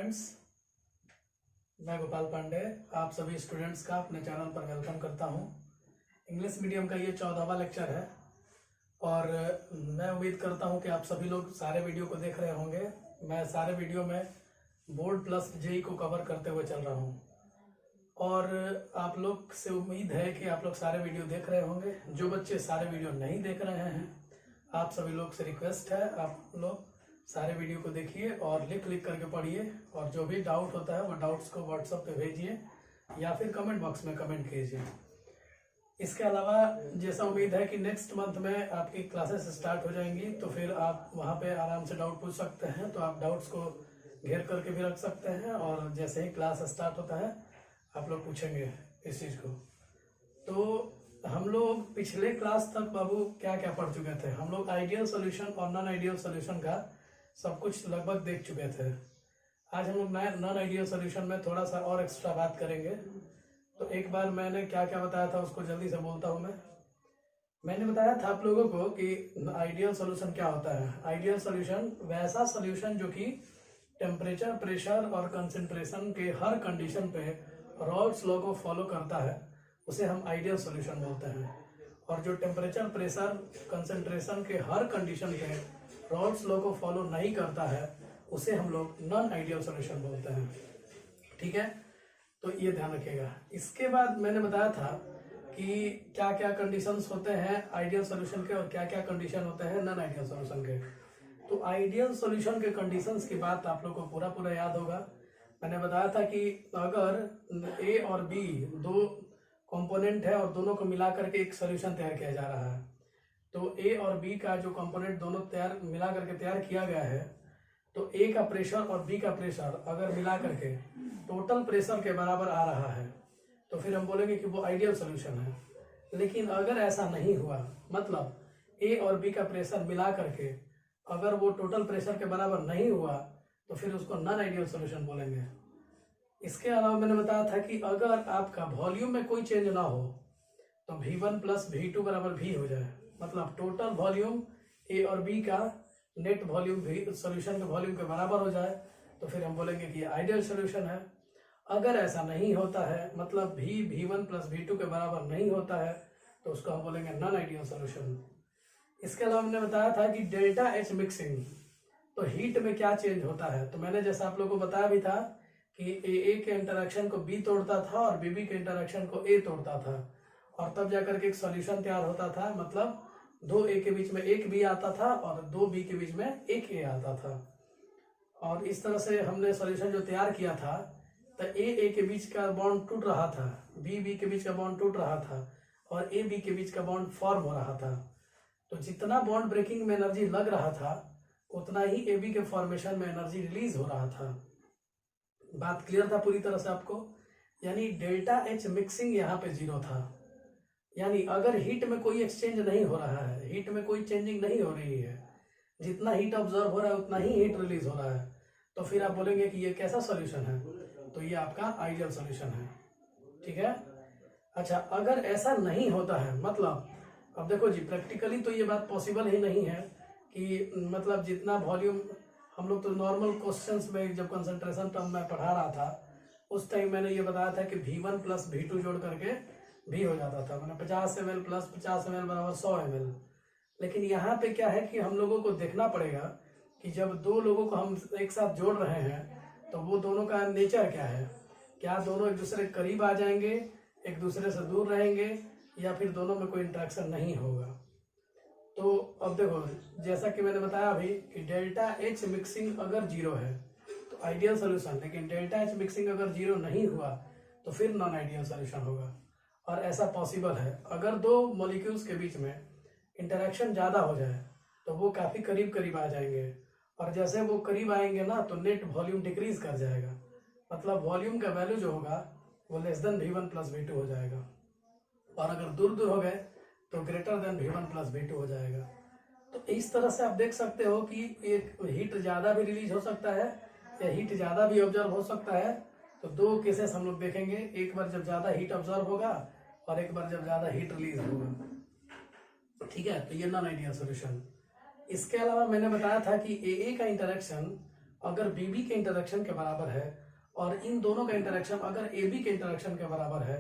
Students, मैं गोपाल पांडे आप सभी स्टूडेंट्स का अपने चैनल पर वेलकम करता हूं। इंग्लिश मीडियम का ये 14वां लेक्चर है और मैं उम्मीद करता हूं कि आप सभी लोग सारे वीडियो को देख रहे होंगे। मैं सारे वीडियो में बोर्ड प्लस जेई को कवर करते हुए चल रहा हूं और आप लोग से उम्मीद है कि आप लोग सारे वीडियो देख रहे होंगे। जो बच्चे सारे वीडियो नहीं देख रहे हैं, आप सभी लोग से रिक्वेस्ट है आप लोग सारे वीडियो को देखिए और लिख करके पढ़िए और जो भी डाउट होता है वो डाउट्स को व्हाट्सएप पे भेजिए या फिर कमेंट बॉक्स में कमेंट कीजिए। इसके अलावा जैसा उम्मीद है कि नेक्स्ट मंथ में आपकी क्लासेस स्टार्ट हो जाएंगी, तो फिर आप वहाँ पे आराम से डाउट पूछ सकते हैं। तो आप डाउट्स को घेर करके भी रख सकते हैं और जैसे ही क्लास स्टार्ट होता है आप लोग पूछेंगे इस चीज़ को। तो हम लोग पिछले क्लास तक बाबू क्या क्या पढ़ चुके थे। हम लोग आइडियल सोल्यूशन और नॉन आइडियल सोल्यूशन का सब कुछ लगभग देख चुके थे। आज हम लोग नॉन आइडियल सोल्यूशन में थोड़ा सा और एक्स्ट्रा बात करेंगे। तो एक बार मैंने क्या क्या बताया था उसको जल्दी से बोलता हूँ। मैंने बताया था आप लोगों को कि आइडियल सोल्यूशन क्या होता है। आइडियल सोल्यूशन वैसा सोल्यूशन जो कि टेम्परेचर, प्रेशर और कंसंट्रेशन के हर कंडीशन पे रॉल्स लॉ को फॉलो करता है, उसे हम आइडियल सोल्यूशन बोलते हैं। और जो टेम्परेचर, प्रेशर, कंसंट्रेशन के हर कंडीशन पे रॉल्स लॉ को फॉलो नहीं करता है, उसे हम लोग नॉन आइडियल सोल्यूशन बोलते हैं। ठीक है, तो ये ध्यान रखिएगा। इसके बाद मैंने बताया था कि क्या क्या कंडीशंस होते हैं आइडियल सोल्यूशन के और क्या क्या कंडीशन होते हैं नॉन आइडियल सोल्यूशन के। तो आइडियल सोल्यूशन के कंडीशंस की बात आप लोग को पूरा याद होगा। मैंने बताया था कि अगर ए और बी दो कंपोनेंट है और दोनों को मिलाकर के एक सोल्यूशन तैयार किया जा रहा है, तो ए और बी का जो कंपोनेंट दोनों मिला करके तैयार किया गया है, तो ए का प्रेशर और बी का प्रेशर अगर मिला करके टोटल प्रेशर के बराबर आ रहा है, तो फिर हम बोलेंगे कि वो आइडियल सोल्यूशन है। लेकिन अगर ऐसा नहीं हुआ, मतलब ए और बी का प्रेशर मिला करके अगर वो टोटल प्रेशर के बराबर नहीं हुआ, तो फिर उसको नॉन आइडियल सोल्यूशन बोलेंगे। इसके अलावा मैंने बताया था कि अगर आपका वॉल्यूम में कोई चेंज ना हो, तो V1 प्लस V2 बराबर V हो जाए, मतलब टोटल वॉल्यूम ए और बी का नेट वॉल्यूम भी सोल्यूशन के वॉल्यूम के बराबर हो जाए, तो फिर हम बोलेंगे कि ये आइडियल सोल्यूशन है। अगर ऐसा नहीं होता है, मतलब V1 प्लस V2 के बराबर नहीं होता है, तो उसको हम बोलेंगे नॉन आइडियल सोल्यूशन। इसके अलावा मैंने बताया था कि डेल्टा एच मिक्सिंग, तो हीट में क्या चेंज होता है। तो मैंने जैसा आप लोगों को बताया भी था कि ए के इंटरेक्शन को बी तोड़ता था और बी के इंटरेक्शन को ए तोड़ता था, और तब जाकर के एक सॉल्यूशन तैयार होता था। मतलब दो ए के बीच में एक बी आता था और दो बी के बीच में एक ए आता था। और इस तरह से हमने सॉल्यूशन जो तैयार किया था, तो ए के बीच का बॉन्ड टूट रहा था, बी के बीच का बॉन्ड टूट रहा था और ए बी के बीच का बॉन्ड फॉर्म हो रहा था। तो जितना बॉन्ड ब्रेकिंग में एनर्जी लग रहा था, उतना ही ए बी के फॉर्मेशन में एनर्जी रिलीज हो रहा था। बात क्लियर था पूरी तरह से आपको। यानी डेल्टा एच मिक्सिंग यहाँ पे 0 था। यानी अगर हीट में कोई एक्सचेंज नहीं हो रहा है, हीट में कोई चेंजिंग नहीं हो रही है, जितना हीट ऑब्जर्व हो रहा है उतना ही हीट रिलीज हो रहा है, तो फिर आप बोलेंगे कि ये कैसा सॉल्यूशन है, तो ये आपका आइडियल सॉल्यूशन है। ठीक है। अच्छा, अगर ऐसा नहीं होता है, मतलब अब देखो जी, प्रैक्टिकली तो ये बात पॉसिबल ही नहीं है कि मतलब जितना वॉल्यूम हम लोग तो नॉर्मल क्वेश्चंस में जब कंसंट्रेशन टर्म में पढ़ा रहा था, उस टाइम मैंने ये बताया था कि V1 प्लस V2 जोड़ करके V हो जाता था, मैंने 50 ml प्लस 50 ml बराबर 100 ml। लेकिन यहाँ पे क्या है कि हम लोगों को देखना पड़ेगा कि जब दो लोगों को हम एक साथ जोड़ रहे हैं, तो वो दोनों का नेचर क्या है। क्या दोनों एक दूसरे के करीब आ जाएंगे, एक दूसरे से दूर रहेंगे, या फिर दोनों में कोई इंट्रैक्शन नहीं होगा। तो अब देखो, जैसा कि मैंने बताया अभी कि डेल्टा एच मिक्सिंग अगर 0 है तो आइडियल सोल्यूशन, लेकिन डेल्टा एच मिक्सिंग अगर 0 नहीं हुआ तो फिर नॉन आइडियल सोल्यूशन होगा। और ऐसा पॉसिबल है, अगर दो मॉलिक्यूल्स के बीच में इंटरेक्शन ज़्यादा हो जाए तो वो काफ़ी करीब आ जाएंगे, और जैसे वो करीब आएंगे ना, तो नेट वॉल्यूम डिक्रीज कर जाएगा। मतलब वॉल्यूम का वैल्यू जो होगा वो less then V1 plus V2 हो जाएगा, और अगर दूर हो गए तो greater than V1 plus V2 हो जाएगा। तो इस तरह से आप देख सकते हो कि एक हीट ज़्यादा भी रिलीज हो सकता है या हीट ज़्यादा भी ऑब्जर्व हो सकता है। तो दो केसेस हम लोग देखेंगे, एक बार जब ज़्यादा हीट ऑब्जर्व होगा और एक बार जब ज़्यादा हीट रिलीज होगा। ठीक है, तो ये नॉन आइडियल सोल्यूशन। इसके अलावा मैंने बताया था कि ए का इंटरेक्शन अगर बीबी के इंटरेक्शन के बराबर है और इन दोनों का इंटरेक्शन अगर ए बी के इंटरेक्शन के बराबर है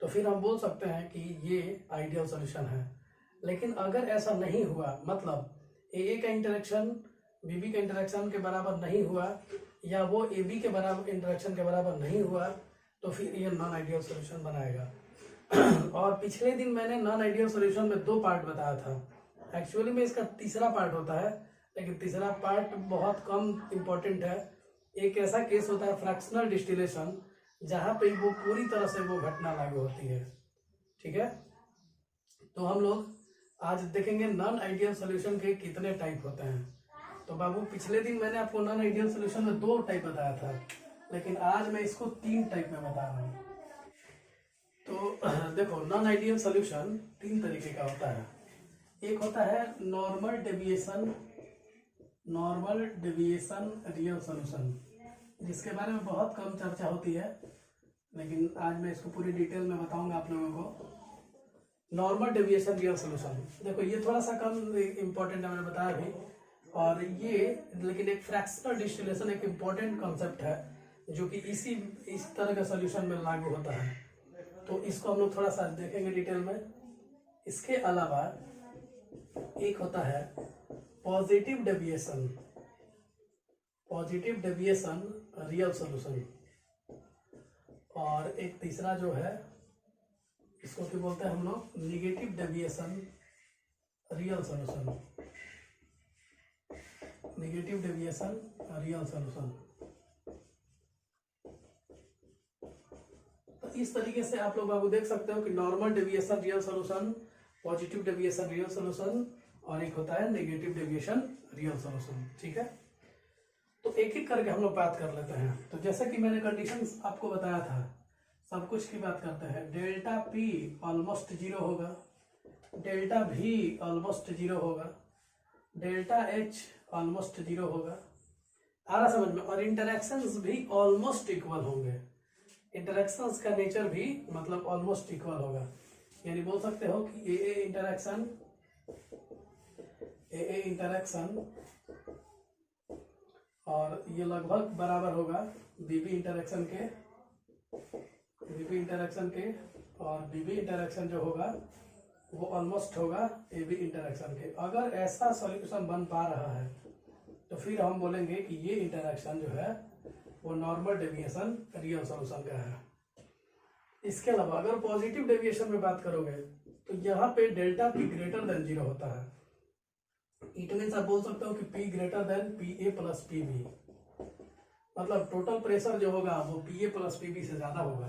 तो फिर हम बोल सकते हैं कि ये आइडियल सॉल्यूशन है। लेकिन अगर ऐसा नहीं हुआ, मतलब ए का इंटरेक्शन बीबी के इंटरेक्शन के बराबर नहीं हुआ या वो ए बी के बराबर इंटरेक्शन के बराबर नहीं हुआ, तो फिर ये नॉन आइडियल सॉल्यूशन बनाएगा। और पिछले दिन मैंने नॉन आइडियल सॉल्यूशन में 2 पार्ट बताया था। एक्चुअली में इसका तीसरा पार्ट होता है, लेकिन तीसरा पार्ट बहुत कम इम्पोर्टेंट है। एक ऐसा केस होता है फ्रैक्शनल डिस्टिलेशन, जहाँ पे वो पूरी तरह से वो घटना लागू होती है। ठीक है, तो हम लोग आज देखेंगे नॉन आइडियल सॉल्यूशन के कितने टाइप होते हैं। तो बाबू पिछले दिन मैंने आपको नॉन आइडियल सॉल्यूशन में 2 टाइप बताया था, लेकिन आज मैं इसको 3 टाइप में बता रहा हूँ। तो देखो, नॉन आइडियल सॉल्यूशन 3 तरीके का होता है। एक होता है नॉर्मल डेविएशन रियल सॉल्यूशन, जिसके बारे में बहुत कम चर्चा होती है, लेकिन आज मैं इसको पूरी डिटेल में बताऊंगा आप लोगों को। नॉर्मल डेविएशन रियल सॉल्यूशन, देखो ये थोड़ा सा कम इम्पोर्टेंट है, मैंने बताया भी। और ये लेकिन एक फ्रैक्शनल डिस्टिलेशन एक इम्पोर्टेंट कॉन्सेप्ट है जो कि इस तरह का सॉल्यूशन में लागू होता है। तो इसको हम लोग थोड़ा सा देखेंगे डिटेल में। इसके अलावा एक होता है पॉजिटिव डेविएशन रियल सॉल्यूशन, और एक तीसरा जो है इसको क्या बोलते हैं हम लोग, निगेटिव डेविएशन रियल सॉल्यूशन। तो इस तरीके से आप लोग बाबू देख सकते हो कि normal deviation real solution, positive deviation real solution, और एक होता है नेगेटिव डेविएशन रियल सॉल्यूशन। ठीक है, तो एक एक करके हम लोग बात कर लेते हैं। तो जैसे कि मैंने कंडीशंस आपको बताया था, सब कुछ की बात करते हैं। डेल्टा पी ऑलमोस्ट 0 होगा, डेल्टा वी ऑलमोस्ट 0 होगा, डेल्टा एच ऑलमोस्ट 0 होगा, आ रहा समझ में। और इंटरेक्शंस भी ऑलमोस्ट इक्वल होंगे। इंटरेक्शंस का नेचर भी मतलब ऑलमोस्ट इक्वल होगा, यानी बोल सकते हो कि ए इंटरेक्शन और ये लगभग बराबर होगा बीबी इंटरेक्शन के, और बीबी इंटरेक्शन जो होगा वो ऑलमोस्ट होगा एबी इंटरेक्शन के। अगर ऐसा सॉल्यूशन बन पा रहा है तो फिर हम बोलेंगे कि ये इंटरेक्शन जो है वो नॉर्मल डेविएशन रियल सॉल्यूशन का है। इसके अलावा अगर पॉजिटिव डेविएशन में बात करोगे तो यहाँ पे डेल्टा पी ग्रेटर देन 0 होता है। इट मीन्स आप बोल सकते हो कि P greater than PA plus PB, मतलब टोटल प्रेशर जो होगा वो PA प्लस PB से ज्यादा होगा।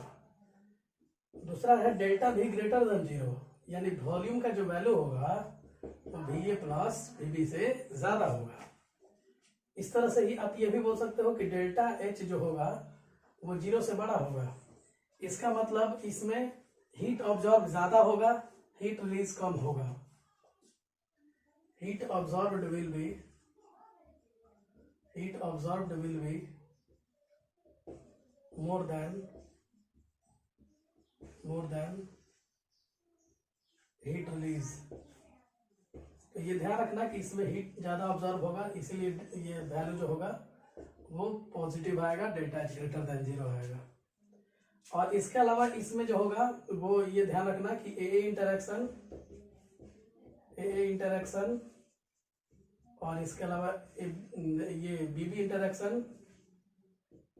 दूसरा है डेल्टा V ग्रेटर देन 0, यानी वॉल्यूम का जो वैल्यू होगा वो VA प्लस PB से ज्यादा होगा। इस तरह से ही आप ये भी बोल सकते हो कि डेल्टा H जो होगा वो 0 से बड़ा होगा। इसका मतलब इसमें हीट ऑब्जॉर्ब ज्यादा होगा, हीट रिलीज कम होगा। heat absorbed will be more than heat release। तो ये ध्यान रखना कि इसमें हीट ज्यादा ऑब्जॉर्ब होगा, इसीलिए ये वैल्यू जो होगा वो पॉजिटिव आएगा, डेल्टा एच ग्रेटर देन 0 आएगा। और इसके अलावा इसमें जो होगा वो ये ध्यान रखना कि ए इंटरेक्शन और इसके अलावा ये बीबी इंटरेक्शन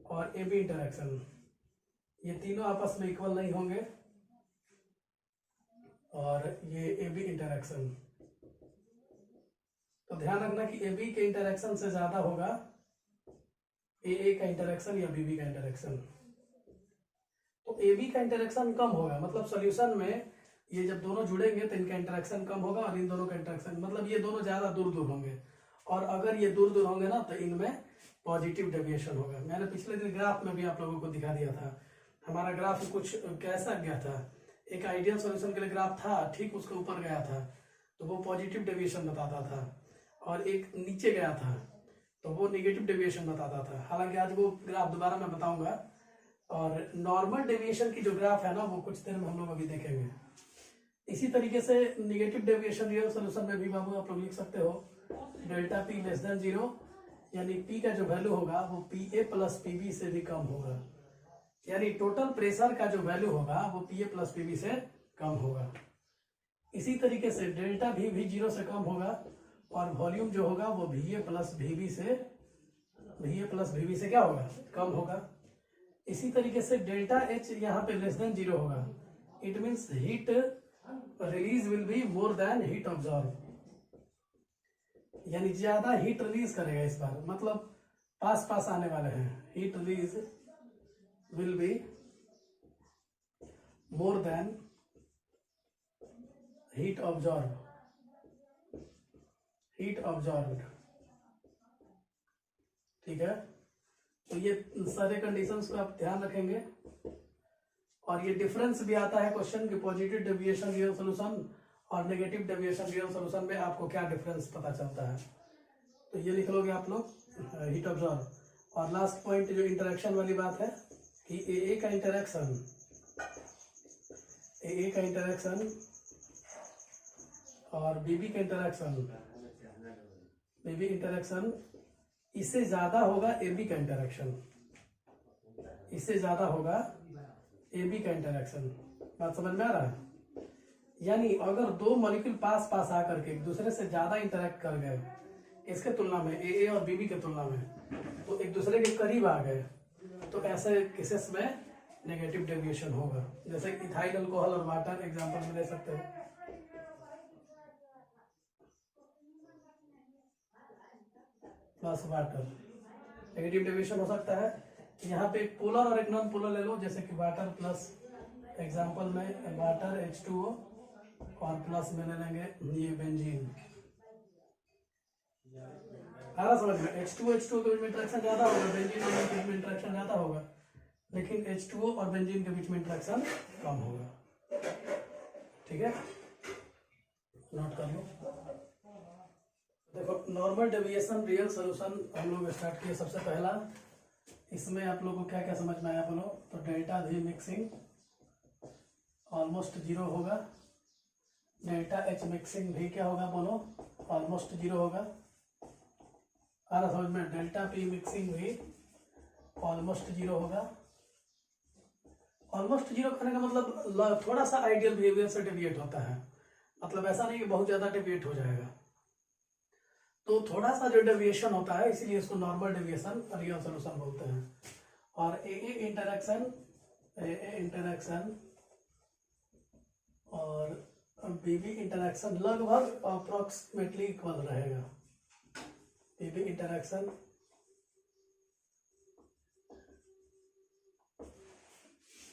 और एबी इंटरेक्शन, ये तीनों आपस में इक्वल नहीं होंगे। और ये एबी इंटरेक्शन, तो ध्यान रखना कि एबी के इंटरेक्शन से ज्यादा होगा ए का इंटरेक्शन या बीबी का इंटरेक्शन। तो एबी का इंटरेक्शन कम होगा, मतलब सॉल्यूशन में ये जब दोनों जुड़ेंगे तो इनका इंटरेक्शन कम होगा, और इन दोनों का इंटरेक्शन मतलब ये दोनों ज्यादा दूर होंगे। और अगर ये दूर होंगे ना तो इनमें पॉजिटिव डेविएशन होगा। मैंने पिछले दिन ग्राफ में भी आप लोगों को दिखा दिया था। हमारा ग्राफ कुछ कैसा गया था, एक आइडियल सॉल्यूशन के लिए ग्राफ था, ठीक उसके ऊपर गया था तो वो पॉजिटिव डेविएशन बताता था, और एक नीचे गया था तो वो नेगेटिव डेविएशन बताता था। हालांकि आज वो ग्राफ दोबारा मैं बताऊंगा। और नॉर्मल डेविएशन की जो ग्राफ है ना वो कुछ देर में हम लोग अभी देखेंगे। इसी तरीके से निगेटिव डेविएशन रियल सॉल्यूशन में भी बाबू आप लोग लिख सकते हो डेल्टा पी लेस देन 0 यानी P का जो वैल्यू होगा वो PA प्लस PB से भी कम होगा, यानी टोटल प्रेशर का जो वैल्यू होगा वो PA प्लस PB से कम होगा। इसी तरीके से डेल्टा भी 0 से कम होगा और वॉल्यूम जो होगा वो VA प्लस VB से क्या होगा, कम होगा। इसी तरीके से डेल्टा H यहाँ पे लेस देन 0 होगा, it means heat release will be more than heat absorb, यानी ज्यादा हीट रिलीज करेगा इस बार, मतलब पास पास आने वाले हैं। Heat release will be more than heat observed. ठीक है, तो ये सारे कंडीशंस को आप ध्यान रखेंगे। और ये डिफरेंस भी आता है क्वेश्चन के, पॉजिटिव डेविएशन रियल सोल्यूशन और नेगेटिव डेविएशन रियल सोल्यूशन में आपको क्या डिफरेंस पता चलता है, तो ये लिख लोगे आप लोग हीट ऑब्जॉर्व। और लास्ट पॉइंट जो इंटरेक्शन वाली बात है कि AA का इंटरेक्शन और BB का इंटरेक्शन इससे ज्यादा होगा AB का इंटरेक्शन, बात समझ में आ रहा है। यानी अगर दो मॉलिक्यूल पास पास आकर के एक दूसरे से ज्यादा इंटरेक्ट कर गए इसके तुलना में, AA और BB के तुलना में, तो एक दूसरे के करीब आ गए, तो ऐसे केसेस में नेगेटिव डेविएशन होगा। जैसे इथाइल अल्कोहल और वाटर एग्जांपल में ले सकते हो। प्लस वाटर नेगेटिव डेविएशन हो सकता है। यहाँ पे एक पोलर और एक नॉन पोलर ले लो, जैसे कि वाटर प्लस, एग्जांपल में वाटर H2O और प्लस में ले लेंगे ये बेंजीन। समझ में, H2O के बीच में इंटरेक्शन ज्यादा होगा, बेंजीन और के बीच में इंटरेक्शन ज्यादा होगा, लेकिन H2O और बेंजीन के बीच में इंटरेक्शन कम होगा। ठीक है, नोट कर लो। देखो नॉर्मल डेविएशन रियल सोल्यूशन हम लोग स्टार्ट किए। सबसे पहला इसमें आप लोगों को क्या क्या समझ में आया बोलो, तो डेल्टा V मिक्सिंग ऑलमोस्ट 0 होगा, डेल्टा H मिक्सिंग भी क्या होगा बोलो, ऑलमोस्ट 0 होगा। समझ में, डेल्टा P मिक्सिंग भी ऑलमोस्ट 0 होगा। ऑलमोस्ट 0 करने का मतलब थोड़ा सा आइडियल बिहेवियर से डेविएट होता है, मतलब ऐसा नहीं कि बहुत ज्यादा डेविएट हो जाएगा, तो थोड़ा सा जो डेविएशन होता है, इसीलिए इसको नॉर्मल डेविएशन रियल सोल्यूशन बोलते हैं। और AA इंटरेक्शन और BB इंटरेक्शन लगभग अप्रोक्सीमेटली इक्वल रहेगा। BB इंटरेक्शन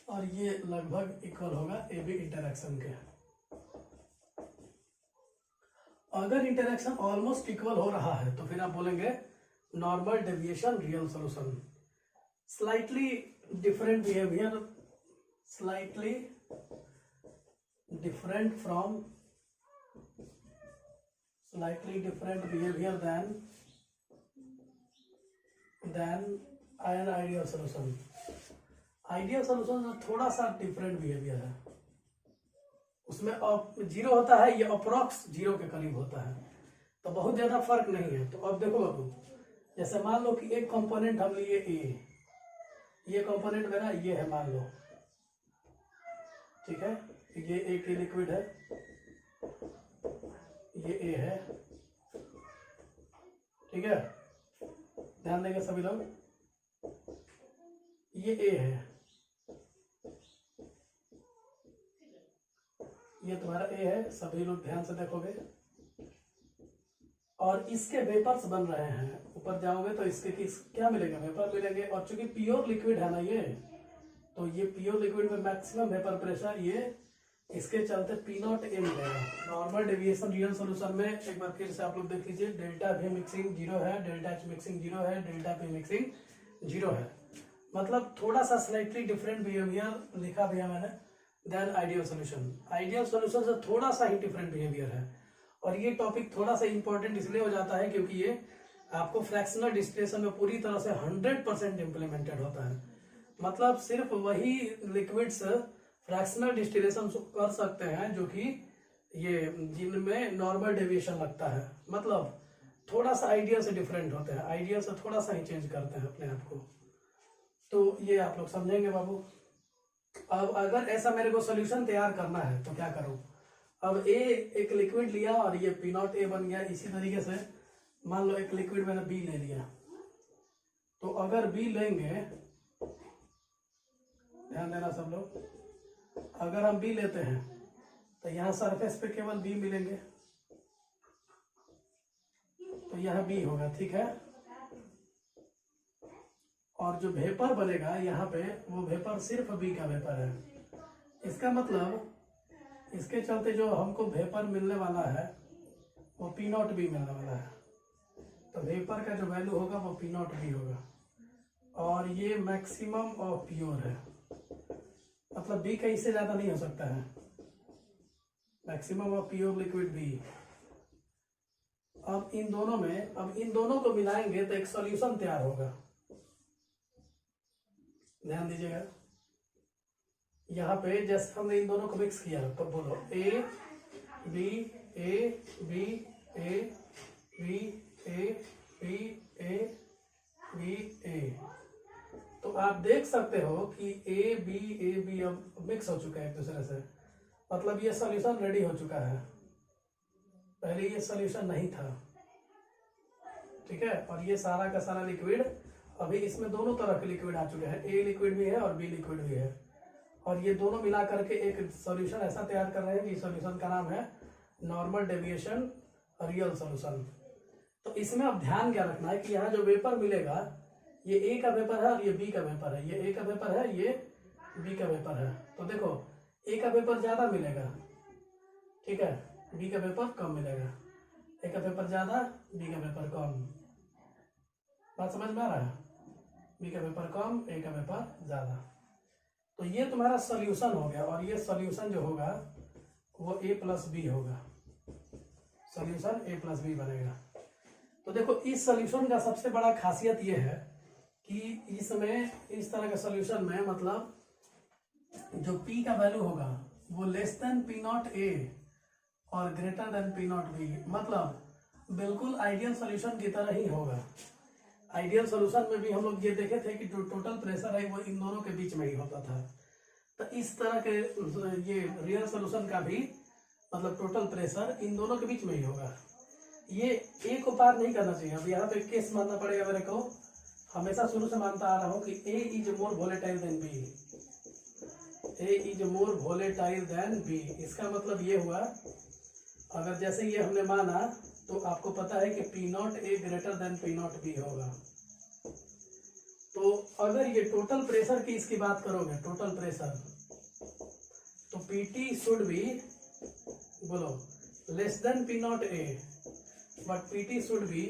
और ये लगभग इक्वल होगा AB इंटरेक्शन के। अगर इंटरेक्शन ऑलमोस्ट इक्वल हो रहा है तो फिर आप बोलेंगे normal deviation real solution. Slightly different behaviour, slightly different behavior than an ideal solution। Ideal solution थोड़ा सा डिफरेंट बिहेवियर है, उसमें 0 होता है, ये अप्रोक्स 0 के करीब होता है, तो बहुत ज्यादा फर्क नहीं है। तो अब देखो बाबू, जैसे मान लो कि एक कंपोनेंट हम लिए A, ये कंपोनेंट मेरा ये है मान लो, ठीक है, ये एक लिक्विड है, ये A है, ठीक है, ध्यान देंगे सभी लोग, ये A है, ये तुम्हारा A है, सभी लोग ध्यान से देखोगे। और इसके वेपर्स बन रहे हैं, ऊपर जाओगे तो इसके क्या मिलेंगे, वेपर मिलेंगे। और चूंकि प्योर लिक्विड है ना ये, तो ये प्योर लिक्विड में मैक्सिमम वेपर प्रेशर, ये इसके चलते P0A मिलेगा। नॉर्मल डेविएशन रियल सोल्यूशन में एक बार फिर से आप लोग देख लीजिए, डेल्टा V मिक्सिंग 0 है, डेल्टा H मिक्सिंग 0 है, डेल्टा P मिक्सिंग 0 है, मतलब थोड़ा सा स्लाइटली डिफरेंट बिहेवियर लिखा भी है मैंने then ideal solution. Ideal solution से थोड़ा सा ही डिफरेंट बिहेवियर है। और ये टॉपिक थोड़ा सा इंपॉर्टेंट इसलिए हो जाता है क्योंकि ये आपको फ्रैक्शनल डिस्टिलेशन में पूरी तरह से 100% इम्प्लीमेंटेड होता है, मतलब सिर्फ वही लिक्विड्स फ्रैक्शनल डिस्टिलेशन कर सकते हैं जो कि ये जिनमें नॉर्मल डेविएशन लगता है, मतलब थोड़ा सा आइडियल से डिफरेंट होते हैं, आइडियल से थोड़ा सा ही चेंज करते हैं अपने आप को। तो ये आप लोग समझेंगे बाबू। अब अगर ऐसा मेरे को सोल्यूशन तैयार करना है तो क्या करूं? अब ए एक लिक्विड लिया और ये पी नॉट ए बन गया। इसी तरीके से मान लो एक लिक्विड मैंने बी ले लिया, तो अगर बी लेंगे, ध्यान देना सब लोग, अगर हम बी लेते हैं तो यहाँ सरफेस पे केवल बी मिलेंगे, तो यह बी होगा, ठीक है। और जो वेपर बनेगा यहाँ पे, वो वेपर सिर्फ बी का वेपर है। इसका मतलब इसके चलते जो हमको वेपर मिलने वाला है वो पी नॉट बी मिलने वाला है। तो वेपर का जो वैल्यू होगा वो पी नॉट बी होगा, और ये मैक्सिमम ऑफ प्योर है, मतलब बी कहीं से ज्यादा नहीं हो सकता है। Maximum of pure liquid B. अब इन दोनों को मिलाएंगे तो एक सॉल्यूशन तैयार होगा। ध्यान दीजिएगा, यहाँ पे जैसे हमने इन दोनों को मिक्स किया तो बोलो A B A B A B A B A B A. तो आप देख सकते हो कि ए बी अब मिक्स हो चुका है एक दूसरे से, मतलब ये सॉल्यूशन रेडी हो चुका है। पहले ये सॉल्यूशन नहीं था, ठीक है। और ये सारा का सारा लिक्विड, अभी इसमें दोनों तरह के लिक्विड आ चुके हैं, ए लिक्विड भी है और बी लिक्विड भी है, और ये दोनों मिला करके एक सॉल्यूशन ऐसा तैयार कर रहे हैं कि सॉल्यूशन का नाम है नॉर्मल डेविएशन रियल सॉल्यूशन। तो इसमें अब ध्यान क्या रखना है कि यहाँ जो वेपर मिलेगा ये ए का वेपर है और ये बी का वेपर है, ये ए का वेपर है, ये बी का वेपर है। तो देखो ए का वेपर ज्यादा मिलेगा, ठीक है, बी का वेपर कम मिलेगा। ए का वेपर ज्यादा, बी का वेपर कम। बात समझ में आ रहा है? बी का वेपर कम, ए का वेपर ज्यादा। तो ये तुम्हारा सॉल्यूशन हो गया, और ये सॉल्यूशन जो होगा वो ए प्लस बी होगा, सॉल्यूशन ए प्लस बी बनेगा। तो देखो इस सॉल्यूशन का सबसे बड़ा खासियत ये है कि इसमें, इस तरह के सॉल्यूशन में, मतलब जो पी का वैल्यू होगा वो less than P naught A और greater than P naught B, मतलब बिल्कुल आइडियल सॉल्यूशन की तरह ही होगा। आइडियल सॉल्यूशन में भी हम लोग ये देखे थे कि जो टोटल प्रेशर है वो इन दोनों के बीच में ही होता था। तो इस तरह के ये रियल सॉल्यूशन का भी मतलब टोटल प्रेशर इन दोनों के बीच में ही होगा। ये ए को पार नहीं करना चाहिए। अब यहाँ पे केस मानना पड़ेगा मेरे को, हमेशा शुरू से मानता आ रहा हूँ कि A is more volatile than B, A is more volatile than B. इसका मतलब ये हुआ, अगर जैसे ये हमने माना तो आपको पता है कि पी नॉट ए greater than P naught B होगा। तो अगर ये टोटल प्रेशर की इसकी बात करोगे, टोटल प्रेशर, तो पीटी शुड बी, बोलो, less than P naught A, but PT should be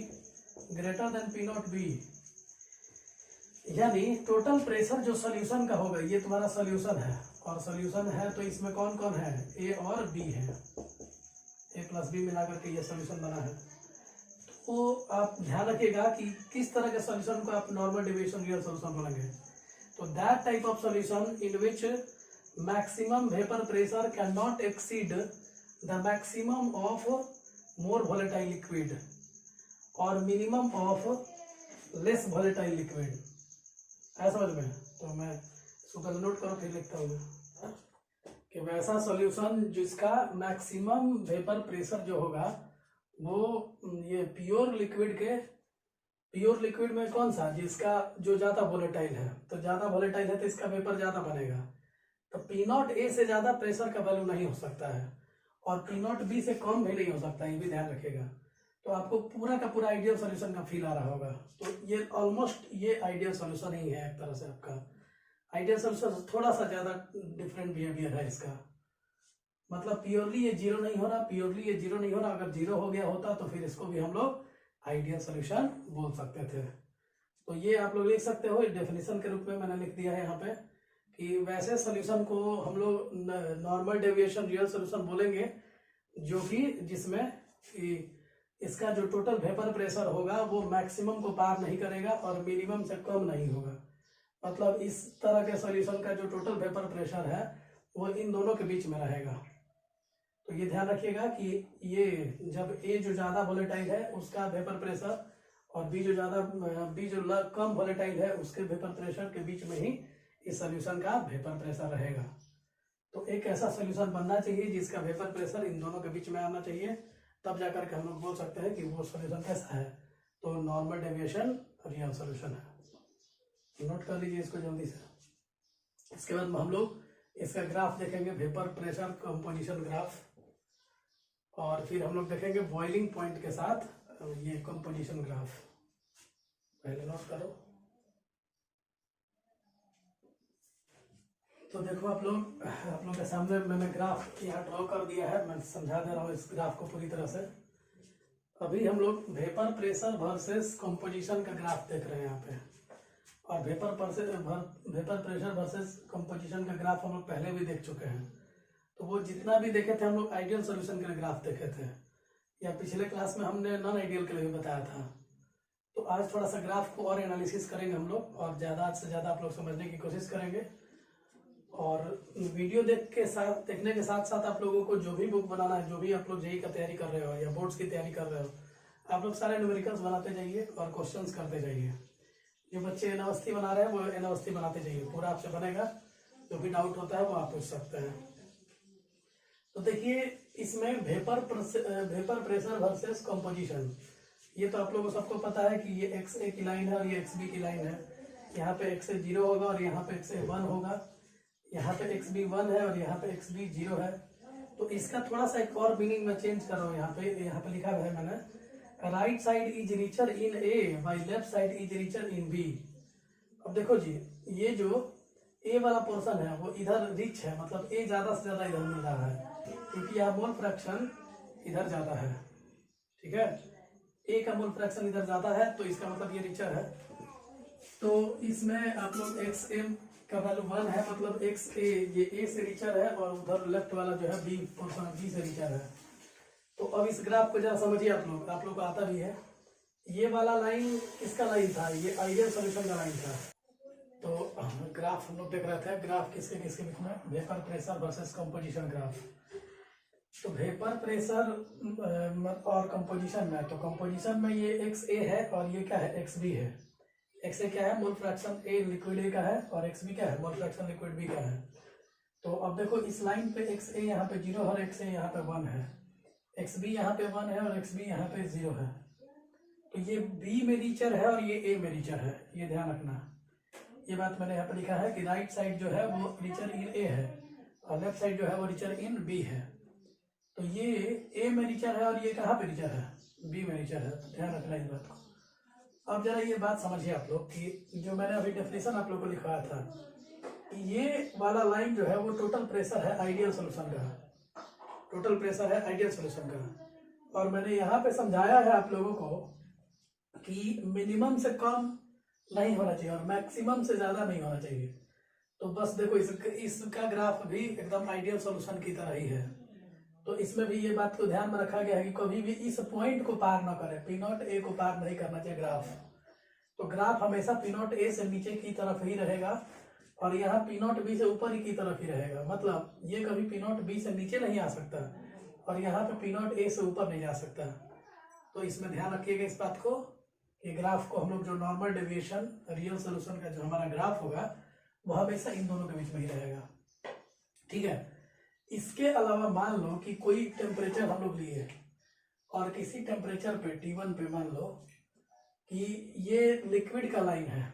greater than P naught B. यानी टोटल प्रेशर जो सॉल्यूशन का होगा, ये तुम्हारा सॉल्यूशन है, और सॉल्यूशन है तो इसमें कौन कौन है, ए और बी है, ए प्लस बी मिलाकर के ये सॉल्यूशन बना है। तो आप ध्यान रखिएगा कि किस तरह के सॉल्यूशन को आप नॉर्मल डेविएशन रियल सॉल्यूशन बोलेंगे। तो that type of solution in which maximum vapour pressure can not exceed the maximum of more volatile liquid और minimum of less volatile liquid. ऐसा समझ में? तो मैं इसको नोट करो, फिर लिखता हूँ कि वैसा सॉल्यूशन जिसका मैक्सिमम वेपर प्रेशर जो होगा वो ये प्योर लिक्विड में कौन सा, जिसका जो ज्यादा वोलेटाइल है, तो ज्यादा वोलेटाइल है तो इसका वेपर ज्यादा बनेगा। तो पी नॉट ए से ज्यादा प्रेशर का वैल्यू नहीं हो सकता है, और पी नॉट बी से कम भी नहीं हो सकता, ये भी ध्यान रखिएगा। तो आपको पूरा का पूरा आइडियल सॉल्यूशन का फील आ रहा होगा। तो ये ऑलमोस्ट ये आइडियल सॉल्यूशन ही है एक तरह से। आपका आइडियल सॉल्यूशन थोड़ा सा ज्यादा डिफरेंट बिहेवियर है इसका, मतलब प्योरली ये जीरो नहीं हो रहा, अगर जीरो हो गया होता तो फिर इसको भी हम लोग आइडियल सॉल्यूशन बोल सकते थे। तो ये आप लोग लिख सकते हो, डेफिनेशन के रूप में मैंने लिख दिया है यहाँ पे कि वैसे सॉल्यूशन को हम लोग नॉर्मल डेविएशन रियल सॉल्यूशन बोलेंगे जो कि जिसमें इसका जो टोटल वेपर प्रेशर होगा वो मैक्सिमम को पार नहीं करेगा और मिनिमम से कम नहीं होगा। मतलब इस तरह के सॉल्यूशन का जो टोटल वेपर प्रेशर है वो इन दोनों के बीच में रहेगा। तो ये ध्यान रखिएगा कि ये जब ए जो ज़्यादा वोलेटाइल है उसका वेपर प्रेशर और बी जो कम वोलेटाइल है उसके वेपर प्रेशर के बीच में ही इस सोल्यूशन का वेपर प्रेशर रहेगा। तो एक ऐसा सोल्यूशन बनना चाहिए जिसका वेपर प्रेशर इन दोनों के बीच में आना चाहिए, तब जाकर के हम लोग बोल सकते हैं कि वो सोल्यूशन कैसा है। तो नॉर्मल डेविएशन रियल सोल्यूशन है। नोट कर लीजिए इसको जल्दी से। इसके बाद हम लोग इसका ग्राफ देखेंगे, वेपर प्रेशर कंपोजिशन ग्राफ, और फिर हम लोग देखेंगे बॉइलिंग पॉइंट के साथ ये कंपोजिशन ग्राफ। पहले नोट करो। तो देखो आप लोग के सामने मैंने ग्राफ यहाँ ड्रॉ कर दिया है, मैं समझा दे रहा हूँ इस ग्राफ को पूरी तरह से। अभी हम लोग वेपर प्रेशर वर्सेस कंपोजिशन का ग्राफ देख रहे हैं यहाँ पे, और वेपर प्रेशर वर्सेस कंपोजिशन का ग्राफ हम लोग पहले भी देख चुके हैं। तो वो जितना भी देखे थे हम लोग आइडियल सॉल्यूशन के ग्राफ देखे थे, या पिछले क्लास में हमने नॉन आइडियल के लिए भी बताया था। तो आज थोड़ा सा ग्राफ को और एनालिसिस करेंगे हम लोग, और ज़्यादा से ज़्यादा आप लोग समझने की कोशिश करेंगे। और वीडियो देखने के साथ साथ आप लोगों को जो भी बुक बनाना है, जो भी आप लोग जेईई का तैयारी कर रहे हो या बोर्ड्स की तैयारी कर रहे हो, आप लोग सारे न्यूमेरिकल्स बनाते जाइए और क्वेश्चंस करते जाइए। जो बच्चे एनावस्थी बना रहे हैं वो एनावस्थी बनाते जाइए, पूरा आपसे बनेगा। जो भी डाउट होता है वो आप पूछ सकते हैं। तो देखिए इसमें वेपर प्रेशर वर्सेस कंपोजिशन, ये तो आप लोगों को सबको पता है कि ये XA की लाइन है और ये XB की लाइन है। यहाँ पे XA 0 होगा और यहाँ पे XA 1 होगा, यहाँ पे XB 1 है और यहाँ पे XB 0 है। तो इसका थोड़ा सा एक और मीनिंग में चेंज कर रहा हूँ। यहाँ पे लिखा है मैंने, right side is richer in A by left side is richer in B। अब देखो जी, ये जो A वाला पोर्शन है वो इधर रिच है, मतलब A ज्यादा से ज्यादा इधर मिल रहा है, क्योंकि यहाँ मोल फ्रैक्शन इधर ज्यादा है। ठीक है, A का मोल फ्रैक्शन इधर ज्यादा है, तो इसका मतलब ये रिचर है। तो इसमें आप लोग XM का वैल्यू 1 है, मतलब XA ये A से रिचर है, और उधर लेफ्ट वाला जो है B पोर्शन B से रिचर है। तो अब इस ग्राफ को जरा समझिए आप लोग को आता भी है। ये वाला लाइन किसका लाइन था? ये आइडियल सॉल्यूशन का लाइन था। तो ग्राफ हम लोग देख रहे थे, ग्राफ किसके बीच में, vapour pressure versus composition graph. तो वेपर प्रेशर और कंपोजिशन में, तो कंपोजिशन में ये XA है और ये क्या है, XB है। XA क्या है, mole fraction A liquid A का है, और XB क्या है, मोल फ्रैक्शन लिक्विड B का है। तो अब देखो इस लाइन पे XA यहाँ पे 0 और XA यहाँ पे 1 है, XB यहाँ पे 1 है और XB यहाँ पे 0 है। तो ये B में रिचर है और ये A में रिचर है, ये ध्यान रखना। ये बात मैंने यहाँ पे लिखा है कि राइट साइड जो है वो रिचर इन A है और लेफ्ट साइड जो है वो रिचर इन B है। तो ये A में रिचर है और ये कहाँ पे रिचर है, B में रिचर है। तो ध्यान रखना इस बात को। अब जरा ये बात समझिए आप लोग कि जो मैंने अभी डेफिनेशन आप लोग को लिखवाया था, ये वाला लाइन जो है वो टोटल प्रेशर है आइडियल सोल्यूशन का, टोटल प्रेशर है आइडियल सोल्यूशन का। और मैंने यहाँ पे समझाया है आप लोगों को कि मिनिमम से कम नहीं होना चाहिए और मैक्सिमम से ज्यादा नहीं होना चाहिए। तो बस देखो इसका ग्राफ भी एकदम आइडियल सॉल्यूशन की तरह ही है। तो इसमें भी ये बात को ध्यान में रखा गया है कि कभी भी इस पॉइंट को पार ना करे, P0 A को पार नहीं करना चाहिए ग्राफ। तो ग्राफ हमेशा P0 A से नीचे की तरफ ही रहेगा और यहाँ P0 B से ऊपर ही की तरफ ही रहेगा। मतलब ये कभी P0 B से नीचे नहीं आ सकता और यहाँ पे P0 A से ऊपर नहीं जा सकता। तो इसमें ध्यान रखिएगा इस बात को कि ग्राफ को हम लोग जो नॉर्मल डेविएशन रियल सोल्यूशन का जो हमारा ग्राफ होगा वो हमेशा इन दोनों के बीच में ही रहेगा। ठीक है, इसके अलावा मान लो कि कोई टेम्परेचर हम लोग लिए और किसी टेम्परेचर पे T1 पे मान लो कि ये लिक्विड का लाइन है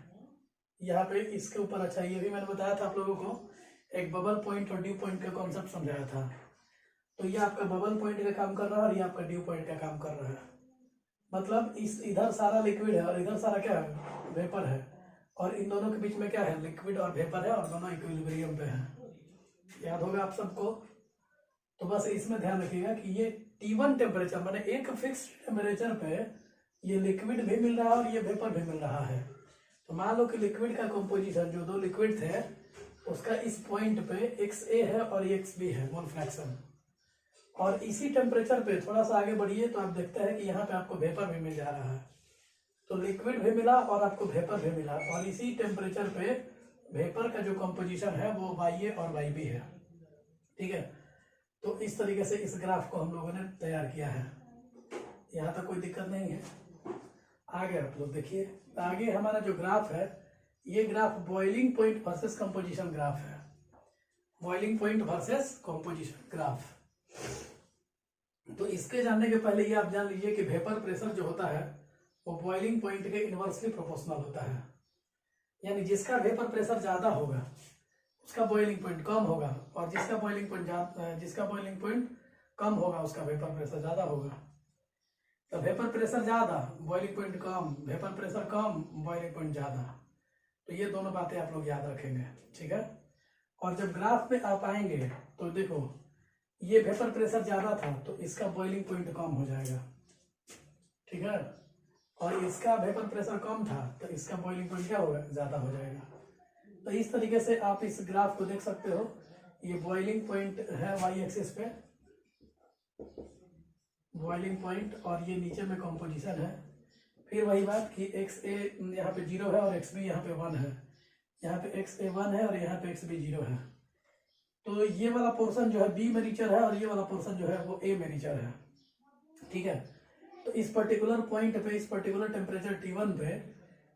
यहाँ पे, इसके ऊपर। अच्छा, ये भी मैंने बताया था आप लोगों को, एक बबल पॉइंट और ड्यू पॉइंट का कॉन्सेप्ट समझाया था। तो ये आपका बबल पॉइंट का काम कर रहा है और ये आपका ड्यू पॉइंट का काम कर रहा है। मतलब इधर सारा लिक्विड है और इधर सारा क्या है, वेपर है, और इन दोनों के बीच में क्या है, लिक्विड और वेपर है, और दोनों इक्विलिब्रियम पे है। याद होगा आप सबको। तो बस इसमें ध्यान रखिएगा कि ये T1 टेम्परेचर माने एक फिक्स टेम्परेचर पे ये लिक्विड भी मिल रहा है और ये वेपर भी मिल रहा है। तो मान लो कि लिक्विड का कंपोजिशन, जो दो लिक्विड थे उसका इस पॉइंट पे XA है और ये XB है, मोल फ्रैक्शन। और इसी टेम्परेचर पे थोड़ा सा आगे बढ़िए तो आप देखते हैं कि यहाँ पे आपको वेपर भी मिल जा रहा है। तो लिक्विड भी मिला और आपको वेपर भी मिला, और इसी टेम्परेचर पे वेपर का जो कंपोजिशन है वो YA और YB है। ठीक है, तो इस तरीके से इस ग्राफ को हम लोगों ने तैयार किया है। यहाँ तक कोई दिक्कत नहीं है। आगे आप लोग देखिए, आगे हमारा जो ग्राफ है, ये graph boiling point versus composition graph है। Boiling point versus composition graph. तो इसके जानने के पहले ये आप जान लीजिए कि वेपर प्रेशर जो होता है वो बॉइलिंग पॉइंट के इनवर्सली प्रोपोर्शनल होता है। यानी जिसका वेपर प्रेशर ज्यादा होगा उसका बॉइलिंग पॉइंट कम होगा, और जिसका बॉइलिंग पॉइंट कम होगा उसका वेपर प्रेशर ज्यादा होगा। तो वेपर प्रेशर ज्यादा, बॉइलिंग पॉइंट कम, वेपर प्रेशर कम, बॉइलिंग पॉइंट ज्यादा। तो ये दोनों बातें आप लोग याद रखेंगे, ठीक है। और जब ग्राफ पे आप आएंगे तो देखो, ये वेपर प्रेशर ज्यादा था तो इसका बॉइलिंग पॉइंट कम हो जाएगा, ठीक है। और इसका वेपर प्रेशर कम था तो इसका बॉइलिंग पॉइंट क्या होगा, ज्यादा हो जाएगा। तो इस तरीके से आप इस ग्राफ को देख सकते हो। ये बॉइलिंग पॉइंट है वाई एक्सिस पे, बॉइलिंग पॉइंट, और ये नीचे में कंपोजिशन है। फिर वही बात कि एक्स ए यहाँ पे 0 है और एक्स बी यहाँ पे 1 है। यहाँ पे एक्स ए 1 है और यहाँ पे एक्स बी 0 है। तो ये वाला पोर्शन जो है बी में रीचर है और ये वाला पोर्शन जो है वो ए में रीचर है, ठीक है। तो इस पर्टिकुलर पॉइंट पे, इस पर्टिकुलर टेम्परेचर T1 पे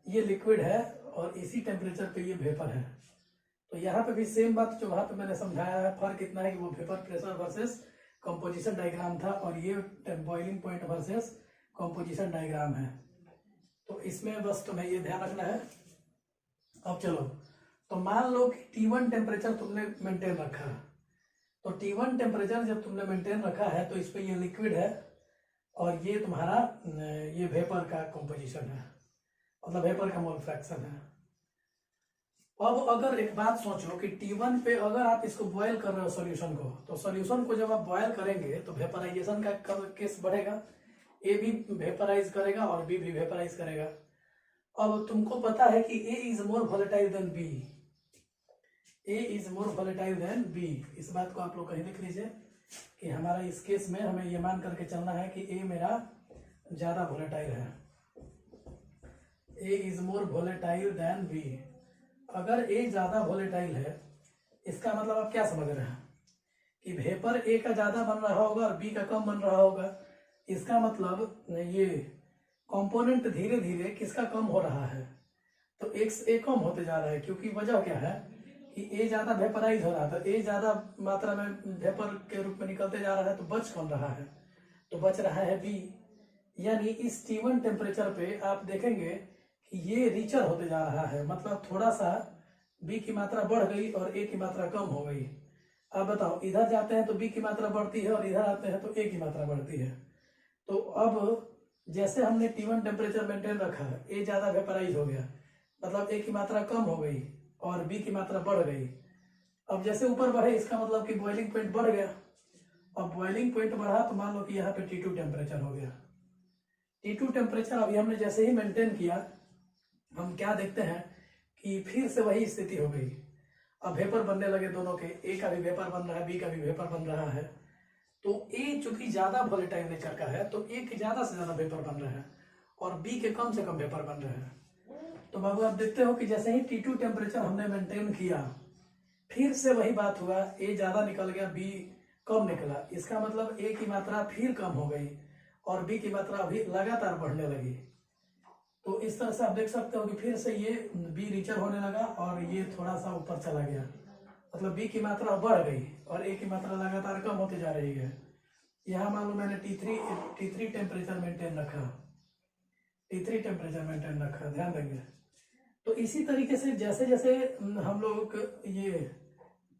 ये लिक्विड है और इसी टेम्परेचर पे ये वेपर है। तो यहाँ पे भी सेम बात जो वहां पे मैंने समझाया है। फर्क इतना है कि वो vapour pressure versus composition diagram था और ये boiling point versus composition diagram है। तो इसमें बस तुम्हें ये ध्यान रखना है। अब चलो, तो मान लो कि T1 टेम्परेचर तुमने मेंटेन रखा। तो T1 टेम्परेचर जब तुमने मेंटेन रखा है तो इस पे ये लिक्विड है और ये तुम्हारा ये वेपर का कंपोजिशन है, मतलब वेपर का मोल फ्रैक्शन है। अब अगर एक बात सोचो कि T1 पे अगर आप इसको बॉयल कर रहे हो सॉल्यूशन को, तो सॉल्यूशन को जब आप बॉयल करेंगे तो वेपराइजेशन का केस बढ़ेगा। ए भी वेपराइज करेगा और बी भी वेपराइज करेगा। अब तुमको पता है कि A is more volatile than B, A is more volatile than B. इस बात को आप लोग कहीं लिख लीजिए कि हमारा इस केस में हमें ये मान करके चलना है कि ए मेरा ज्यादा वोलेटाइल है, A is more volatile than B. अगर ए ज्यादा वोलेटाइल है इसका मतलब आप क्या समझ रहे हैं कि वेपर ए का ज्यादा बन रहा होगा और बी का कम बन रहा होगा। इसका मतलब ये कंपोनेंट धीरे धीरे किसका कम हो रहा है, तो एक्स ए कम होते जा रहा है। क्योंकि वजह क्या है कि ए ज्यादा वेपराइज हो रहा था, ए ज्यादा मात्रा में वेपर के रूप में निकलते जा रहा है, तो बच कौन रहा है, तो बच रहा है बी। यानी इस T1 टेम्परेचर पे आप देखेंगे कि ये रिचर होते जा रहा है, मतलब थोड़ा सा बी की मात्रा बढ़ गई और ए की मात्रा कम हो गई। अब बताओ, इधर जाते हैं तो बी की मात्रा बढ़ती है और इधर आते हैं तो ए की मात्रा बढ़ती है। तो अब जैसे हमने T1 टेम्परेचर मेंटेन रखा, ए ज्यादा वेपराइज हो गया, मतलब ए की मात्रा कम हो गई और बी की मात्रा बढ़ गई। अब जैसे ऊपर बढ़े इसका मतलब कि बॉइलिंग पॉइंट बढ़ गया। अब बॉइलिंग पॉइंट बढ़ा तो मान लो कि यहाँ पे T2 टेम्परेचर हो गया। T2 टेम्परेचर अभी हमने जैसे ही मेंटेन किया, हम क्या देखते हैं कि फिर से वही स्थिति हो गई। अब वेपर बनने लगे दोनों के, ए का भी वेपर बन रहा है, बी का भी वेपर बन रहा है। तो ए चूंकि ज्यादा वोलेटाइल नेचर का है तो ए के ज्यादा से ज्यादा वेपर बन रहे हैं और बी के कम से कम वेपर बन रहे हैं। तो बाबू आप देखते हो कि जैसे ही T2 टेम्परेचर हमने मेंटेन किया, फिर से वही बात हुआ, ए ज्यादा निकल गया, बी कम निकला। इसका मतलब ए की मात्रा फिर कम हो गई और बी की मात्रा अभी लगातार बढ़ने लगी। तो इस तरह से आप देख सकते हो कि फिर से ये बी रिचर होने लगा और ये थोड़ा सा ऊपर चला गया, मतलब बी की मात्रा बढ़ गई और ए की मात्रा लगातार कम होती जा रही है। यहाँ मान लो मैंने T3 टेम्परेचर मेंटेन रखा, T3 टेम्परेचर मेंटेन रखा, ध्यान देंगे। तो इसी तरीके से जैसे जैसे हम लोग ये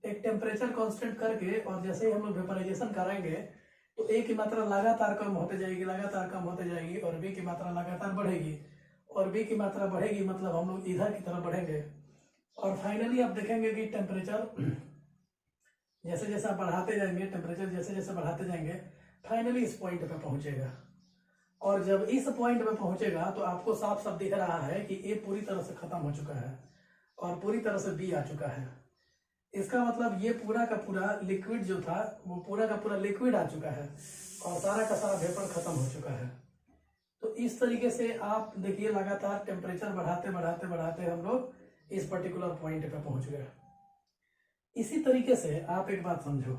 एक टेम्परेचर कांस्टेंट करके और जैसे ही हम लोग वेपराइजेशन कराएंगे तो ए की मात्रा लगातार कम होते जाएगी, लगातार कम होते जाएगी और बी की मात्रा लगातार बढ़ेगी और बी की मात्रा बढ़ेगी, मतलब हम लोग इधर की तरफ बढ़ेंगे। और फाइनली आप देखेंगे कि टेम्परेचर जैसे जैसे आप बढ़ाते जाएंगे, टेम्परेचर जैसे जैसे बढ़ाते जाएंगे, फाइनली इस पॉइंट पे पहुंचेगा। और जब इस पॉइंट पे पहुंचेगा तो आपको साफ साफ दिख रहा है कि ए पूरी तरह से खत्म हो चुका है और पूरी तरह से बी आ चुका है। इसका मतलब ये पूरा का पूरा लिक्विड जो था वो पूरा का पूरा लिक्विड आ चुका है और सारा का सारा वेपर खत्म हो चुका है। तो इस तरीके से आप देखिए लगातार टेम्परेचर बढ़ाते बढ़ाते बढ़ाते हम लोग इस पर्टिकुलर पॉइंट पे पहुंच गए। इसी तरीके से आप एक बात समझो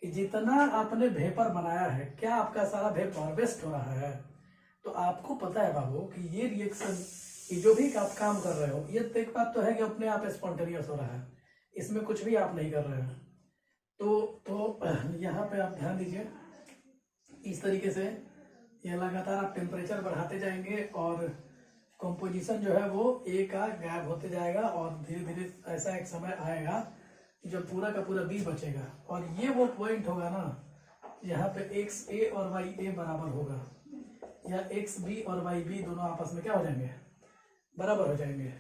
कि जितना आपने वेपर बनाया है क्या आपका सारा वेपर वेस्ट हो रहा है। तो आपको पता है बाबू कि ये रिएक्शन, ये जो भी आप काम कर रहे हो, ये तो एक बात तो है कि अपने आप स्पॉन्टेनियस हो रहा है, इसमें कुछ भी आप नहीं कर रहे हैं। तो यहाँ पे आप ध्यान दीजिए, इस तरीके से ये लगातार आप टेम्परेचर बढ़ाते जाएंगे और कंपोजिशन जो है वो ए का गायब होते जाएगा और धीरे धीरे ऐसा एक समय आएगा जब पूरा का पूरा बी बचेगा। और ये वो पॉइंट होगा ना यहाँ पे एक्स ए और वाई ए बराबर होगा, या एक्स बी और वाई बी दोनों आपस में क्या हो जाएंगे, बराबर हो जाएंगे।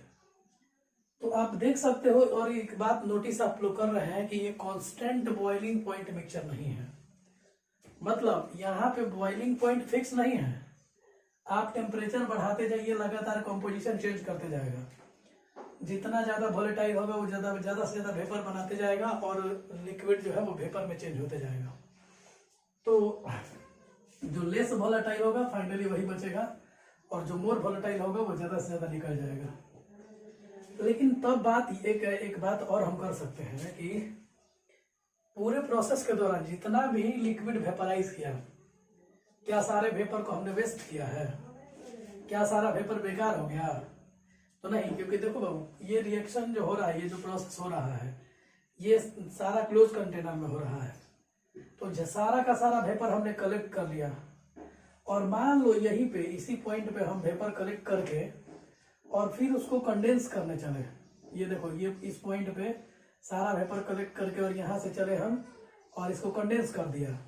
तो आप देख सकते हो। और एक बात नोटिस आप लोग कर रहे हैं कि ये कांस्टेंट बॉइलिंग पॉइंट मिक्सचर नहीं है, मतलब यहाँ पे बॉइलिंग पॉइंट फिक्स नहीं है। आप टेम्परेचर बढ़ाते जाइए, लगातार कंपोजिशन चेंज करते जाएगा, जितना ज्यादा वोलेटाइल होगा वो ज्यादा से ज्यादा वेपर बनाते जाएगा और लिक्विड जो है वो वेपर में चेंज होते जाएगा। तो जो लेस वोलेटाइल होगा फाइनली वही बचेगा और जो मोर वोलेटाइल होगा वो ज्यादा से ज्यादा निकल जाएगा। लेकिन तब बात एक बात और हम कर सकते हैं कि पूरे प्रोसेस के दौरान जितना भी लिक्विड वेपराइज किया, क्या सारे वेपर को हमने वेस्ट किया है, क्या सारा वेपर बेकार हो गया? तो नहीं, क्योंकि देखो बाबू ये रिएक्शन जो हो रहा है, ये जो प्रोसेस हो रहा है, ये सारा क्लोज कंटेनर में हो रहा है। तो सारा का सारा वेपर हमने कलेक्ट कर लिया और मान लो यहीं पे इसी पॉइंट पे हम वेपर कलेक्ट करके और फिर उसको कंडेंस करने चले। ये देखो ये इस पॉइंट पे सारा वेपर कलेक्ट करके और यहाँ से चले हम और इसको कंडेंस कर दिया।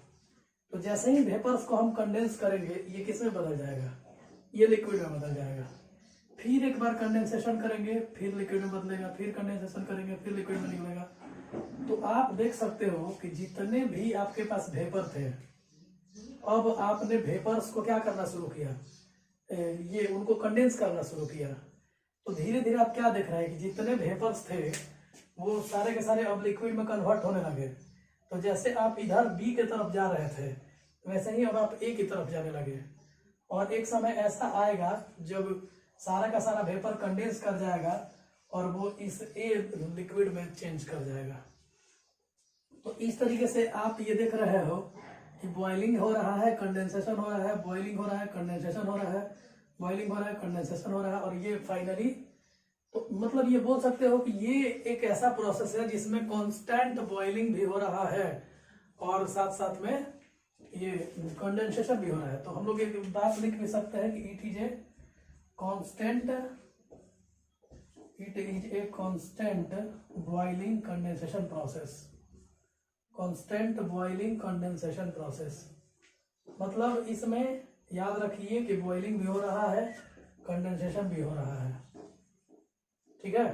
तो जैसे ही वेपर्स को हम कंडेंस करेंगे ये किस में बदल जाएगा, ये लिक्विड में बदल जाएगा। फिर एक बार कंडेंसेशन करेंगे, फिर लिक्विड में बदलेगा, फिर कंडेंसेशन करेंगे, फिर लिक्विड में निकलेगा। तो आप देख सकते हो कि जितने भी आपके पास वेपर थे, अब आपने वेपर्स को क्या करना शुरू किया, ये उनको कंडेंस करना शुरू किया। तो धीरे धीरे आप क्या देख रहे हैं कि जितने वेपर्स थे वो सारे के सारे अब लिक्विड में कन्वर्ट होने लगे। तो जैसे आप इधर बी की तरफ जा रहे थे वैसे ही अब आप ए की तरफ जाने लगे और एक समय ऐसा आएगा जब सारा का सारा वेपर कंडेंस कर जाएगा और वो इस ए लिक्विड में चेंज कर जाएगा। तो इस तरीके से आप ये देख रहे हो कि बॉइलिंग हो रहा है, कंडेंसेशन हो रहा है, बॉइलिंग हो रहा है, कंडेंसेशन हो रहा है, बॉइलिंग हो रहा है, कंडेंसेशन हो रहा है और ये फाइनली, तो मतलब ये बोल सकते हो कि ये एक ऐसा प्रोसेस है जिसमें कांस्टेंट बॉइलिंग भी हो रहा है और साथ साथ में ये कंडेंसेशन भी हो रहा है। तो हम लोग एक बात लिख भी सकते हैं कि it is a constant boiling condensation process. Constant boiling condensation process मतलब इसमें याद रखिए कि बॉइलिंग भी हो रहा है, कंडेंसेशन भी हो रहा है, ठीक है।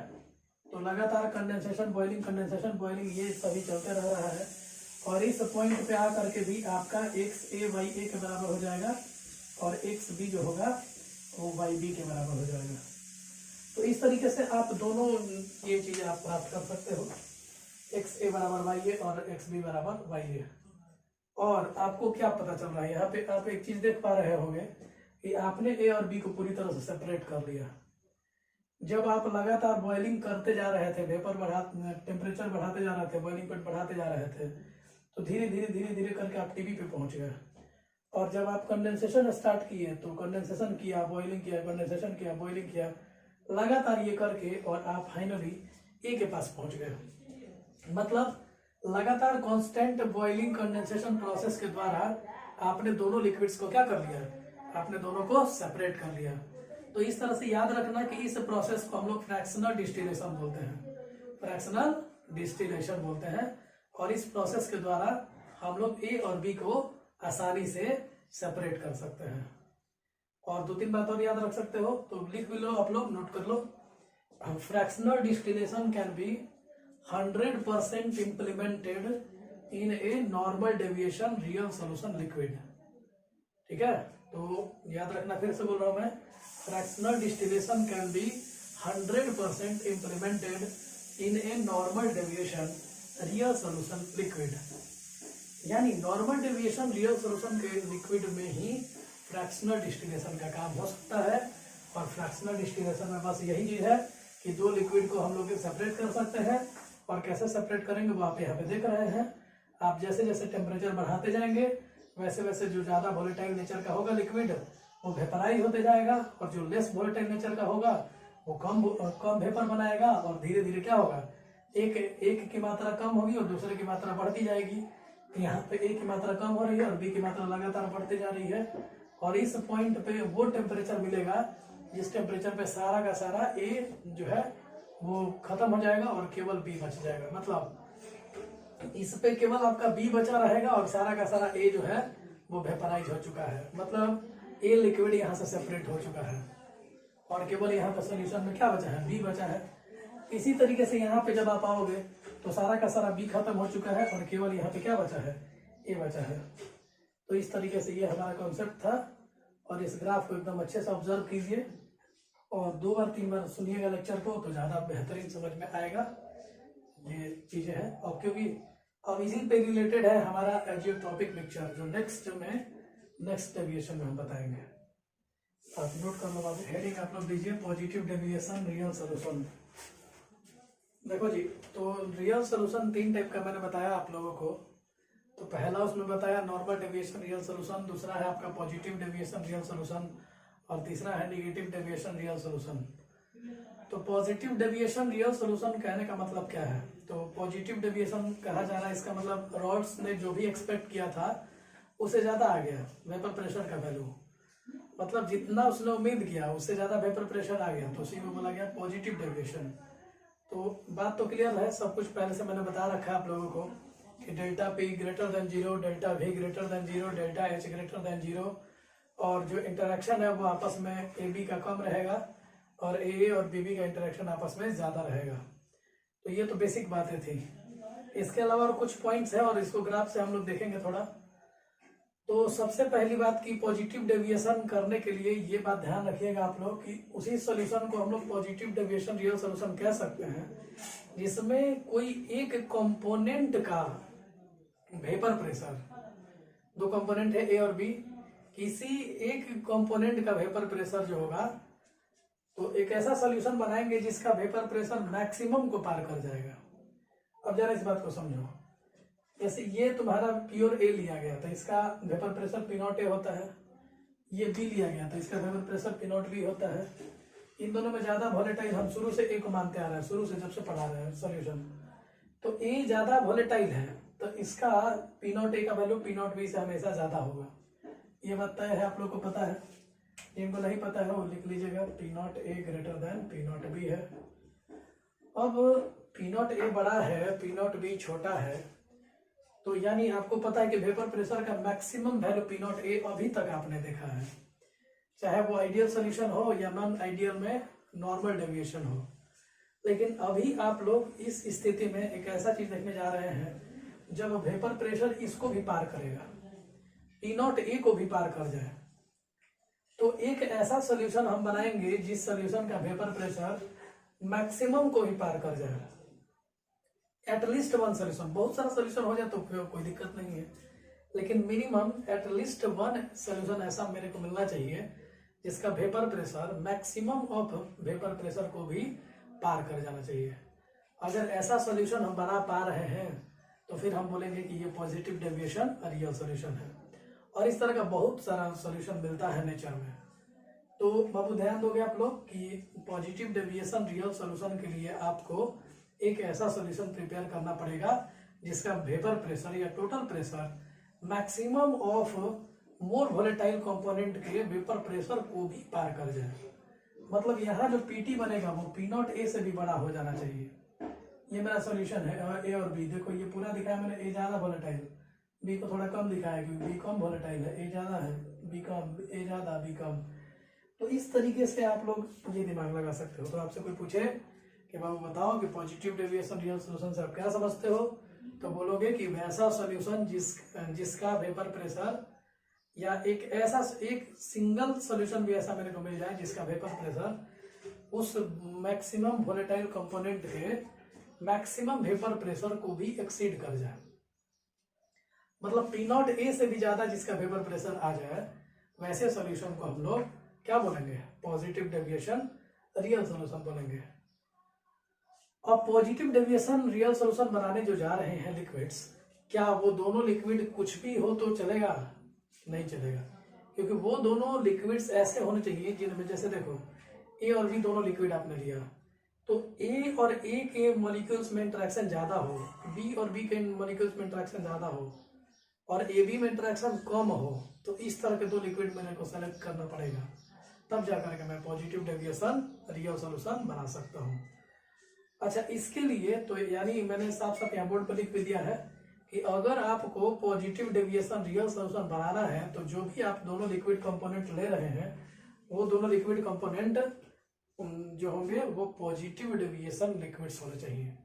तो लगातार कंडेंसेशन बॉइलिंग ये सभी चलते रह रहा है और इस पॉइंट पे आकर के भी आपका एक्स ए वाई ए के बराबर हो जाएगा और एक्स बी जो होगा वो वाई बी के बराबर हो जाएगा। तो इस तरीके से आप दोनों ये चीजें आप प्राप्त कर सकते हो, एक्स ए बराबर वाई ए और एक्स बी बराबर वाई ए। और आपको क्या पता चल रहा है, यहाँ पे आप एक चीज देख पा रहे होंगे कि आपने ए और बी को पूरी तरह से सेपरेट कर लिया। जब आप लगातार बॉइलिंग करते जा रहे थे, टेम्परेचर बढ़ाते जा रहे थे, बॉइलिंग पॉइंट बढ़ाते जा रहे थे, तो धीरे धीरे करके आप टीवी पे पहुंच गए। और जब आप कंडेंसेशन स्टार्ट किए तो कंडेंसेशन किया, बॉइलिंग किया, कंडेंसेशन किया, बॉइलिंग किया, लगातार ये करके और आप फाइनली ए के पास पहुंच गए। मतलब लगातार कांस्टेंट बॉइलिंग कंडेंसेशन प्रोसेस के द्वारा आपने दोनों लिक्विड्स को क्या कर लिया, आपने दोनों को सेपरेट कर लिया। तो इस तरह से याद रखना कि इस प्रोसेस को हम लोग फ्रैक्शनल डिस्टिलेशन बोलते हैं, फ्रैक्शनल डिस्टिलेशन बोलते हैं। और इस प्रोसेस के द्वारा हम लोग ए और बी को आसानी से सेपरेट कर सकते हैं। और दो तीन बात और याद रख सकते हो तो लिख भी लो, आप लोग नोट कर लो। Fractional distillation can be 100% implemented in a normal deviation real solution liquid, ठीक है। तो याद रखना, फिर से बोल रहा हूं मैं, fractional distillation can be 100% implemented in a normal deviation real solution liquid। यानी नॉर्मल डेविएशन रियल सोल्यूशन के लिक्विड में ही फ्रैक्शनल डिस्टिलेशन का काम हो सकता है। और फ्रैक्शनल डिस्टिलेशन में बस यही चीज है कि दो लिक्विड को हम लोग सेपरेट कर सकते हैं। और कैसे सेपरेट करेंगे वो आप यहाँ पे देख रहे हैं। आप जैसे जैसे टेम्परेचर बढ़ाते जाएंगे वैसे वैसे जो ज़्यादा वोलेटाइल नेचर का होगा लिक्विड वो वेपराइज होते जाएगा, और जो लेस वोलेटाइल नेचर का होगा वो कम वेपर बनाएगा, और धीरे धीरे क्या होगा, एक की मात्रा कम होगी और दूसरे की मात्रा बढ़ती जाएगी। यहाँ पे ए की मात्रा कम हो रही है और बी की मात्रा लगातार बढ़ती जा रही है, और इस पॉइंट पे वो टेम्परेचर मिलेगा जिस टेम्परेचर पे सारा का सारा ए जो है वो खत्म हो जाएगा और केवल बी बच जाएगा। मतलब इस पे केवल आपका बी बचा रहेगा और सारा का सारा ए जो है वो वेपराइज हो चुका है, मतलब ए लिक्विड यहाँ से सेपरेट हो चुका है, और केवल यहाँ पे सोल्यूशन में क्या बचा है, बी बचा है। इसी तरीके से यहाँ पे जब आप आओगे तो सारा का सारा बी खत्म हो चुका है और केवल यहाँ पे क्या बचा है, ए बचा है। तो इस तरीके से ये हमारा कॉन्सेप्ट था, और इस ग्राफ को एकदम अच्छे से ऑब्जर्व कीजिए और 2 बार 3 बार सुनिएगा लेक्चर को तो ज़्यादा बेहतरीन समझ में आएगा ये चीज़ें हैं। और क्योंकि अब इसी पे रिलेटेड है हमारा एजियोट्रॉपिक मिक्सचर, जो नेक्स्ट डेविएशन में हम बताएंगे। आप नोट कर लो बाबू, हेडिंग आप लोग दीजिए पॉजिटिव डेविएशन रियल सोल्यूशन। देखो जी, तो रियल सोल्यूशन 3 टाइप का मैंने बताया आप लोगों को। तो पहला उसमें बताया नॉर्मल डेविएशन रियल सोल्यूशन, दूसरा है आपका पॉजिटिव डेविएशन रियल सोल्यूशन, और तीसरा है नेगेटिव डेविएशन रियल सोल्यूशन। तो पॉजिटिव डेविएशन रियल सोल्यूशन कहने का मतलब क्या है, तो पॉजिटिव डेविएशन कहा जा रहा है, इसका मतलब रॉड्स ने जो भी एक्सपेक्ट किया था उससे ज्यादा आ गया वेपर प्रेशर का वैल्यू, मतलब जितना उसने उम्मीद किया उससे ज्यादा वेपर प्रेशर आ गया, तो उसी को बोला गया पॉजिटिव डेविएशन। तो बात तो क्लियर है, सब कुछ पहले से मैंने बता रखा है आप लोगों को कि delta P greater than 0, delta V greater than 0, delta H greater than 0, और जो इंटरेक्शन है वो आपस में ए बी का कम रहेगा और ए और बी बी का इंटरेक्शन आपस में ज्यादा रहेगा। तो ये तो बेसिक बातें थी। इसके अलावा और कुछ पॉइंट्स है और इसको ग्राफ से हम लोग देखेंगे थोड़ा। तो सबसे पहली बात की पॉजिटिव डेविएशन करने के लिए ये बात ध्यान रखिएगा आप लोग कि उसी सॉल्यूशन को हम लोग पॉजिटिव डेविएशन रियल सॉल्यूशन कह सकते हैं जिसमें कोई एक कंपोनेंट का वेपर प्रेशर, 2 कंपोनेंट है ए और बी, किसी एक कंपोनेंट का वेपर प्रेशर जो होगा, तो एक ऐसा सॉल्यूशन बनाएंगे जिसका वेपर प्रेशर मैक्सिमम को पार कर जाएगा। अब जरा इस बात को समझो, जैसे ये तुम्हारा प्योर ए लिया गया तो इसका वेपर प्रेशर पी नॉट ए होता है, ये बी लिया गया तो इसका vapour pressure P naught B होता है। इन दोनों में ज्यादा वोलेटाइल हम शुरू से ए को मानते आ रहे हैं, शुरू से जब से पढ़ा रहे हैं सॉल्यूशन, तो ए ज्यादा वोलेटाइल है तो इसका पी नॉट ए का वैल्यू पी नॉट बी से हमेशा ज्यादा होगा। ये बात तय है, आप लोग को पता है, जिनको नहीं पता है वो लिख लीजिएगा, पी नॉट ए greater than P naught B है। अब पी नॉट ए बड़ा है, पी नॉट बी छोटा है, तो यानी आपको पता है कि वेपर प्रेशर का मैक्सिमम वैल्यू पी नॉट ए अभी तक आपने देखा है, चाहे वो आइडियल सोल्यूशन हो या नॉन आइडियल में नॉर्मल डेविएशन हो। लेकिन अभी आप लोग इस स्थिति में एक ऐसा चीज देखने जा रहे हैं जब वेपर प्रेशर इसको भी पार करेगा, पी नॉट ए को भी पार कर जाए, तो एक ऐसा सोल्यूशन हम बनाएंगे जिस सोल्यूशन का वेपर प्रेशर मैक्सिमम को ही पार कर जाए। एटलीस्ट 1 सोल्यूशन, बहुत सारा सोल्यूशन हो जाए तो कोई दिक्कत नहीं है, लेकिन मिनिमम एटलीस्ट 1 सोल्यूशन ऐसा मेरे को मिलना चाहिए जिसका vapour pressure maximum of vapour pressure को भी पार कर जाना चाहिए। अगर ऐसा सोल्यूशन हम बना पा रहे हैं तो फिर हम बोलेंगे कि ये पॉजिटिव डेविएशन रियल सोल्यूशन है। और इस तरह का बहुत सारा सोल्यूशन मिलता है नेचर में। तो बाबू ध्यान दोगे आप लोग कि पॉजिटिव डेविएशन रियल सोल्यूशन के लिए आपको एक ऐसा सोल्यूशन प्रिपेयर करना पड़ेगा जिसका वेपर प्रेशर या total pressure maximum of more volatile component के वेपर प्रेशर को भी पार कर जाए। मतलब यहाँ जो पीटी बनेगा वो पी नॉट ए से भी बड़ा हो जाना चाहिए। ये मेरा सोल्यूशन है ए और बी, देखो ये पूरा दिखाया मैंने, ए ज्यादा वोलेटाइल, बी को थोड़ा कम दिखाया क्योंकि बी कम वोलेटाइल है, ए ज्यादा है, बी कम, ए ज्यादा, बी कम। तो इस तरीके से आप लोग ये दिमाग लगा सकते हो। तो आपसे कोई पूछे कि बाबू बताओ कि पॉजिटिव डेविएशन रियल सोल्यूशन से आप क्या समझते हो, तो बोलोगे कि वैसा सोल्यूशन जिसका वेपर प्रेशर या एक सिंगल सोल्यूशन भी ऐसा मेरे को मिल जाए जिसका वेपर प्रेशर उस मैक्सिमम वोलेटाइल कंपोनेंट के मैक्सिमम वेपर प्रेशर को भी एक्सीड कर जाए। मतलब पी नॉट ए से भी ज्यादा जिसका वेपर प्रेशर आ जाए, वैसे सॉल्यूशन को हम लोग क्या बोलेंगे, पॉजिटिव डेविएशन रियल सॉल्यूशन बोलेंगे। और पॉजिटिव डेविएशन रियल सॉल्यूशन बनाने जो जा रहे हैं लिक्विड्स, क्या वो दोनों लिक्विड कुछ भी हो तो चलेगा? नहीं चलेगा, क्योंकि वो दोनों लिक्विड्स ऐसे होने चाहिए जिनमें, जैसे देखो ए और बी दोनों लिक्विड आपने लिया, तो ए और ए के मॉलिक्यूल्स में इंटरेक्शन ज्यादा हो, बी और बी के मॉलिक्यूल्स में इंटरेक्शन ज्यादा हो, और ए बी में इंटरेक्शन कम हो, तो इस तरह के दो लिक्विड मेरे को सेलेक्ट करना पड़ेगा, तब जाकर के मैं पॉजिटिव डेविएशन रियल सॉल्यूशन बना सकता हूँ। अच्छा, इसके लिए तो यानी मैंने साफ साफ यहाँ बोर्ड पर लिख भी दिया है कि अगर आपको पॉजिटिव डेविएशन रियल सॉल्यूशन बनाना है तो जो भी आप दोनों लिक्विड कंपोनेंट ले रहे हैं वो दोनों लिक्विड कंपोनेंट जो होंगे वो पॉजिटिव डेविएशन लिक्विड्स होने चाहिए।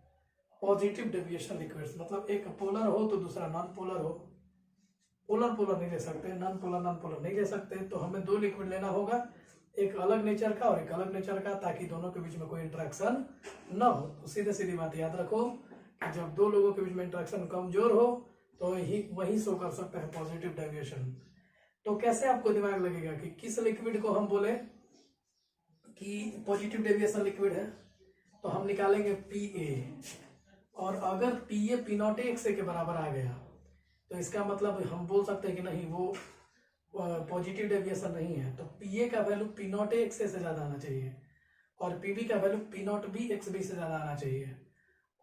पॉजिटिव डेविएशन लिक्विड्स मतलब एक पोलर हो तो दूसरा नॉन पोलर हो, पोलर पोलर नहीं ले सकते, नॉन पोलर नहीं ले सकते, तो हमें दो लिक्विड लेना होगा, एक अलग नेचर का और एक अलग नेचर का, ताकि दोनों के बीच में कोई इंटरेक्शन न हो। तो सीधे सीधी बात याद रखो कि जब दो लोगों के बीच में इंटरेक्शन कमजोर हो तो वही शो कर सकता है पॉजिटिव डेविएशन। तो कैसे आपको दिमाग लगेगा कि किस लिक्विड को हम बोले कि पॉजिटिव डेविएशन लिक्विड है, तो हम निकालेंगे Pa, और अगर Pa P0 XA के बराबर आ गया तो इसका मतलब हम बोल सकते हैं कि नहीं वो पॉजिटिव डेविएशन नहीं है, तो Pa का वैल्यू P0 XA से ज्यादा आना चाहिए और Pb का वैल्यू P0 B XB से ज्यादा आना चाहिए,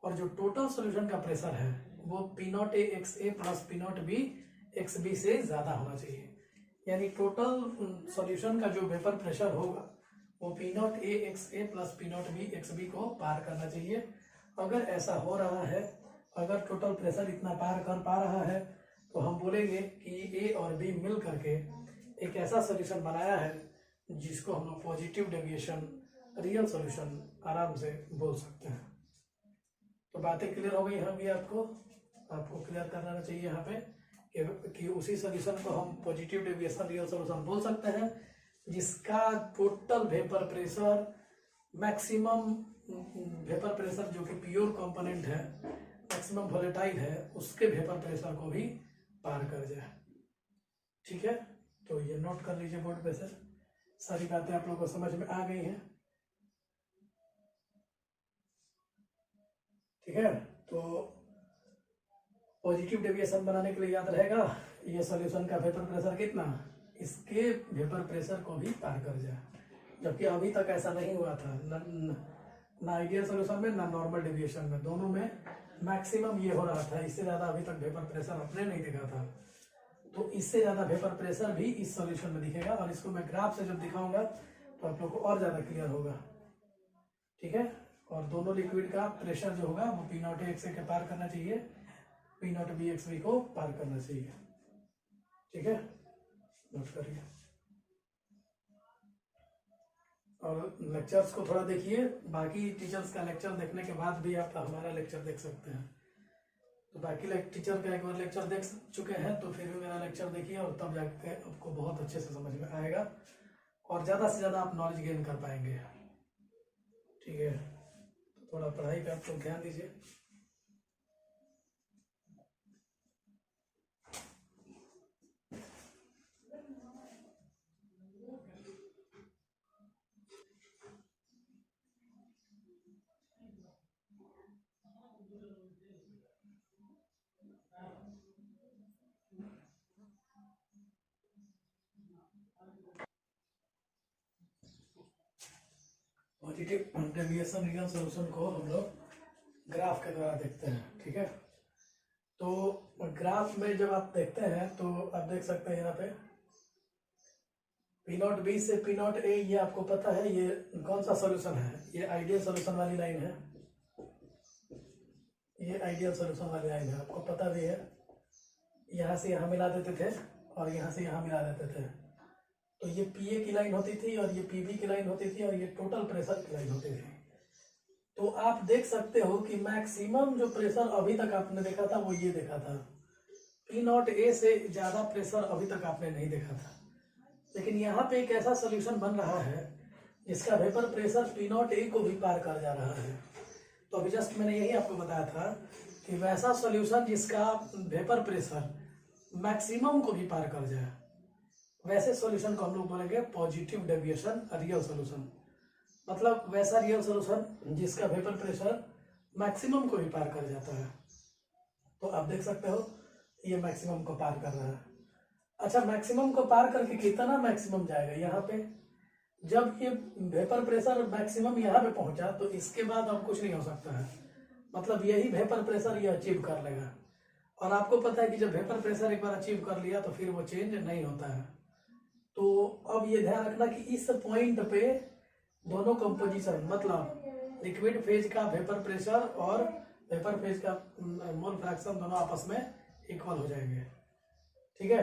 और जो टोटल सॉल्यूशन का प्रेशर है वो P0 XA plus P0 B XB से ज्यादा होना चाहिए। यानी टोटल सॉल्यूशन का जो वेपर प्रेशर होगा वो P0 XA plus P0 B XB को पार करना चाहिए। अगर ऐसा हो रहा है, अगर टोटल प्रेशर इतना पार कर पा रहा है, तो हम बोलेंगे कि A और B मिल करके एक ऐसा सॉल्यूशन बनाया है जिसको हम लोग पॉजिटिव डेविएशन रियल सॉल्यूशन आराम से बोल सकते हैं। तो बातें क्लियर हो गई यहाँ भी, आपको क्लियर करना चाहिए यहाँ पे कि उसी सॉल्यूशन को हम पॉजिटिव डेविएशन रियल सॉल्यूशन बोल सकते हैं जिसका total vapour pressure maximum vapour pressure जो कि प्योर कंपोनेंट है, मैक्सिमम वोलेटाइल है, उसके वेपर प्रेशर को भी पार कर जाए। ठीक है, तो ये नोट कर लीजिए बोर्ड पे सर, सारी बातें आप लोगों को समझ में आ गई हैं। ठीक है, तो पॉजिटिव डेविएशन बनाने के लिए याद रहेगा ये सॉल्यूशन का वेपर प्रेशर कितना, इसके वेपर प्रेशर को भी पार कर जाए, जबकि अभी तक ऐसा नहीं हुआ था ना आइडियल सॉल्यूशन में ना नॉर्मल डेविएशन में, दोनों में मैक्सिमम ये हो रहा था, इससे ज्यादा अभी तक वेपर प्रेशर अपने नहीं देखा था। तो इससे ज्यादा वेपर प्रेशर भी इस सॉल्यूशन में दिखेगा, और इसको मैं ग्राफ से जब दिखाऊंगा तो आप लोग को और ज्यादा क्लियर होगा। ठीक है, और दोनों लिक्विड का प्रेशर जो होगा वो P0 XA के पार करना चाहिए, P0 B XB को पार करना चाहिए। ठीक है, नोट करिए और लेक्चर्स को थोड़ा देखिए, बाकी टीचर्स का लेक्चर देखने के बाद भी आप हमारा लेक्चर देख सकते हैं। तो बाकी टीचर का एक बार लेक्चर देख चुके हैं तो फिर भी मेरा लेक्चर देखिए, और तब जाके आपको बहुत अच्छे से समझ में आएगा और ज़्यादा से ज़्यादा आप नॉलेज गेन कर पाएंगे। ठीक है, तो थोड़ा पढ़ाई पे आप लोग ध्यान दीजिए। पॉजिटिव डेविएशन रियल सॉल्यूशन को हम लोग ग्राफ के द्वारा देखते हैं। ठीक है, तो ग्राफ में जब आप देखते हैं तो आप देख सकते हैं यहाँ पे P0 B से P0 A, ये आपको पता है ये कौन सा सॉल्यूशन है, ये आइडियल सॉल्यूशन वाली लाइन है, ये आइडियल सॉल्यूशन वाली लाइन है, आपको पता भी है। यहाँ से यहाँ मिला देते थे और यहाँ से यहाँ मिला देते थे, तो ये Pa की लाइन होती थी और ये Pb की लाइन होती थी और ये टोटल प्रेशर की लाइन होती थी। तो आप देख सकते हो कि मैक्सिमम जो प्रेशर अभी तक आपने देखा था वो ये देखा था, P0 A से ज्यादा प्रेशर अभी तक आपने नहीं देखा था। लेकिन यहाँ पे एक ऐसा सोल्यूशन बन रहा है जिसका वेपर प्रेशर P0 A को भी पार कर जा रहा है। तो अभी जस्ट मैंने यही आपको बताया था कि वैसा सॉल्यूशन जिसका वेपर प्रेशर मैक्सिमम को भी पार कर जाए, वैसे सॉल्यूशन को हम लोग बोलेंगे पॉजिटिव डेविएशन रियल सॉल्यूशन। मतलब वैसा रियल सॉल्यूशन जिसका वेपर प्रेशर मैक्सिमम को भी पार कर जाता है। तो आप देख सकते हो ये मैक्सिमम को पार कर रहा है। अच्छा, मैक्सिमम को पार करके कितना मैक्सिमम जाएगा यहाँ पे, जब ये वेपर प्रेशर मैक्सिमम यहाँ पे पहुंचा तो इसके बाद अब कुछ नहीं हो सकता है, मतलब यही वेपर प्रेशर ये अचीव कर लेगा। और आपको पता है कि जब वेपर प्रेशर एक बार अचीव कर लिया तो फिर वो चेंज नहीं होता है। तो अब ये ध्यान रखना कि इस पॉइंट पे दोनों कंपोजिशन, मतलब लिक्विड फेज का वेपर प्रेशर और वेपर फेज का मोल फ्रैक्शन दोनों आपस में इक्वल हो जाएंगे। ठीक है,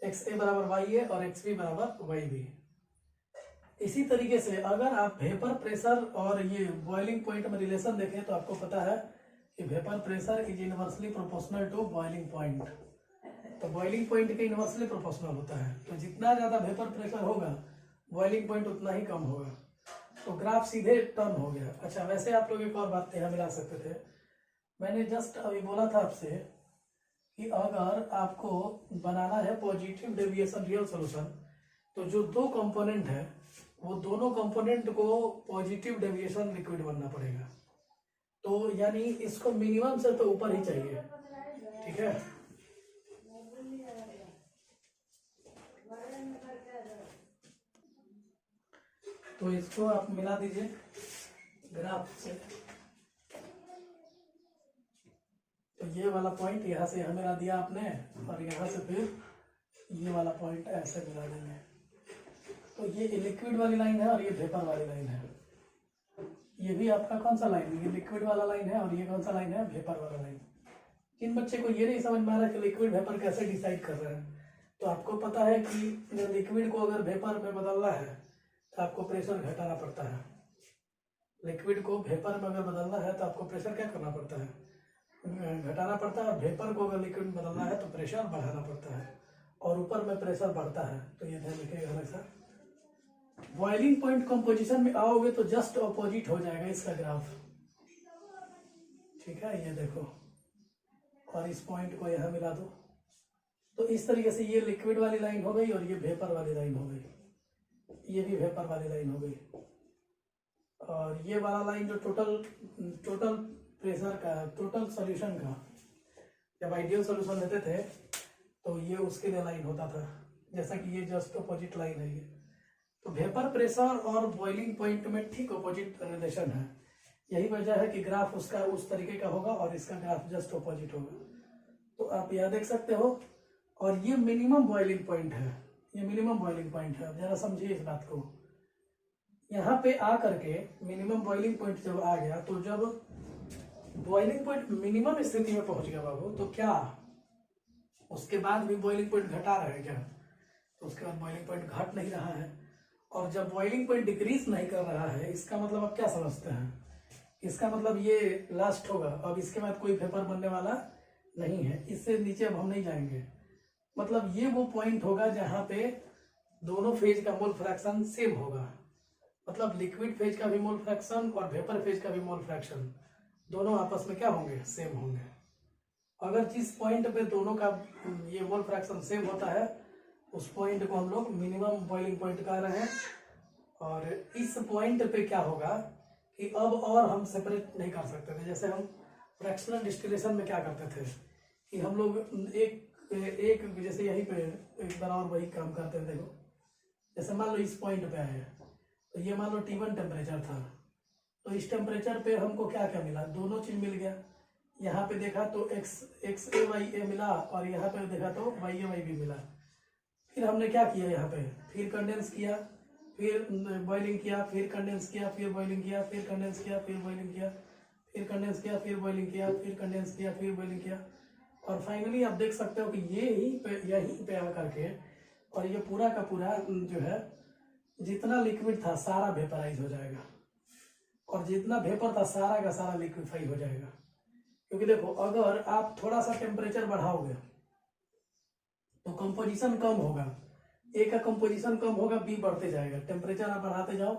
XA बराबर YA और XB बराबर YB। इसी तरीके से अगर आप वेपर प्रेशर और ये बॉइलिंग पॉइंट में रिलेशन देखें तो आपको पता है कि vapour pressure is inversely proportional to boiling point. तो बॉइलिंग पॉइंट के इनवर्सली प्रोपोर्शनल होता है, तो जितना ज्यादा वेपर प्रेशर होगा बॉइलिंग पॉइंट उतना ही कम होगा। तो ग्राफ सीधे टर्न हो गया। अच्छा, वैसे आप लोग एक और बात यहाँ मिला सकते थे, मैंने जस्ट अभी बोला था आपसे कि अगर आपको बनाना है पॉजिटिव डेविएशन रियल सॉल्यूशन, तो जो दो कंपोनेंट है वो दोनों कंपोनेंट को पॉजिटिव डेविएशन लिक्विड बनना पड़ेगा। तो यानी इसको मिनिमम से तो ऊपर ही चाहिए। ठीक है, तो इसको आप मिला दीजिए ग्राफ से। तो ये वाला पॉइंट यहाँ से यहाँ मिला दिया आपने, और यहाँ से फिर ये वाला पॉइंट ऐसे मिला देंगे। तो ये लिक्विड वाली लाइन है और ये वेपर वाली लाइन है। ये भी आपका कौन सा लाइन है, ये लिक्विड वाला लाइन है, और ये कौन सा लाइन है, वेपर वाला लाइन। जिन बच्चे को ये नहीं समझ में आ रहा कि लिक्विड वेपर कैसे डिसाइड कर रहे हैं, तो आपको पता है कि लिक्विड को अगर वेपर में बदलना है तो आपको प्रेशर घटाना पड़ता है। लिक्विड को वेपर में अगर बदलना है तो आपको प्रेशर क्या करना पड़ता है, घटाना पड़ता है। वेपर को अगर लिक्विड में बदलना है तो प्रेशर बढ़ाना पड़ता है, और ऊपर में प्रेशर बढ़ता है। तो ये ध्यान रखिएगा हमेशा। बॉइलिंग पॉइंट कंपोजिशन में आओगे तो जस्ट अपोजिट हो जाएगा इसका ग्राफ। ठीक है, ये देखो, और इस पॉइंट को यहाँ मिला दो। तो इस तरीके से ये लिक्विड वाली लाइन हो गई और ये वेपर वाली लाइन हो गई, ये भी वेपर वाली लाइन हो गई। और ये वाला लाइन जो टोटल प्रेशर का, टोटल सॉल्यूशन का, जब आइडियल सॉल्यूशन लेते थे तो ये उसके लिए लाइन होता था, जैसा कि ये जस्ट अपोजिट लाइन है ये। तो वेपर प्रेशर और बॉइलिंग पॉइंट में ठीक अपोजिट रिलेशन है। यही वजह है कि ग्राफ उसका उस तरीके का होगा और इसका ग्राफ जस्ट अपोजिट होगा। तो आप यह देख सकते हो। और ये मिनिमम बॉइलिंग पॉइंट है, ये मिनिमम बॉइलिंग पॉइंट है। जरा समझिए इस बात को। यहाँ पे आ करके मिनिमम बॉइलिंग पॉइंट जब आ गया, तो जब बॉइलिंग पॉइंट मिनिमम स्थिति में पहुंच गया बाबू, तो क्या उसके बाद भी बॉइलिंग पॉइंट घटा रहा है क्या? तो उसके बाद बॉइलिंग पॉइंट घट नहीं रहा है। और जब बॉइलिंग पॉइंट डिक्रीज नहीं कर रहा है, इसका मतलब आप क्या समझते हैं? इसका मतलब ये लास्ट होगा, अब इसके बाद कोई वेपर बनने वाला नहीं है, इससे नीचे अब हम नहीं जाएंगे। मतलब ये वो पॉइंट होगा जहां पे दोनों फेज का मोल फ्रैक्शन सेम होगा। मतलब लिक्विड फेज का भी मोल फ्रैक्शन और वेपर फेज का भी मोल फ्रैक्शन दोनों आपस में क्या होंगे? सेम होंगे। अगर जिस पॉइंट पे दोनों का ये मोल फ्रैक्शन सेम होता है, उस पॉइंट को हम लोग मिनिमम बॉइलिंग पॉइंट कह रहे हैं। और इस पॉइंट पे क्या होगा कि अब और हम सेपरेट नहीं कर सकते थे। जैसे हम फ्रैक्शनल डिस्टिलेशन में क्या करते थे कि हम लोग एक जैसे यहीं पे एक बार और वही काम करते थे। देखो, जैसे मान लो इस पॉइंट पे आए, तो ये मान लो T1 टेम्परेचर था, तो इस टेम्परेचर पे हमको क्या क्या मिला? दोनों चीज मिल गया। यहाँ पे देखा तो XA YA मिला, और यहाँ पे देखा तो YA YB मिला। फिर हमने क्या किया, यहाँ पे फिर कंडेंस किया, फिर बॉइलिंग किया, फिर कंडेंस किया, फिर बॉइलिंग किया, फिर कंडेंस किया, फिर बॉइलिंग किया, फिर कंडेंस किया, फिर बॉइलिंग किया, फिर कंडेंस किया, फिर बॉइलिंग किया। और फाइनली आप देख सकते हो कि यहीं पे आकर के, और ये पूरा का पूरा जो है जितना लिक्विड था सारा वेपराइज हो जाएगा, और जितना वेपर था सारा का सारा लिक्विफाई हो जाएगा। क्योंकि देखो, अगर आप थोड़ा सा टेम्परेचर बढ़ाओगे तो कंपोजिशन कम होगा, ए का कंपोजिशन कम होगा, बी बढ़ते जाएगा। टेम्परेचर आप बढ़ाते जाओ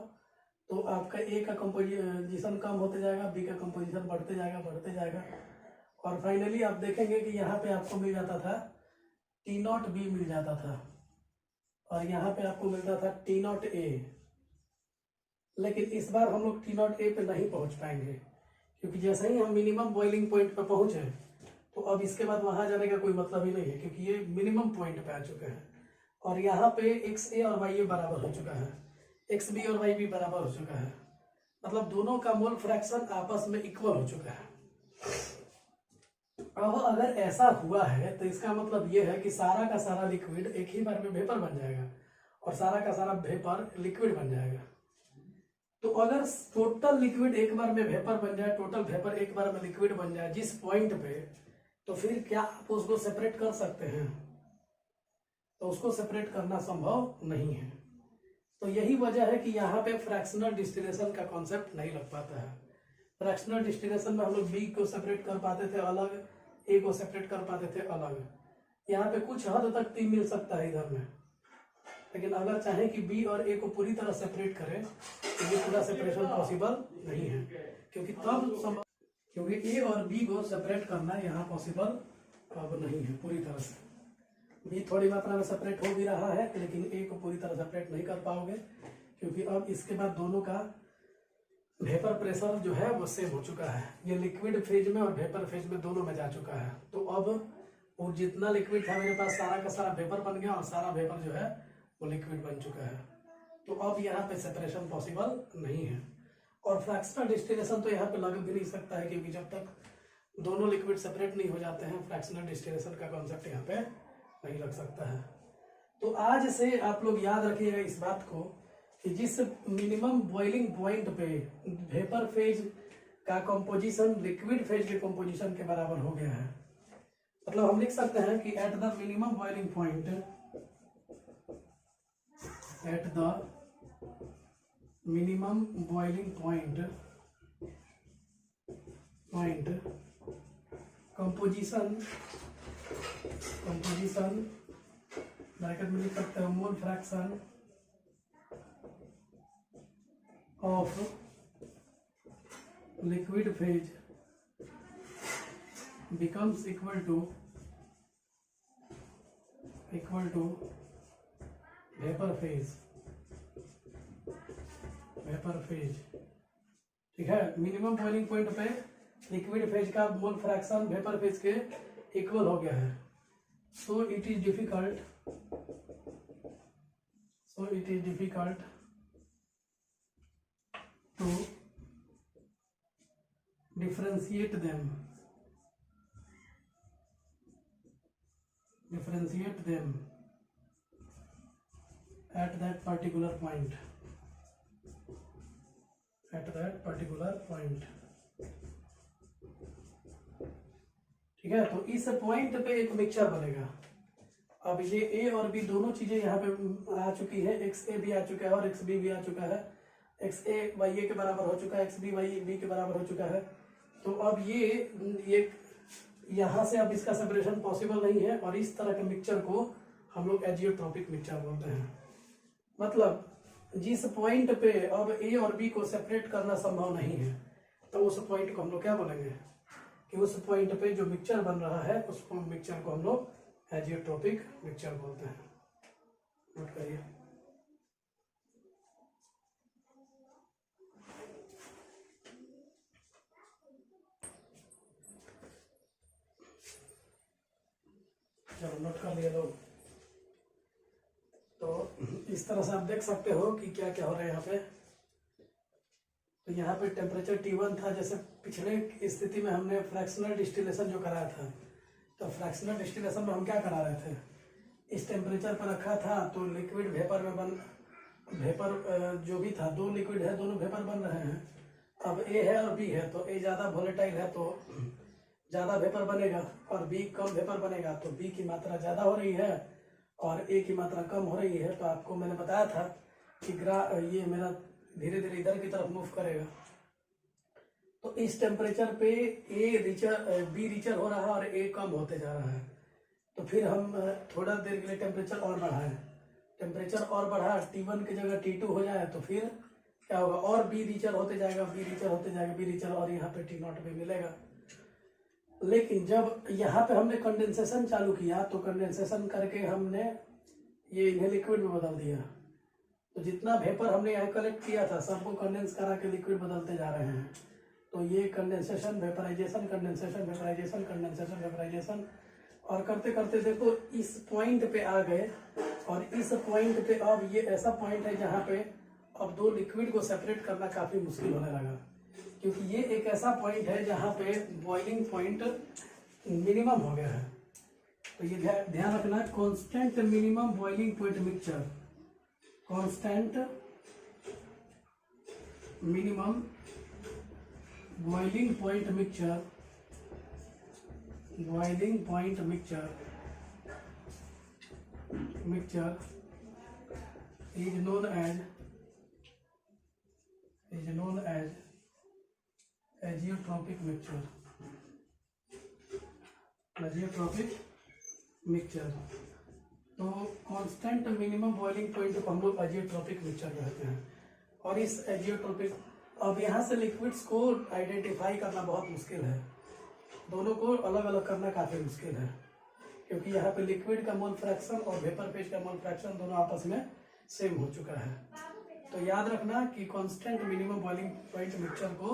तो आपका ए का कंपोजिशन कम होते जाएगा, बी का कंपोजिशन बढ़ते जाएगा। और फाइनली आप देखेंगे कि यहाँ पे आपको मिल जाता था T0B मिल जाता था, और यहाँ पे आपको मिलता था T0A। लेकिन इस बार हम लोग T0A पे नहीं पहुंच पाएंगे, क्योंकि जैसे ही हम मिनिमम बॉइलिंग पॉइंट पे पहुंचे तो अब इसके बाद वहां जाने का कोई मतलब ही नहीं है, क्योंकि ये मिनिमम पॉइंट पे आ चुके हैं। और यहाँ पे एक्स ए और वाई ए बराबर हो चुका है, एक्स बी और वाई बी बराबर हो चुका है, मतलब दोनों का मोल फ्रैक्शन आपस में इक्वल हो चुका है। अब अगर ऐसा हुआ है तो इसका मतलब ये है कि सारा का सारा लिक्विड एक ही बार में वेपर बन जाएगा और सारा का सारा वेपर लिक्विड बन जाएगा। तो अगर टोटल लिक्विड एक बार में वेपर बन जाए, टोटल वेपर एक बार में लिक्विड बन जाए जिस पॉइंट पे, तो फिर क्या आप उसको सेपरेट कर सकते हैं? तो उसको सेपरेट करना संभव नहीं है। तो यही वजह है कि यहाँ पे फ्रैक्शनल डिस्टिलेशन का कॉन्सेप्ट नहीं लग पाता है। फ्रैक्शनल डिस्टिलेशन में हम लोग बी को सेपरेट कर पाते थे अलग, ए को सेपरेट कर पाते थे अलग। यहाँ पे कुछ हद तक तीन मिल सकता है इधर में, लेकिन अगर चाहे कि बी और ए को पूरी तरह सेपरेट करें तो ये पूरा सेपरेशन पॉसिबल नहीं है, क्योंकि ए और बी को सेपरेट करना यहाँ पॉसिबल अब नहीं है पूरी तरह से। बी थोड़ी मात्रा में सेपरेट हो भी रहा है, लेकिन ए को पूरी तरह सेपरेट नहीं कर पाओगे, क्योंकि अब इसके बाद दोनों का वेपर प्रेशर जो है वो सेम हो चुका है। ये लिक्विड फेज में और वेपर फेज में दोनों में जा चुका है। तो अब वो जितना लिक्विड था मेरे पास सारा का सारा वेपर बन गया और सारा वेपर जो है वो लिक्विड बन चुका है। तो अब यहाँ पे सेपरेशन पॉसिबल नहीं है। और फ्रैक्शनल डिस्टिलेशन तो यहाँ पे लग भी नहीं सकता है, क्योंकि जब तक दोनों लिक्विड सेपरेट नहीं हो जाते हैं फ्रैक्शनल डिस्टिलेशन का कॉन्सेप्ट यहाँ पे नहीं लग सकता है। तो आज से आप लोग याद रखिएगा इस बात को कि जिस मिनिमम बॉइलिंग पॉइंट पे वेपर फेज का कंपोजिशन लिक्विड फेज के कंपोजिशन के बराबर हो गया है, मतलब हम लिख सकते हैं कि at the minimum boiling point, at the minimum boiling point composition bracket में लिख सकते हैं mole fraction of liquid phase becomes equal to vapour phase. ठीक है, मिनिमम बॉइलिंग पॉइंट पे लिक्विड फेज का मोल फ्रैक्शन वेपर फेज के equal हो गया है। So it is difficult to differentiate them at that particular point, ठीक है। तो इस पॉइंट पे एक मिक्सचर बनेगा। अब ये ए और बी दोनों चीजें यहाँ पे आ चुकी है, एक्स ए भी आ चुका है और एक्स बी भी आ चुका है, एक्स ए वाई ए के बराबर हो चुका है, एक्स बी वाई बी के बराबर हो चुका है। तो अब ये यहाँ से अब इसका सेपरेशन पॉसिबल नहीं है, और इस तरह के मिक्सचर को हम लोग एजियोट्रोपिक मिक्सचर बोलते हैं। मतलब जिस पॉइंट पे अब ए और बी को सेपरेट करना संभव नहीं है, तो उस पॉइंट को हम लोग क्या बोलेंगे कि उस पॉइंट पे जो मिक्सचर बन रहा है उस मिक्सचर को हम लोग एजियोट्रोपिक मिक्सचर बोलते हैं। नोट करिए। चलो नोट कर लिए लोग। तो इस तरह से आप देख सकते हो कि क्या क्या हो रहा है यहाँ पे। तो यहाँ पे टेम्परेचर T1 था, जैसे पिछले स्थिति में हमने फ्रैक्शनल डिस्टिलेशन जो कराया था, तो फ्रैक्शनल डिस्टिलेशन में हम क्या करा रहे थे, इस टेम्परेचर पर रखा था तो लिक्विड वेपर जो भी था, दो लिक्विड है दोनों वेपर बन रहे हैं। अब ए है और बी है, तो ए ज़्यादा वोलेटाइल है तो ज़्यादा वेपर बनेगा, और बी कम वेपर बनेगा तो बी की मात्रा ज़्यादा हो रही है और ए की मात्रा कम हो रही है। तो आपको मैंने बताया था कि ये मेरा धीरे धीरे इधर की तरफ मूव करेगा। तो इस टेम्परेचर पे बी रिचर हो रहा है और ए कम होते जा रहा है। तो फिर हम थोड़ा देर के लिए टेम्परेचर और बढ़ाएं, टेम्परेचर और बढ़ा T1 की जगह T2 हो जाए, तो फिर क्या होगा, और बी रिचर होते जाएगा, बी रिचर, और यहाँ पे T0 भी मिलेगा। लेकिन जब यहाँ पे हमने कंडेंसेशन चालू किया, तो कंडेंसेशन करके हमने ये इन्हें लिक्विड में बदल दिया। तो जितना वेपर हमने यहाँ कलेक्ट किया था सबको कंडेंस करा के लिक्विड बदलते जा रहे हैं। तो ये condensation, vaporisation, condensation, vaporisation, condensation, vaporisation, और करते करते देखो इस पॉइंट पे आ गए। और इस पॉइंट पे अब ये ऐसा पॉइंट है जहाँ पे अब दो लिक्विड को सेपरेट करना काफ़ी मुश्किल होने लगा, क्योंकि ये एक ऐसा पॉइंट है जहाँ पे बॉइलिंग पॉइंट मिनिमम हो गया है। तो ये ध्यान रखना, constant minimum boiling point mixture, constant minimum boiling point mixture, boiling point mixture is known as azeotropic mixture, azeotropic mixture। तो कांस्टेंट मिनिमम बॉइलिंग पॉइंट को हम लोग एजियोट्रोपिक मिक्सचर कहते हैं। और इस एजियोट्रोपिक, अब यहाँ से लिक्विड्स को आइडेंटिफाई करना बहुत मुश्किल है, दोनों को अलग अलग करना काफ़ी मुश्किल है, क्योंकि यहाँ पे लिक्विड का मोल फ्रैक्शन और वेपर फेज का मोल फ्रैक्शन दोनों आपस में सेम हो चुका है। तो याद रखना कि constant minimum boiling point mixture को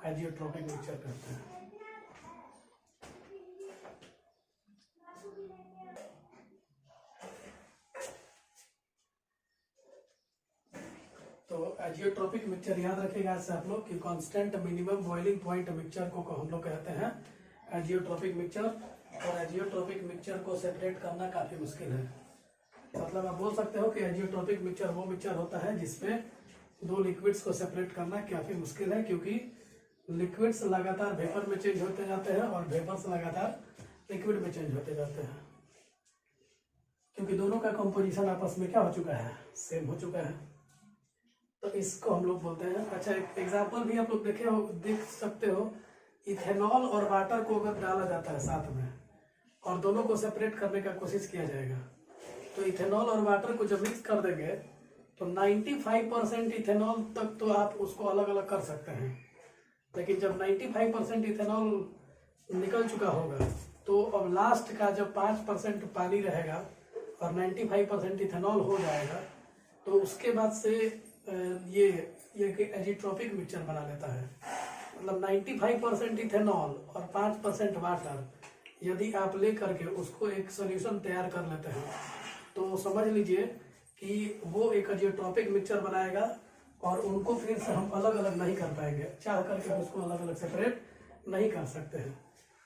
एजियोट्रोपिक मिक्सचर कहते हैं। तो एजियोट्रोपिक मिक्सचर याद रखेगा इससे आप लोग कि constant minimum boiling point mixture को हम लोग कहते हैं एजियोट्रोपिक मिक्सचर। और एजियोट्रोपिक मिक्सचर को सेपरेट करना काफी मुश्किल है। मतलब आप बोल सकते हो कि एजियोट्रोपिक मिक्सचर वो मिक्सचर होता है जिसमें दो लिक्विड्स को सेपरेट करना काफी मुश्किल है, क्योंकि लिक्विड्स लगातार वेपर में चेंज होते जाते हैं और वेपर्स लगातार लिक्विड में चेंज होते जाते हैं, क्योंकि दोनों का कंपोजिशन आपस में क्या हो चुका है, सेम हो चुका है। तो इसको हम लोग बोलते हैं। अच्छा, एक एग्जाम्पल भी आप लोग देख सकते हो, इथेनॉल और वाटर को अगर डाला जाता है साथ में और दोनों को सेपरेट करने का कोशिश किया जाएगा, तो इथेनॉल और वाटर को जब मिक्स कर देंगे तो 95% इथेनॉल तक तो आप उसको अलग अलग कर सकते हैं, लेकिन जब 95% इथेनॉल निकल चुका होगा तो अब लास्ट का जब 5% पानी रहेगा और 95% इथेनॉल हो जाएगा, तो उसके बाद से ये एजियोट्रोपिक मिक्सचर बना लेता है। मतलब 95% इथेनॉल और 5% वाटर यदि आप ले करके उसको एक सॉल्यूशन तैयार कर लेते हैं तो समझ लीजिए कि वो एक एजियोट्रोपिक मिक्सचर बनाएगा, और उनको फिर से हम अलग अलग नहीं कर पाएंगे, चाह करके उसको अलग अलग सेपरेट नहीं कर सकते हैं।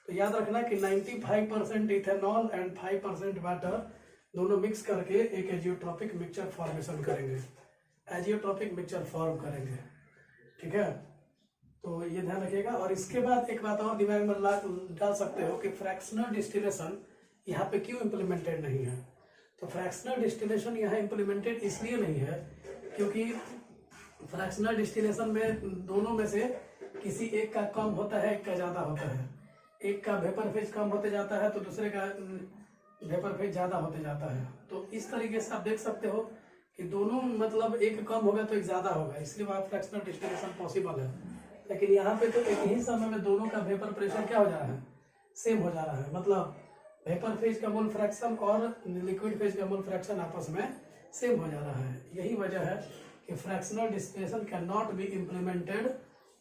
तो याद रखना कि 95% इथेनॉल एंड 5% वाटर दोनों मिक्स करके एक एजियोट्रोपिक मिक्सचर फॉर्मेशन करेंगे, एजियोट्रोपिक मिक्सचर फॉर्म करेंगे। ठीक है, तो ये ध्यान रखिएगा। और इसके बाद एक बात और दिमाग में डाल सकते हो कि फ्रैक्शनल डिस्टिलेशन यहाँ पे क्यों इम्प्लीमेंटेड नहीं है। तो फ्रैक्शनल डिस्टिलेशन यहाँ इम्प्लीमेंटेड इसलिए नहीं है क्योंकि फ्रैक्शनल डिस्टिलेशन में दोनों में से किसी एक का कम होता है, एक का ज़्यादा होता है। एक का वेपर फेज कम होते जाता है तो दूसरे का वेपर फेज ज़्यादा होते जाता है। तो इस तरीके से आप देख सकते हो कि दोनों मतलब एक कम होगा तो एक ज़्यादा होगा, इसलिए वहाँ फ्रैक्शनल डिस्टिलेशन पॉसिबल है। लेकिन यहाँ पे तो एक ही समय में दोनों का वेपर प्रेशर क्या हो जा रहा है, सेम हो जा रहा है। मतलब वेपर फेज का मोल फ्रैक्शन और लिक्विड फेज का मोल फ्रैक्शन आपस में सेम हो जा रहा है। यही वजह है कि fractional distillation can not be implemented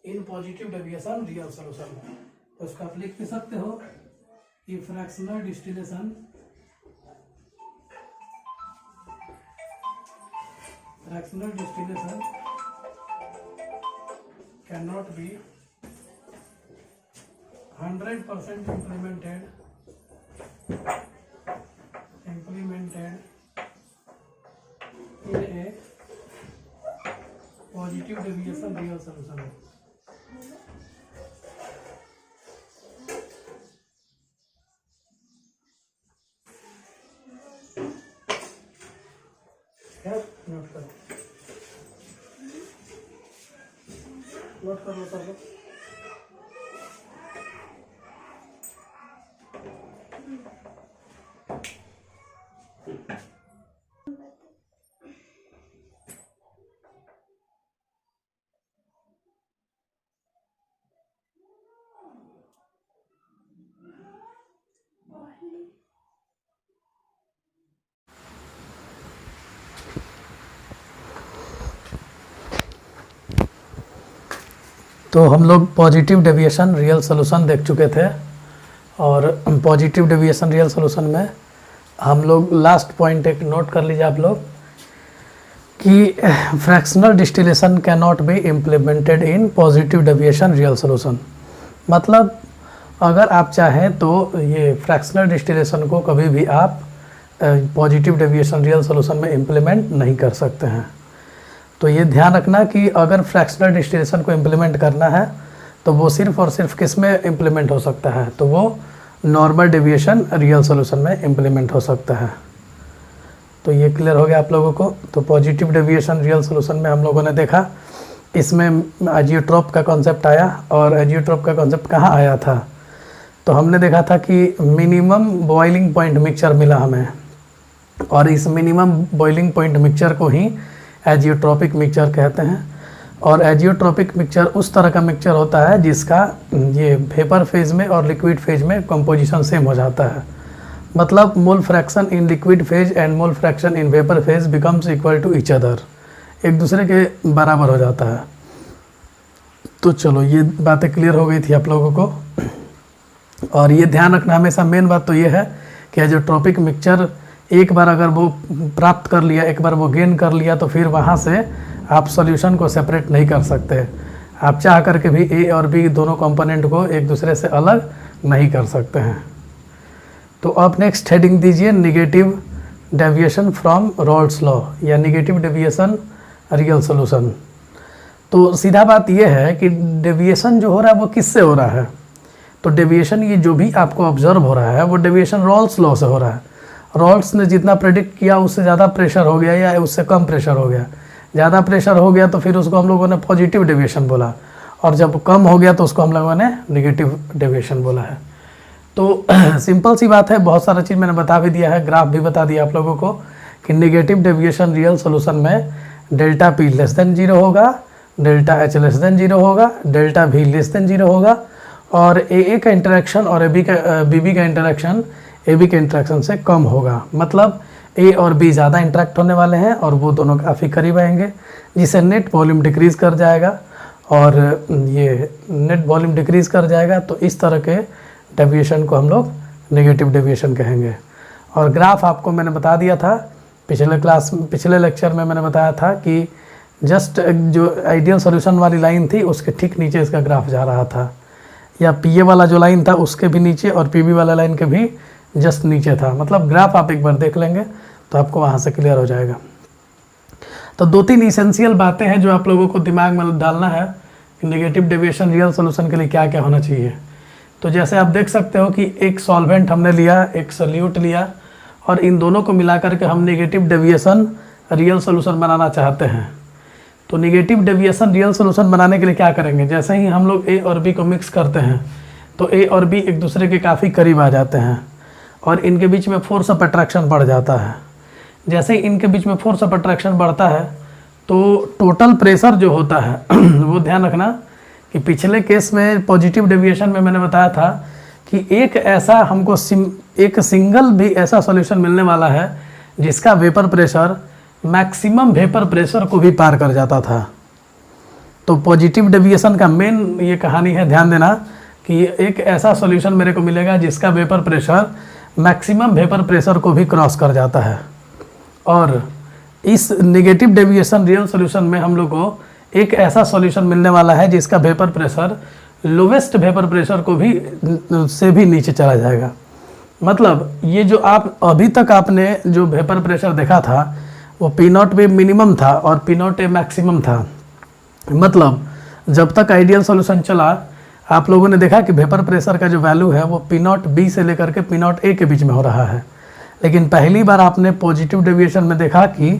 in positive deviation real solution. तो उसको आप लिख भी सकते हो कि fractional distillation cannot be 100% implemented in a positive deviation real solution। Note कर लो सब। तो हम लोग पॉजिटिव डेविएशन रियल सोल्यूशन देख चुके थे, और पॉजिटिव डेविएशन रियल सोल्यूशन में हम लोग लास्ट पॉइंट एक नोट कर लीजिए आप लोग कि fractional distillation can not be implemented in positive deviation real solution. मतलब अगर आप चाहें तो ये फ्रैक्शनल डिस्टिलेशन को कभी भी आप पॉजिटिव डेविएशन रियल सोल्यूशन में इम्प्लीमेंट नहीं कर सकते हैं। तो ये ध्यान रखना कि अगर फ्रैक्शनल डिस्टिलेशन को इम्प्लीमेंट करना है तो वो सिर्फ और सिर्फ किस में इम्प्लीमेंट हो सकता है, तो वो नॉर्मल डेविएशन रियल सोल्यूशन में इम्प्लीमेंट हो सकता है। तो ये क्लियर हो गया आप लोगों को। तो पॉजिटिव डेविएशन रियल सोल्यूशन में हम लोगों ने देखा, इसमें एजियोट्रोप का कॉन्सेप्ट आया, और एजियोट्रोप का कॉन्सेप्ट कहाँ आया था, तो हमने देखा था कि मिनिमम बॉइलिंग पॉइंट मिक्सचर मिला हमें, और इस मिनिमम बॉइलिंग पॉइंट मिक्सचर को ही एजियोट्रोपिक मिक्सचर कहते हैं। और एजियोट्रोपिक मिक्सचर उस तरह का मिक्सचर होता है जिसका ये वेपर फेज में और लिक्विड फेज में कंपोजिशन सेम हो जाता है। मतलब mole fraction in liquid phase and mole fraction in vapour phase becomes equal to each other, एक दूसरे के बराबर हो जाता है। तो चलो ये बातें क्लियर हो गई थी आप लोगों को। और ये ध्यान रखना हमेशा, मेन बात तो ये है कि एजियोट्रोपिक मिक्सचर एक बार अगर वो प्राप्त कर लिया, एक बार वो गेन कर लिया, तो फिर वहाँ से आप सॉल्यूशन को सेपरेट नहीं कर सकते। आप चाह करके भी ए और बी दोनों कंपोनेंट को एक दूसरे से अलग नहीं कर सकते हैं। तो अब नेक्स्ट हेडिंग दीजिए negative deviation from Rawls law या नेगेटिव डेविएशन रियल सोल्यूशन। तो सीधा बात यह है कि डेविएशन जो हो रहा है वो किससे हो रहा है, तो डेविएशन ये जो भी आपको ऑब्जर्व हो रहा है वो डेविएशन रॉल्स लॉ से हो रहा है। रॉल्स ने जितना प्रेडिक्ट किया उससे ज़्यादा प्रेशर हो गया या उससे कम प्रेशर हो गया। ज़्यादा प्रेशर हो गया तो फिर उसको हम लोगों ने पॉजिटिव डेविएशन बोला, और जब कम हो गया तो उसको हम लोगों ने नेगेटिव डेविएशन बोला है। तो सिंपल सी बात है, बहुत सारा चीज़ मैंने बता भी दिया है, ग्राफ भी बता दिया आप लोगों को कि नेगेटिव डेविएशन रियल सोल्यूशन में डेल्टा पी लेस देन 0 होगा, डेल्टा एच लेस देन 0 होगा, डेल्टा वी लेस देन 0 होगा, और ए का इंटरेक्शन और बी का इंटरेक्शन ए के इंटरेक्शन से कम होगा। मतलब ए और बी ज़्यादा इंटरेक्ट होने वाले हैं और वो दोनों काफ़ी करीब आएंगे, जिससे नेट वॉल्यूम डिक्रीज़ कर जाएगा, और ये नेट वॉल्यूम डिक्रीज़ कर जाएगा। तो इस तरह के डेविएशन को हम लोग नेगेटिव डेविएशन कहेंगे। और ग्राफ आपको मैंने बता दिया था पिछले लेक्चर में मैंने बताया था कि जस्ट जो आइडियल सॉल्यूशन वाली लाइन थी उसके ठीक नीचे इसका ग्राफ जा रहा था, या पीए वाला जो लाइन था उसके भी नीचे और पीबी वाला लाइन के भी जस्ट नीचे था। मतलब ग्राफ आप एक बार देख लेंगे तो आपको वहाँ से क्लियर हो जाएगा। तो 2-3 इसेंशियल बातें हैं जो आप लोगों को दिमाग में डालना है कि नेगेटिव डेविएशन रियल सोल्यूशन के लिए क्या क्या होना चाहिए। तो जैसे आप देख सकते हो कि एक सॉल्वेंट हमने लिया, एक सोल्यूट लिया, और इन दोनों को मिला करके हम नेगेटिव डेविएशन रियल सोल्यूशन बनाना चाहते हैं। तो नेगेटिव डेविएशन रियल सोल्यूशन बनाने के लिए क्या करेंगे, जैसे ही हम लोग ए और बी को मिक्स करते हैं तो ए और बी एक दूसरे के काफ़ी करीब आ जाते हैं, और इनके बीच में फोर्स ऑफ अट्रैक्शन बढ़ जाता है। जैसे ही इनके बीच में फोर्स ऑफ अट्रैक्शन बढ़ता है तो टोटल प्रेशर जो होता है वो ध्यान रखना कि पिछले केस में पॉजिटिव डेविएशन में मैंने बताया था कि एक ऐसा हमको एक सिंगल भी ऐसा सॉल्यूशन मिलने वाला है जिसका vapour pressure maximum vapour pressure को भी पार कर जाता था। तो पॉजिटिव डेविएशन का मेन ये कहानी है, ध्यान देना कि एक ऐसा सॉल्यूशन मेरे को मिलेगा जिसका vapour pressure maximum vapour pressure को भी क्रॉस कर जाता है। और इस नेगेटिव डेविएशन रियल सॉल्यूशन में हम लोग को एक ऐसा सॉल्यूशन मिलने वाला है जिसका vapour pressure lowest vapour pressure को भी से भी नीचे चला जाएगा। मतलब ये जो आप अभी तक आपने जो वेपर प्रेशर देखा था वो P0 पे मिनिमम था और P0 ए मैक्सिमम था। मतलब जब तक आइडियल सॉल्यूशन चला आप लोगों ने देखा कि वेपर प्रेशर का जो वैल्यू है वो P0 बी से लेकर के P0 ए के बीच में हो रहा है। लेकिन पहली बार आपने पॉजिटिव डेविएशन में देखा कि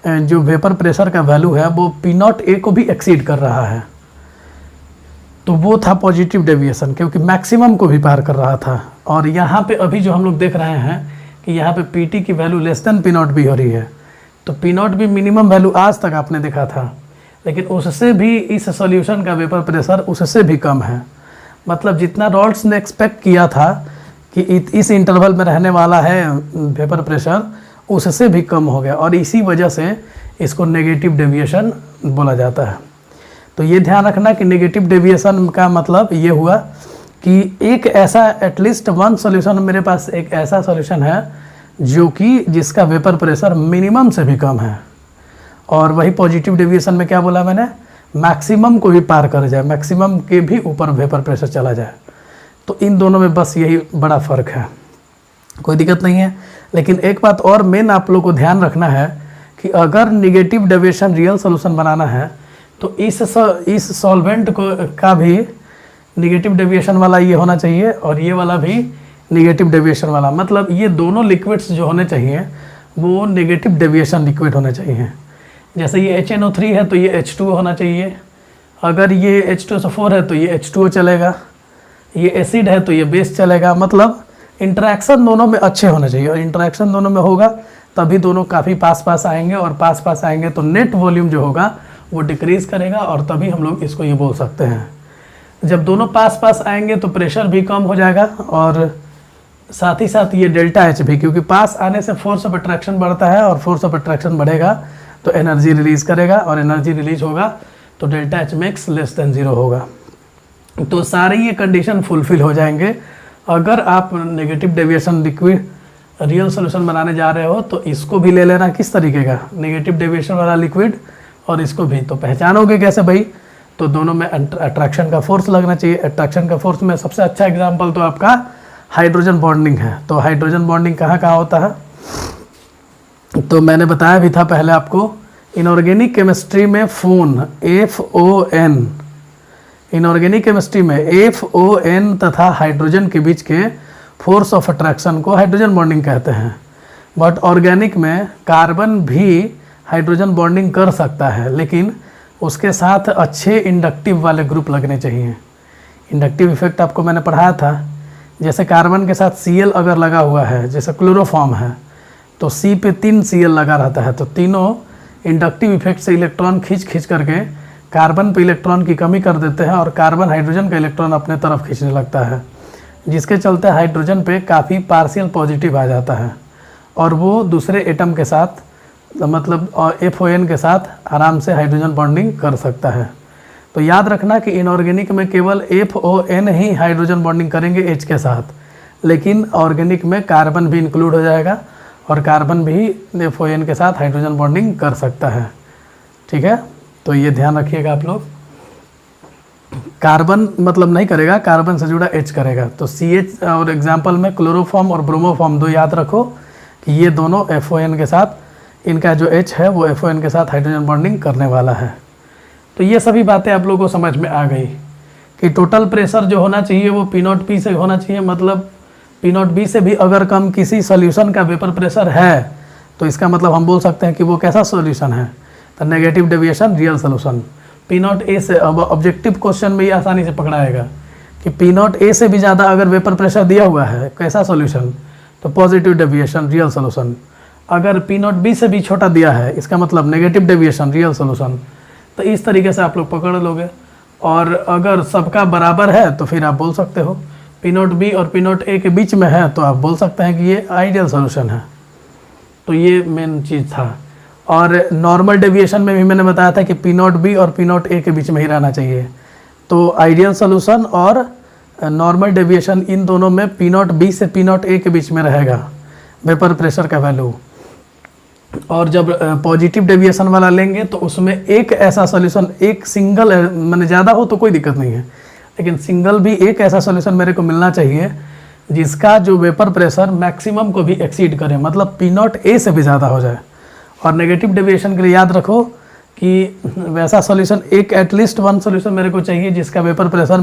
जो वेपर प्रेशर का वैल्यू है वो P0 ए को भी एक्सीड कर रहा है। तो वो था पॉजिटिव डेविएशन, क्योंकि मैक्सिमम को भी पार कर रहा था। और यहाँ पे अभी जो हम लोग देख रहे हैं कि यहाँ पे PT की value less than P0 B हो रही है। तो P0 बी मिनिमम वैल्यू आज तक आपने देखा था, लेकिन उससे भी इस सॉल्यूशन का वेपर प्रेशर उससे भी कम है। मतलब जितना रॉल्स ने एक्सपेक्ट किया था कि इस इंटरवल में रहने वाला है वेपर प्रेशर, उससे भी कम हो गया, और इसी वजह से इसको नेगेटिव डेविएशन बोला जाता है। तो ये ध्यान रखना कि नेगेटिव डेविएशन का मतलब ये हुआ कि एक ऐसा एटलीस्ट वन सॉल्यूशन, मेरे पास एक ऐसा सॉल्यूशन है जो कि जिसका वेपर प्रेशर मिनिमम से भी कम है। और वही पॉजिटिव डेविएशन में क्या बोला मैंने, मैक्सिमम को भी पार कर जाए, मैक्सिमम के भी ऊपर वेपर प्रेशर चला जाए। तो इन दोनों में बस यही बड़ा फ़र्क है, कोई दिक्कत नहीं है। लेकिन एक बात और मेन आप लोग को ध्यान रखना है कि अगर निगेटिव डेविएशन रियल सोल्यूशन बनाना है तो इस सॉल्वेंट को का भी निगेटिव डेविएशन वाला ये होना चाहिए और ये वाला भी निगेटिव डेविएशन वाला। मतलब ये दोनों लिक्विड्स जो होने चाहिए वो नेगेटिव डेविएशन लिक्विड होने चाहिए। जैसे ये HNO3 है तो ये H2O होना चाहिए, अगर ये H2SO4 है तो ये H2O चलेगा, ये एसिड है तो ये बेस चलेगा। मतलब इंटरेक्शन दोनों में अच्छे होने चाहिए और इंटरेक्शन दोनों में होगा तभी दोनों काफ़ी पास पास आएंगे, और पास पास आएंगे तो नेट वॉल्यूम जो होगा वो डिक्रीज़ करेगा और तभी हम लोग इसको ये बोल सकते हैं। जब दोनों पास पास आएंगे तो प्रेशर भी कम हो जाएगा और साथ ही साथ ये डेल्टा H भी, क्योंकि पास आने से फोर्स ऑफ अट्रैक्शन बढ़ता है और फोर्स ऑफ अट्रैक्शन बढ़ेगा तो एनर्जी रिलीज़ करेगा और एनर्जी रिलीज होगा तो delta H max less than 0 होगा। तो सारे ये कंडीशन फुलफिल हो जाएंगे। अगर आप negative deviation liquid real solution बनाने जा रहे हो तो इसको भी ले लेना किस तरीके का, नेगेटिव डेविएशन वाला लिक्विड, और इसको भी। तो पहचानोगे कैसे भाई, तो दोनों में अट्रैक्शन का फोर्स लगना चाहिए। अट्रैक्शन का फोर्स में सबसे अच्छा एग्जाम्पल तो आपका हाइड्रोजन बॉन्डिंग है। तो हाइड्रोजन बॉन्डिंग कहाँ कहाँ होता है, तो मैंने बताया भी था पहले आपको, इनऑर्गेनिक केमिस्ट्री में फोन FON, इनऑर्गेनिक केमिस्ट्री में FON तथा हाइड्रोजन के बीच के फोर्स ऑफ अट्रैक्शन को हाइड्रोजन बॉन्डिंग कहते हैं। बट ऑर्गेनिक में कार्बन भी हाइड्रोजन बॉन्डिंग कर सकता है, लेकिन उसके साथ अच्छे इंडक्टिव वाले ग्रुप लगने चाहिए। इंडक्टिव इफेक्ट आपको मैंने पढ़ाया था, जैसे कार्बन के साथ Cl अगर लगा हुआ है, जैसे क्लोरोफॉर्म है तो C पे 3 Cl लगा रहता है, तो तीनों इंडक्टिव इफेक्ट से इलेक्ट्रॉन खींच करके कार्बन पे इलेक्ट्रॉन की कमी कर देते हैं और कार्बन हाइड्रोजन का इलेक्ट्रॉन अपने तरफ खींचने लगता है, जिसके चलते हाइड्रोजन पे काफ़ी पार्शियल पॉजिटिव आ जाता है और वो दूसरे एटम के साथ, मतलब FON के साथ आराम से हाइड्रोजन बॉन्डिंग कर सकता है। तो याद रखना कि इनऑर्गेनिक में केवल FON ही हाइड्रोजन बॉन्डिंग करेंगे H के साथ, लेकिन ऑर्गेनिक में कार्बन भी इंक्लूड हो जाएगा और कार्बन भी FON के साथ हाइड्रोजन बॉन्डिंग कर सकता है। ठीक है, तो ये ध्यान रखिएगा आप लोग। कार्बन मतलब नहीं करेगा, कार्बन से जुड़ा H करेगा। तो CH और एग्जाम्पल में क्लोरोफॉर्म और ब्रोमोफॉर्म दो याद रखो कि ये दोनों FON के साथ, इनका जो H है वो FON के साथ हाइड्रोजन बॉन्डिंग करने वाला है। तो ये सभी बातें आप लोगों को समझ में आ गई कि टोटल प्रेशर जो होना चाहिए वो P0P से होना चाहिए। मतलब P0B से भी अगर कम किसी सॉल्यूशन का वेपर प्रेशर है तो इसका मतलब हम बोल सकते हैं कि वो कैसा सॉल्यूशन है, तो negative deviation real solution. P0A से, अब ऑब्जेक्टिव क्वेश्चन में ये आसानी से पकड़ाएगा कि P0A से भी ज़्यादा अगर वेपर प्रेशर दिया हुआ है कैसा सॉल्यूशन, तो पॉजिटिव डेविएशन रियल सॉल्यूशन। अगर P0B से भी छोटा दिया है इसका मतलब नेगेटिव डेविएशन रियल सॉल्यूशन। तो इस तरीके से आप लोग पकड़ लोगे। और अगर सबका बराबर है तो फिर आप बोल सकते हो P0B और P0A के बीच में है तो आप बोल सकते हैं कि ये आइडियल सॉल्यूशन है। तो ये मेन चीज़ था। और नॉर्मल डेविएशन में भी मैंने बताया था कि P0B और P0A के बीच में ही रहना चाहिए। तो आइडियल सॉल्यूशन और नॉर्मल डेविएशन इन दोनों में P0B से P0A के बीच में रहेगा वेपर प्रेशर का वैल्यू। और जब पॉजिटिव डेविएशन वाला लेंगे तो उसमें एक ऐसा सॉल्यूशन, एक सिंगल, मैंने ज़्यादा हो तो कोई दिक्कत नहीं है, लेकिन सिंगल भी एक ऐसा सॉल्यूशन मेरे को मिलना चाहिए जिसका जो वेपर प्रेशर मैक्सिमम को भी एक्सीड करे, मतलब P0A से भी ज़्यादा हो जाए। और नेगेटिव डेविएशन के लिए याद रखो कि वैसा सॉल्यूशन, एक एटलीस्ट वन सॉल्यूशन मेरे को चाहिए जिसका वेपर प्रेशर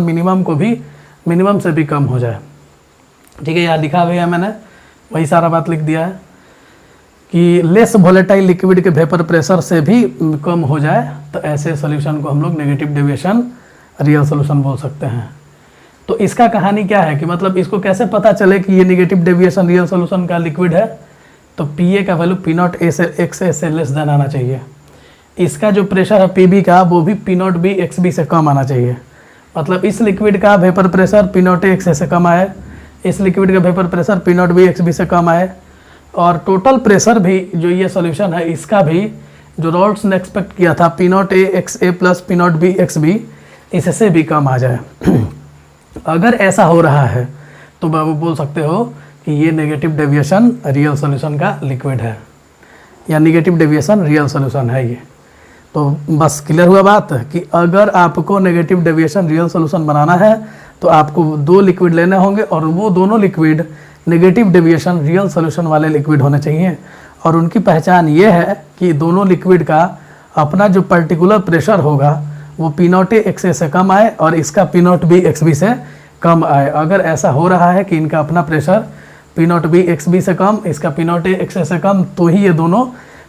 मिनिमम से भी कम हो जाए। ठीक है, यहाँ लिखा हुआ है मैंने, वही सारा बात लिख दिया है कि लेस वोलेटाइल लिक्विड के वेपर प्रेशर से भी कम हो जाए तो ऐसे सॉल्यूशन को हम लोग नेगेटिव डेविएशन रियल सॉल्यूशन बोल सकते हैं। तो इसका कहानी क्या है कि मतलब इसको कैसे पता चले कि ये नेगेटिव डेविएशन रियल सॉल्यूशन का लिक्विड है, तो PA का वैल्यू P0A से XA से लेस देन आना चाहिए। इसका जो प्रेशर है PB का वो भी P0B XB से कम आना चाहिए। मतलब इस लिक्विड का वेपर प्रेशर P0A XA से कम आए, इस लिक्विड का वेपर प्रेशर P0B XB से कम आए, और टोटल प्रेशर भी जो ये सॉल्यूशन है इसका भी जो रॉल्स ने एक्सपेक्ट किया था P0 A XA plus P0 B XB इससे भी कम आ जाए। अगर ऐसा हो रहा है तो आप बोल सकते हो कि ये नेगेटिव डेविएशन रियल सॉल्यूशन का लिक्विड है, या नेगेटिव डेविएशन रियल सॉल्यूशन है ये। तो बस क्लियर हुआ बात कि अगर आपको नेगेटिव डेविएशन रियल सॉल्यूशन बनाना है तो आपको 2 लिक्विड लेने होंगे और वो दोनों liquid negative deviation real solution वाले लिक्विड होने चाहिए। और उनकी पहचान ये है कि दोनों लिक्विड का अपना जो पर्टिकुलर प्रेशर होगा वो P0 A XA से कम आए और इसका P0 B XB से कम आए। अगर ऐसा हो रहा है कि इनका अपना प्रेशर P0 B XB से कम, इसका P0 A XA से कम, तो ही ये दोनों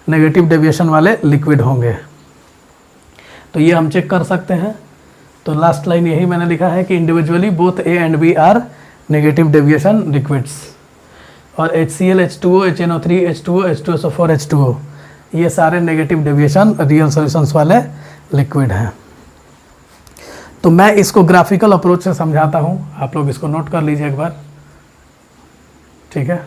नेगेटिव डेविएशन वाले लिक्विड होंगे। तो ये हम चेक कर सकते हैं। तो लास्ट लाइन यही मैंने लिखा है कि individually both A and B are negative deviation liquids. और HCl H2O HNO3 H2O H2SO4 H2O ये सारे नेगेटिव डेविएशन रियल सॉल्यूशंस वाले लिक्विड हैं। तो मैं इसको ग्राफिकल अप्रोच से समझाता हूँ, आप लोग इसको नोट कर लीजिए एक बार, ठीक है।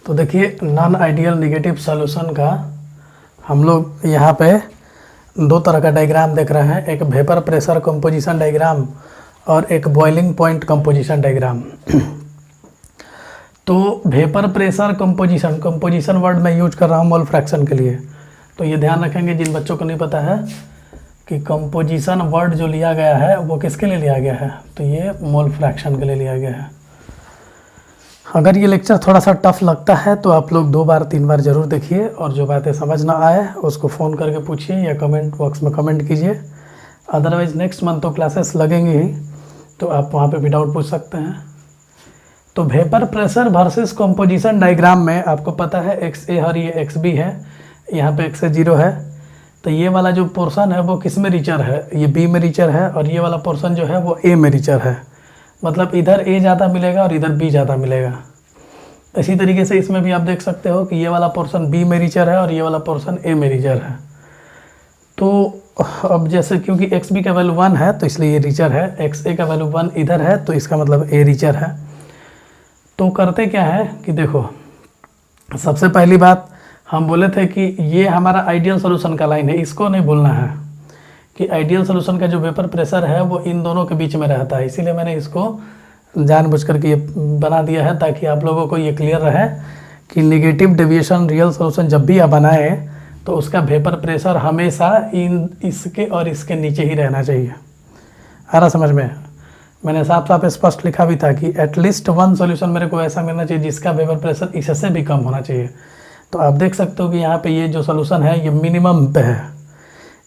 तो देखिए नॉन आइडियल नेगेटिव सॉल्यूशन का हम लोग यहाँ पे 2 तरह का डायग्राम देख रहे हैं, एक वेपर प्रेशर कंपोजिशन डायग्राम और एक बॉइलिंग पॉइंट कंपोजिशन डायग्राम। तो वेपर प्रेशर कंपोजिशन वर्ड मैं यूज कर रहा हूँ मोल फ्रैक्शन के लिए। तो ये ध्यान रखेंगे जिन बच्चों को नहीं पता है कि कंपोजिशन वर्ड जो लिया गया है वो किसके लिए लिया गया है, तो ये मोल फ्रैक्शन के लिए लिया गया है। अगर ये लेक्चर थोड़ा सा टफ लगता है तो आप लोग 2 बार 3 बार ज़रूर देखिए, और जो बातें समझ ना आए उसको फ़ोन करके पूछिए या कमेंट बॉक्स में कमेंट कीजिए। अदरवाइज़ नेक्स्ट मंथ तो क्लासेस लगेंगी ही, तो आप वहाँ पे भी डाउट पूछ सकते हैं। तो vapour pressure versus composition diagram में आपको पता है XA और ये XB है, यहाँ पे XA 0 है। तो ये वाला जो पोर्शन है वो किस में रिचर है, ये B में रिचर है, और ये वाला पोर्शन जो है वो A में रिचर है। मतलब इधर A ज़्यादा मिलेगा और इधर B ज़्यादा मिलेगा। इसी तरीके से इसमें भी आप देख सकते हो कि ये वाला पोर्शन B में रिचर है और ये वाला पोर्शन A में रिचर है। तो अब जैसे क्योंकि XB का वैल्यू 1 है तो इसलिए ये रिचर है, XA का वैल्यू 1 इधर है तो इसका मतलब A रिचर है। तो करते क्या है कि देखो, सबसे पहली बात हम बोले थे कि ये हमारा आइडियल सोल्यूशन का लाइन है, इसको नहीं भूलना है कि आइडियल सोल्यूशन का जो वेपर प्रेशर है वो इन दोनों के बीच में रहता है। इसीलिए मैंने इसको जानबूझ करके ये बना दिया है ताकि आप लोगों को ये क्लियर रहे कि नेगेटिव डेविएशन रियल सोल्यूशन जब भी आप बनाए तो उसका वेपर प्रेशर हमेशा इसके और इसके नीचे ही रहना चाहिए। आ रहा समझ में? मैंने साफ साफ स्पष्ट लिखा भी था कि एटलीस्ट 1 सॉल्यूशन मेरे को ऐसा मिलना चाहिए जिसका वेपर प्रेशर इससे भी कम होना चाहिए। तो आप देख सकते हो कि यहाँ पे ये जो सॉल्यूशन है ये मिनिमम पे है,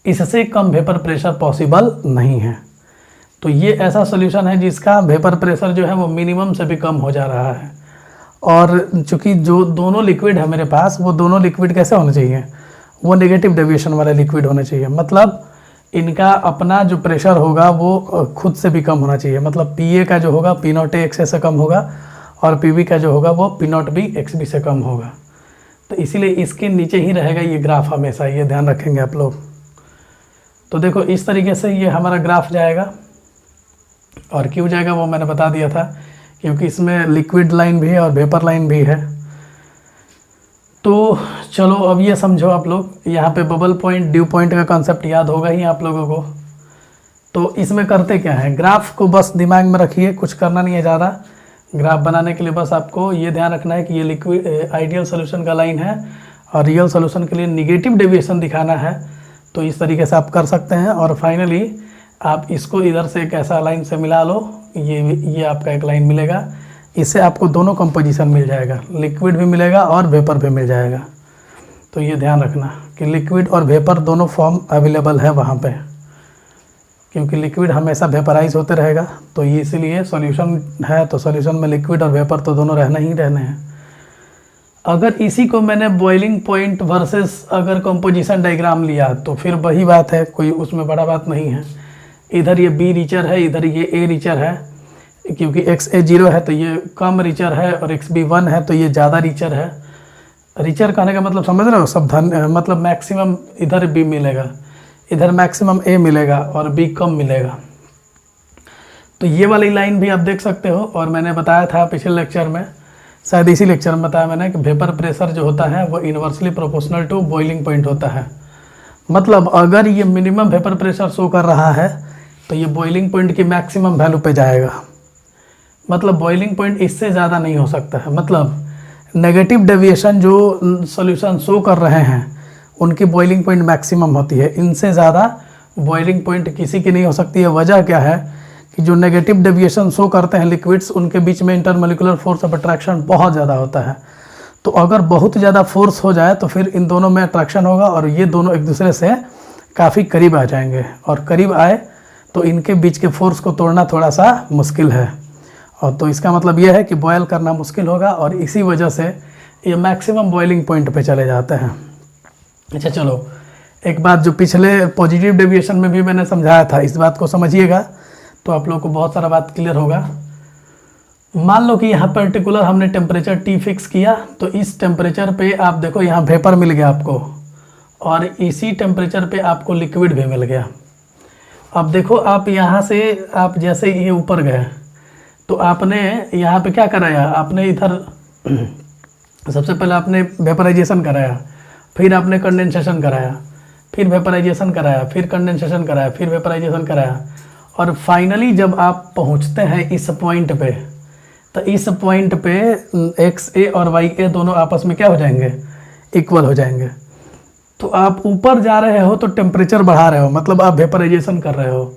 इससे कम वेपर प्रेशर पॉसिबल नहीं है। तो ये ऐसा सॉल्यूशन है जिसका वेपर प्रेशर जो है वो मिनिमम से भी कम हो जा रहा है। और चूँकि जो दोनों लिक्विड है मेरे पास, वो दोनों लिक्विड कैसे होने चाहिए, वो नेगेटिव डेविएशन वाले लिक्विड होने चाहिए। मतलब इनका अपना जो प्रेशर होगा वो खुद से भी कम होना चाहिए। मतलब PA का जो होगा P0 A XA से कम होगा और PB का जो होगा वो P0 B XB से कम होगा। तो इसीलिए इसके नीचे ही रहेगा ये ग्राफ हमेशा, ये ध्यान रखेंगे आप लोग। तो देखो इस तरीके से ये हमारा ग्राफ जाएगा, और क्यों जाएगा वो मैंने बता दिया था, क्योंकि इसमें लिक्विड लाइन भी है और वेपर लाइन भी है। तो चलो अब ये समझो आप लोग, यहाँ पे बबल पॉइंट ड्यू पॉइंट का कॉन्सेप्ट याद होगा ही आप लोगों को। तो इसमें करते क्या है, ग्राफ को बस दिमाग में रखिए, कुछ करना नहीं है ज़्यादा। ग्राफ बनाने के लिए बस आपको ये ध्यान रखना है कि ये लिक्विड आइडियल सोल्यूशन का लाइन है और रियल सोल्यूशन के लिए निगेटिव डेविएशन दिखाना है। तो इस तरीके से आप कर सकते हैं। और फाइनली आप इसको इधर से एक ऐसा लाइन से मिला लो, ये आपका एक लाइन मिलेगा। इससे आपको दोनों कंपोजिशन मिल जाएगा, लिक्विड भी मिलेगा और वेपर भी मिल जाएगा। तो ये ध्यान रखना कि लिक्विड और वेपर दोनों फॉर्म अवेलेबल है वहाँ पे, क्योंकि लिक्विड हमेशा वेपराइज होते रहेगा, तो ये इसीलिए सॉल्यूशन है, तो सॉल्यूशन में लिक्विड और वेपर तो दोनों रहना ही रहने हैं। अगर इसी को मैंने बॉइलिंग पॉइंट वर्सेस अगर कंपोजिशन डायग्राम लिया तो फिर वही बात है, कोई उसमें बड़ा बात नहीं है। इधर ये बी रिचर है, इधर ये ए रिचर है, क्योंकि एक्स ए 0 है तो ये कम रिचर है और एक्स बी 1 है तो ये ज़्यादा रिचर है। रिचर कहने का मतलब समझ रहे हो, सब मतलब मैक्सिमम इधर बी मिलेगा, इधर मैक्सिमम ए मिलेगा और बी कम मिलेगा। तो ये वाली लाइन भी आप देख सकते हो। और मैंने बताया था पिछले लेक्चर में, शायद इसी लेक्चर में बताया मैंने, कि वेपर प्रेशर जो होता है वो inversely proportional to boiling point होता है। मतलब अगर ये मिनिमम वेपर प्रेशर शो कर रहा है तो ये बॉइलिंग पॉइंट की मैक्सिमम वैल्यू पे जाएगा। मतलब बॉइलिंग पॉइंट इससे ज़्यादा नहीं हो सकता है। मतलब नेगेटिव डेविएशन जो सॉल्यूशन शो कर रहे हैं उनकी बॉइलिंग पॉइंट मैक्सिमम होती है, इनसे ज़्यादा बॉइलिंग पॉइंट किसी की नहीं हो सकती है। वजह क्या है कि जो नेगेटिव डेविएशन शो करते हैं लिक्विड्स, उनके बीच में इंटरमोलिकुलर फोर्स ऑफ अट्रैक्शन बहुत ज़्यादा होता है। तो अगर बहुत ज़्यादा फोर्स हो जाए तो फिर इन दोनों में अट्रैक्शन होगा और ये दोनों एक दूसरे से काफ़ी करीब आ जाएंगे, और करीब आए तो इनके बीच के फोर्स को तोड़ना थोड़ा सा मुश्किल है। और तो इसका मतलब ये है कि बॉयल करना मुश्किल होगा, और इसी वजह से ये मैक्सिमम बॉइलिंग पॉइंट पे चले जाते हैं। अच्छा चलो, एक बात जो पिछले पॉजिटिव डेविएशन में भी मैंने समझाया था, इस बात को समझिएगा तो आप लोगों को बहुत सारा बात क्लियर होगा। मान लो कि यहाँ पर्टिकुलर हमने टेम्परेचर T फिक्स किया, तो इस टेम्परेचर पे आप देखो यहाँ वेपर मिल गया आपको, और इसी टेम्परेचर पे आपको लिक्विड भी मिल गया। अब देखो आप यहाँ से आप जैसे ये ऊपर गए तो आपने यहाँ पे क्या कराया, आपने इधर सबसे पहले आपने वेपराइजेशन कराया, फिर आपने कंडेंसेशन कराया, फिर वेपराइजेशन कराया, फिर कंडेंसेशन कराया, फिर वेपराइजेशन कराया, और फाइनली जब आप पहुँचते हैं इस पॉइंट पे, तो इस पॉइंट पे एक्स ए और वाई ए दोनों आपस में क्या हो जाएंगे, इक्वल हो जाएंगे। तो आप ऊपर जा रहे हो तो टेम्परेचर बढ़ा रहे हो, मतलब आप वेपराइजेशन कर रहे हो,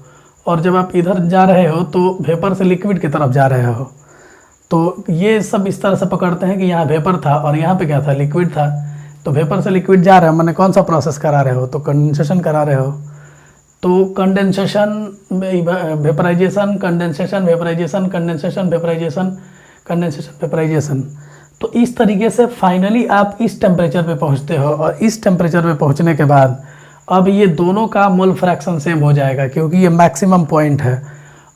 और जब आप इधर जा रहे हो तो वेपर से लिक्विड की तरफ जा रहे हो। तो ये सब इस तरह से पकड़ते हैं कि यहाँ वेपर था और यहाँ पे क्या था, लिक्विड था। तो वेपर से लिक्विड जा रहे हो, मैंने कौन सा प्रोसेस करा रहे हो, तो कंडेंसेशन करा रहे हो। तो condensation, vaporisation, condensation, vaporisation, condensation, vaporisation, condensation, vaporisation. तो इस तरीके से फाइनली आप इस टेम्परेचर पे पहुंचते हो, और इस टेम्परेचर पे पहुंचने के बाद अब ये दोनों का मोल फ्रैक्शन सेम हो जाएगा, क्योंकि ये मैक्सिमम पॉइंट है।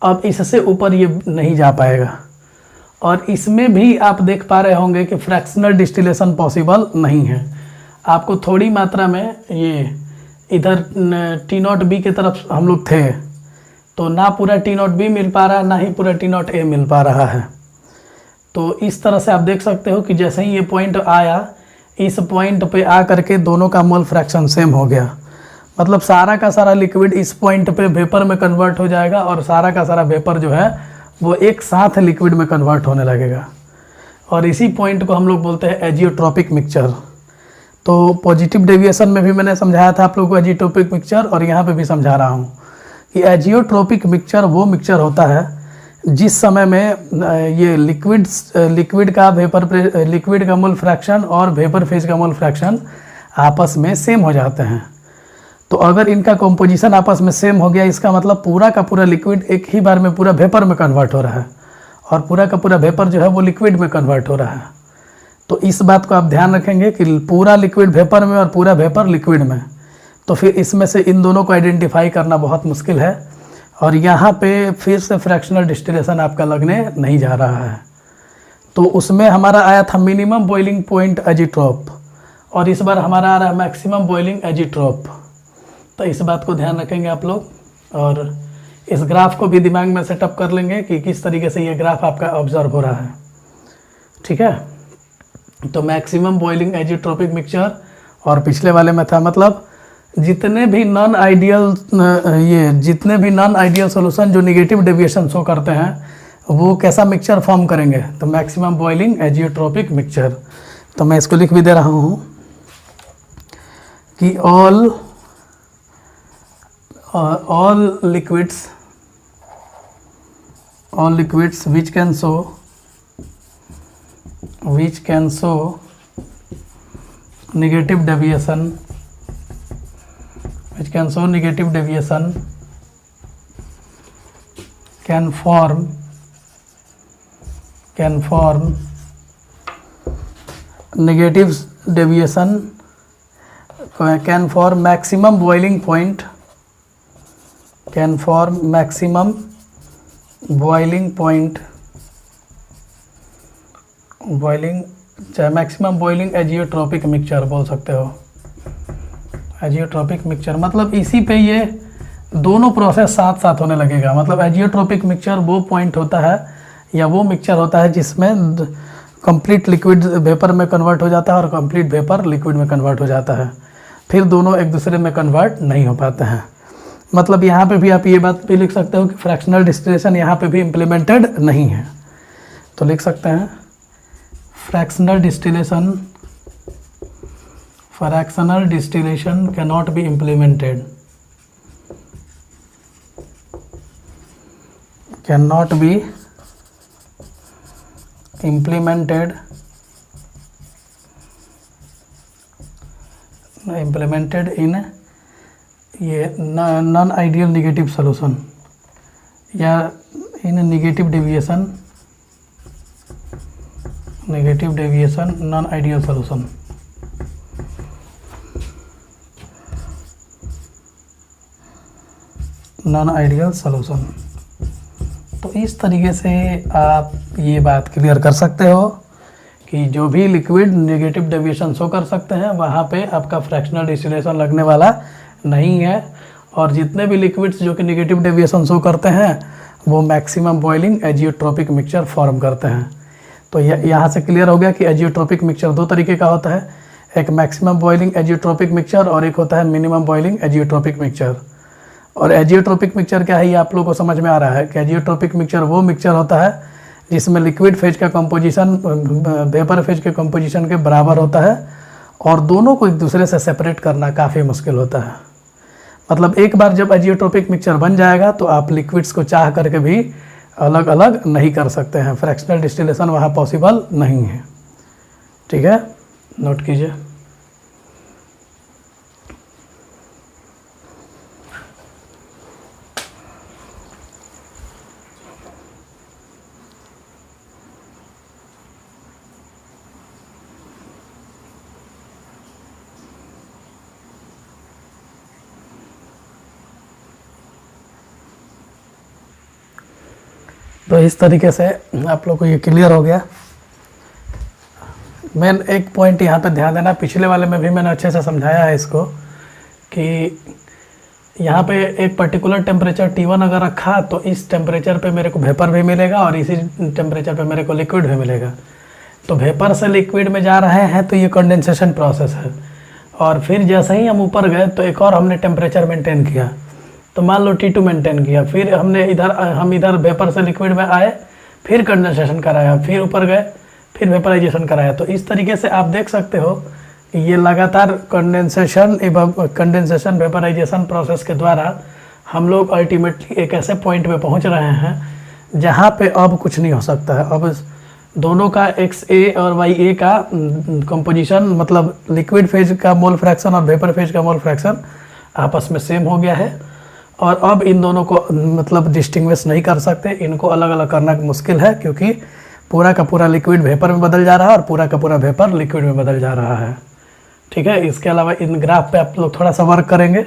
अब इससे ऊपर ये नहीं जा पाएगा, और इसमें भी आप देख पा रहे होंगे कि फ्रैक्शनल डिस्टिलेशन पॉसिबल नहीं है। आपको थोड़ी मात्रा में ये इधर T0B की तरफ हम लोग थे, तो ना पूरा T0B मिल पा रहा है, ना ही पूरा T0A मिल पा रहा है। तो इस तरह से आप देख सकते हो कि जैसे ही ये पॉइंट आया, इस पॉइंट पे आ करके दोनों का मोल फ्रैक्शन सेम हो गया। मतलब सारा का सारा लिक्विड इस पॉइंट पे वेपर में कन्वर्ट हो जाएगा, और सारा का सारा वेपर जो है वो एक साथ लिक्विड में कन्वर्ट होने लगेगा। और इसी पॉइंट को हम लोग बोलते हैं एजियोट्रोपिक मिक्सचर। तो पॉजिटिव डेविएशन में भी मैंने समझाया था आप लोगों को एजियोट्रोपिक मिक्सचर, और यहाँ पे भी समझा रहा हूँ कि एजियोट्रोपिक मिक्सचर वो मिक्सचर होता है जिस समय में ये लिक्विड का मोल फ्रैक्शन और वेपर फेज का मोल फ्रैक्शन आपस में सेम हो जाते हैं। तो अगर इनका कंपोजिशन आपस में सेम हो गया, इसका मतलब पूरा का पूरा लिक्विड एक ही बार में पूरा वेपर में कन्वर्ट हो रहा है, और पूरा का पूरा वेपर जो है वो लिक्विड में कन्वर्ट हो रहा है। तो इस बात को आप ध्यान रखेंगे कि पूरा लिक्विड वेपर में और पूरा वेपर लिक्विड में, तो फिर इसमें से इन दोनों को आइडेंटिफाई करना बहुत मुश्किल है। और यहाँ पे फिर से फ्रैक्शनल डिस्टिलेशन आपका लगने नहीं जा रहा है। तो उसमें हमारा आया था मिनिमम बॉइलिंग पॉइंट एजिट्रोप, और इस बार हमारा आ रहा है मैक्सिमम बॉइलिंग एजिट्रोप। तो इस बात को ध्यान रखेंगे आप लोग, और इस ग्राफ को भी दिमाग में सेटअप कर लेंगे कि किस तरीके से ये ग्राफ आपका ऑब्जर्व हो रहा है। ठीक है, तो मैक्सिमम बॉइलिंग एजिट्रोपिक मिक्सचर, और पिछले वाले में था मतलब जितने भी नॉन आइडियल सॉल्यूशन जो नेगेटिव डेविएशन शो करते हैं वो कैसा मिक्सचर फॉर्म करेंगे, तो मैक्सिमम बॉइलिंग एजियोट्रोपिक मिक्सचर। तो मैं इसको लिख भी दे रहा हूँ कि all liquids which can show negative deviation can form negative deviation, can form maximum boiling point, can form maximum boiling point, चाहे मैक्सिमम बॉइलिंग एजियोट्रोपिक मिक्सचर बोल सकते हो। एजियोट्रोपिक मिक्सचर मतलब इसी पे ये दोनों प्रोसेस साथ साथ होने लगेगा। मतलब एजियोट्रोपिक मिक्सचर वो पॉइंट होता है या वो मिक्सचर होता है जिसमें कंप्लीट लिक्विड वेपर में कन्वर्ट हो जाता है और कंप्लीट वेपर लिक्विड में कन्वर्ट हो जाता है, फिर दोनों एक दूसरे में कन्वर्ट नहीं हो पाते हैं। मतलब यहाँ पे भी आप ये बात भी लिख सकते हो कि फ्रैक्शनल डिस्टिलेशन यहाँ पे भी इम्प्लीमेंटेड नहीं है। तो लिख सकते हैं fractional distillation cannot be implemented, cannot be implemented in ये नॉन आइडियल नेगेटिव सोल्यूशन या in negative deviation non ideal solution. Non ideal solution. तो इस तरीके से आप ये बात क्लियर कर सकते हो कि जो भी लिक्विड नेगेटिव डेविएशन शो कर सकते हैं वहाँ पे आपका फ्रैक्शनल डिस्टिलेशन लगने वाला नहीं है, और जितने भी लिक्विड्स जो कि नेगेटिव डेविएशन शो करते हैं वो मैक्सिमम बॉइलिंग एजियोट्रोपिक मिक्सचर फॉर्म करते हैं। तो यहाँ से क्लियर हो गया कि एजियोट्रोपिक मिक्सचर दो तरीके का होता है, एक मैक्सिमम बॉइलिंग एजियोट्रोपिक मिक्सचर और एक होता है मिनिमम बॉइलिंग एजियोट्रोपिक मिक्सचर। और एजियोट्रोपिक मिक्सचर क्या है ये आप लोगों को समझ में आ रहा है कि एजियोट्रोपिक मिक्सचर वो मिक्सचर होता है जिसमें लिक्विड फेज का कंपोजिशन वेपर फेज के कंपोजिशन के बराबर होता है और दोनों को एक दूसरे से सेपरेट करना काफ़ी मुश्किल होता है। मतलब एक बार जब एजियोट्रोपिक मिक्सचर बन जाएगा तो आप लिक्विड्स को चाह करके भी अलग अलग नहीं कर सकते हैं, फ्रैक्शनल डिस्टिलेशन वहाँ पॉसिबल नहीं है। ठीक है, नोट कीजिए। तो इस तरीके से आप लोग को ये क्लियर हो गया। मैं एक पॉइंट यहाँ पे ध्यान देना, पिछले वाले में भी मैंने अच्छे से समझाया है इसको कि यहाँ पे एक पर्टिकुलर टेम्परेचर T1 अगर रखा तो इस टेम्परेचर पे मेरे को वेपर भी मिलेगा और इसी टेम्परेचर पे मेरे को लिक्विड भी मिलेगा। तो वेपर से लिक्विड में जा रहे हैं तो ये कंडेंसेशन प्रोसेस है, और फिर जैसे ही हम ऊपर गए तो एक और हमने टेम्परेचर मेंटेन किया। तो मान लो T2 मेंटेन किया, फिर हम इधर वेपर से लिक्विड में आए, फिर कंडेंसेशन कराया, फिर ऊपर गए, फिर वेपराइजेशन कराया। तो इस तरीके से आप देख सकते हो कि ये लगातार कंडेंसेशन वेपराइजेशन प्रोसेस के द्वारा हम लोग अल्टीमेटली एक ऐसे पॉइंट पे पहुंच रहे हैं जहां पे अब कुछ नहीं हो सकता है। अब दोनों का XA और YA का कंपोजिशन, मतलब लिक्विड फेज का मोल फ्रैक्शन और वेपर फेज का मोल फ्रैक्शन आपस में सेम हो गया है, और अब इन दोनों को मतलब डिस्टिंग्विश नहीं कर सकते, इनको अलग अलग करना मुश्किल है क्योंकि पूरा का पूरा लिक्विड वेपर में बदल जा रहा है और पूरा का पूरा वेपर लिक्विड में बदल जा रहा है। ठीक है, इसके अलावा इन ग्राफ पे आप लोग थोड़ा सा वर्क करेंगे,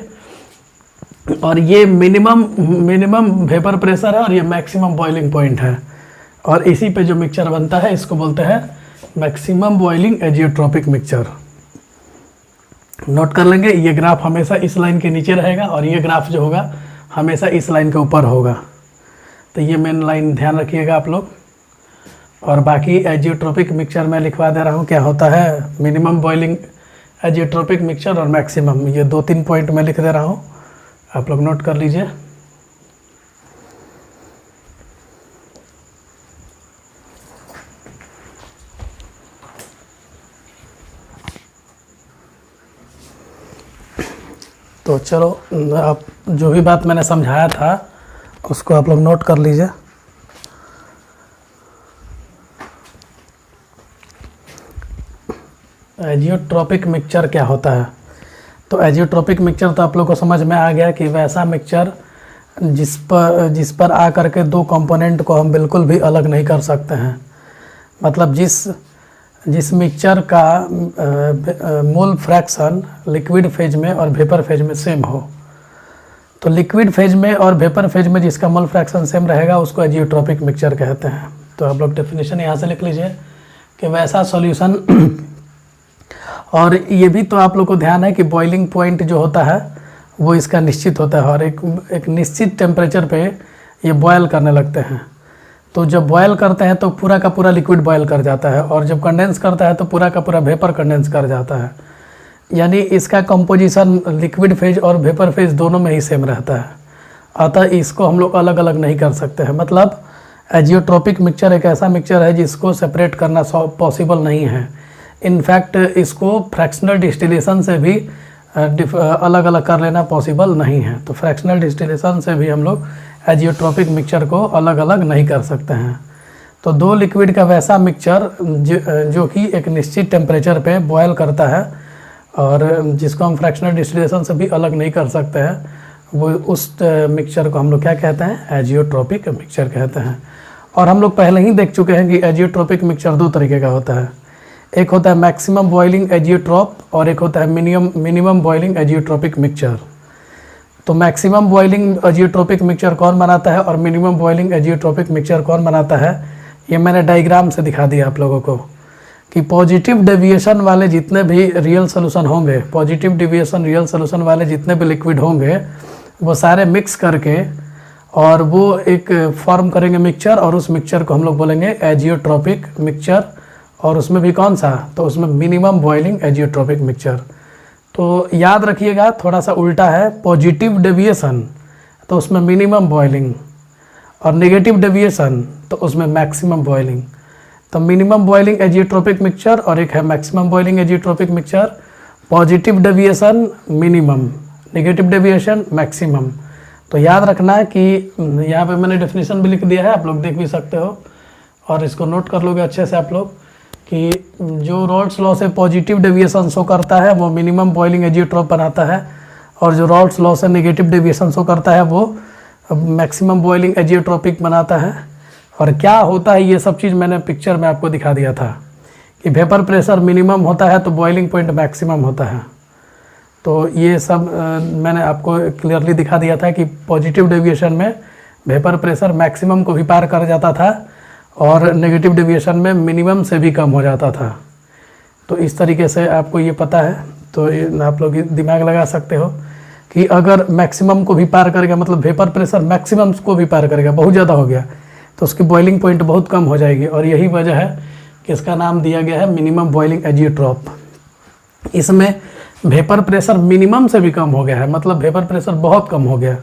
और ये मिनिमम वेपर प्रेशर है और ये मैक्सिमम बॉइलिंग पॉइंट है, और इसी पे जो मिक्सचर बनता है इसको बोलते हैं मैक्सिमम बॉइलिंग एजियोट्रोपिक मिक्सचर। नोट कर लेंगे, ये ग्राफ हमेशा इस लाइन के नीचे रहेगा और ये ग्राफ जो होगा हमेशा इस लाइन के ऊपर होगा। तो ये मेन लाइन ध्यान रखिएगा आप लोग। और बाकी एजियोट्रोपिक मिक्सचर मैं लिखवा दे रहा हूँ क्या होता है, मिनिमम बॉइलिंग एजियोट्रोपिक मिक्सचर और मैक्सिमम, ये 2-3 पॉइंट मैं लिख दे रहा हूँ, आप लोग नोट कर लीजिए। तो चलो, आप जो भी बात मैंने समझाया था उसको आप लोग नोट कर लीजिए। एजियोट्रोपिक मिक्सचर क्या होता है? तो एजियोट्रोपिक मिक्सचर तो आप लोग को समझ में आ गया कि वैसा मिक्सचर जिस पर आ करके दो कंपोनेंट को हम बिल्कुल भी अलग नहीं कर सकते हैं। मतलब जिस मिक्सचर का मोल फ्रैक्शन लिक्विड फेज में और वेपर फेज में सेम हो, तो लिक्विड फेज में और वेपर फेज में जिसका मोल फ्रैक्शन सेम रहेगा उसको एजियोट्रॉपिक मिक्सचर कहते हैं। तो आप लोग डेफिनेशन यहाँ से लिख लीजिए कि वैसा सॉल्यूशन और ये भी तो आप लोग को ध्यान है कि बॉइलिंग पॉइंट जो होता है वो इसका निश्चित होता है और एक निश्चित टेम्परेचर पे ये बॉयल करने लगते हैं। तो जब बॉयल करते हैं तो पूरा का पूरा लिक्विड बॉयल कर जाता है और जब कंडेंस करता है तो पूरा का पूरा वेपर कंडेंस कर जाता है। यानी इसका कंपोजिशन लिक्विड फेज और वेपर फेज दोनों में ही सेम रहता है। अतः इसको हम लोग अलग अलग नहीं कर सकते हैं। मतलब एजियोट्रॉपिक मिक्सचर एक ऐसा मिक्सचर है जिसको सेपरेट करना पॉसिबल नहीं है। इनफैक्ट इसको फ्रैक्शनल डिस्टिलेशन से भी अलग अलग कर लेना पॉसिबल नहीं है। तो फ्रैक्शनल डिस्टिलेशन से भी हम लोग एजियोट्रॉपिक मिक्सचर को अलग अलग नहीं कर सकते हैं। तो दो लिक्विड का वैसा मिक्सचर जो कि एक निश्चित टेम्परेचर पे बॉयल करता है और जिसको हम फ्रैक्शनल डिस्टिलेशन से भी अलग नहीं कर सकते हैं, वो उस मिक्सचर को हम लोग क्या कहते हैं, एजियोट्रॉपिक मिक्सचर कहते हैं। और हम लोग पहले ही देख चुके हैं कि एजियोट्रॉपिक मिक्सचर दो तरीके का होता है। एक होता है मैक्सिमम बॉइलिंग एजियोट्रॉप और एक होता है मिनिमम बॉइलिंग एजियोट्रॉपिक मिक्सचर। तो मैक्सिमम बॉइलिंग एजियोट्रॉपिक मिक्सचर कौन बनाता है और मिनिमम बॉइलिंग एजियोट्रॉपिक मिक्सचर कौन बनाता है, ये मैंने डायग्राम से दिखा दिया आप लोगों को कि पॉजिटिव डेविएशन वाले जितने भी रियल सोल्यूशन होंगे, पॉजिटिव डेविएशन रियल सोल्यूशन वाले जितने भी लिक्विड होंगे वो सारे मिक्स करके और वो एक फॉर्म करेंगे मिक्सचर और उस मिक्सचर को हम लोग बोलेंगे एजियोट्रॉपिक मिक्सचर। और उसमें भी कौन सा, तो उसमें मिनिमम बॉइलिंग एजियोट्रॉपिक मिक्सचर। तो याद रखिएगा थोड़ा सा उल्टा है, पॉजिटिव डेविएशन तो उसमें मिनिमम बॉइलिंग और नेगेटिव डेविएशन तो उसमें मैक्सिमम बॉइलिंग। तो मिनिमम बॉइलिंग एजियोट्रॉपिक मिक्सचर और एक है maximum boiling azeotropic mixture. Positive deviation minimum, negative deviation maximum. तो याद रखना कि यहाँ पे मैंने डेफिनेशन भी लिख दिया है, आप लोग देख भी सकते हो और इसको नोट कर लोगे अच्छे से आप लोग कि जो रॉल्स लॉ से पॉजिटिव डेविएशन शो करता है वो मिनिमम बॉइलिंग एजियोट्रॉप बनाता है और जो रॉल्स लॉ से नेगेटिव डेविएशन शो करता है वो मैक्सिमम बॉइलिंग एजियोट्रॉपिक बनाता है। और क्या होता है ये सब चीज़ मैंने पिक्चर में आपको दिखा दिया था कि वेपर प्रेशर मिनिमम होता है तो बॉइलिंग पॉइंट मैक्सिमम होता है। तो ये सब मैंने आपको क्लियरली दिखा दिया था कि पॉजिटिव डेविएशन में वेपर प्रेशर मैक्सिमम को भी पार कर जाता था और नेगेटिव डेविएशन में मिनिमम से भी कम हो जाता था। तो इस तरीके से आपको ये पता है, तो आप लोग दिमाग लगा सकते हो कि अगर मैक्सिमम को भी पार करेगा, मतलब वेपर प्रेशर मैक्सिमम को भी पार करेगा, बहुत ज़्यादा हो गया तो उसकी बॉइलिंग पॉइंट बहुत कम हो जाएगी और यही वजह है कि इसका नाम दिया गया है मिनिमम बॉइलिंग एजियोट्रॉप। इसमें वेपर प्रेशर मिनिमम से भी कम हो गया है, मतलब वेपर प्रेशर बहुत कम हो गया।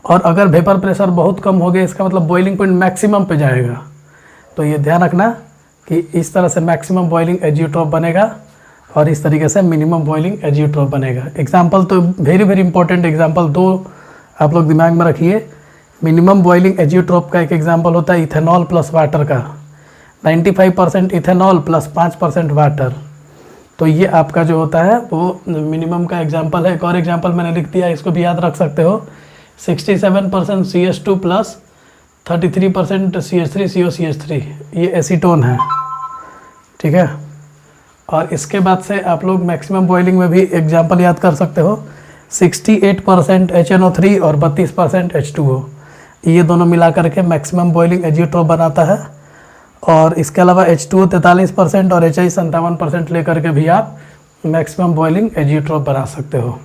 और अगर वेपर प्रेशर बहुत कम हो गया इसका मतलब बॉइलिंग पॉइंट मैक्सिमम पे जाएगा। तो ये ध्यान रखना कि इस तरह से मैक्सिमम बॉइलिंग एजियोट्रॉप बनेगा और इस तरीके से मिनिमम बॉइलिंग एजियोट्रॉप बनेगा। एग्जाम्पल तो वेरी वेरी इंपॉर्टेंट एग्जाम्पल दो आप लोग दिमाग में रखिए। मिनिमम बॉइलिंग एजियोट्रॉप का एक एग्जाम्पल होता है इथेनॉल प्लस वाटर का, 95% इथेनॉल प्लस 5% वाटर। तो ये आपका जो होता है वो मिनिमम का एग्जाम्पल है। एक और एग्जाम्पल मैंने लिख दिया, इसको भी याद रख सकते हो, 67% CH2 प्लस 33% CH3COCH3, ये एसीटोन है, ठीक है। और इसके बाद से आप लोग मैक्सिमम बॉइलिंग में भी एग्जाम्पल याद कर सकते हो, 68% HNO3 और 32% H2O, ये दोनों मिला करके मैक्सिमम बॉइलिंग एजियोट्रॉप बनाता है। और इसके अलावा H2O 43% और HI 57% लेकर के भी आप मैक्सिमम बॉइलिंग एजियोट्रॉप बना सकते हो।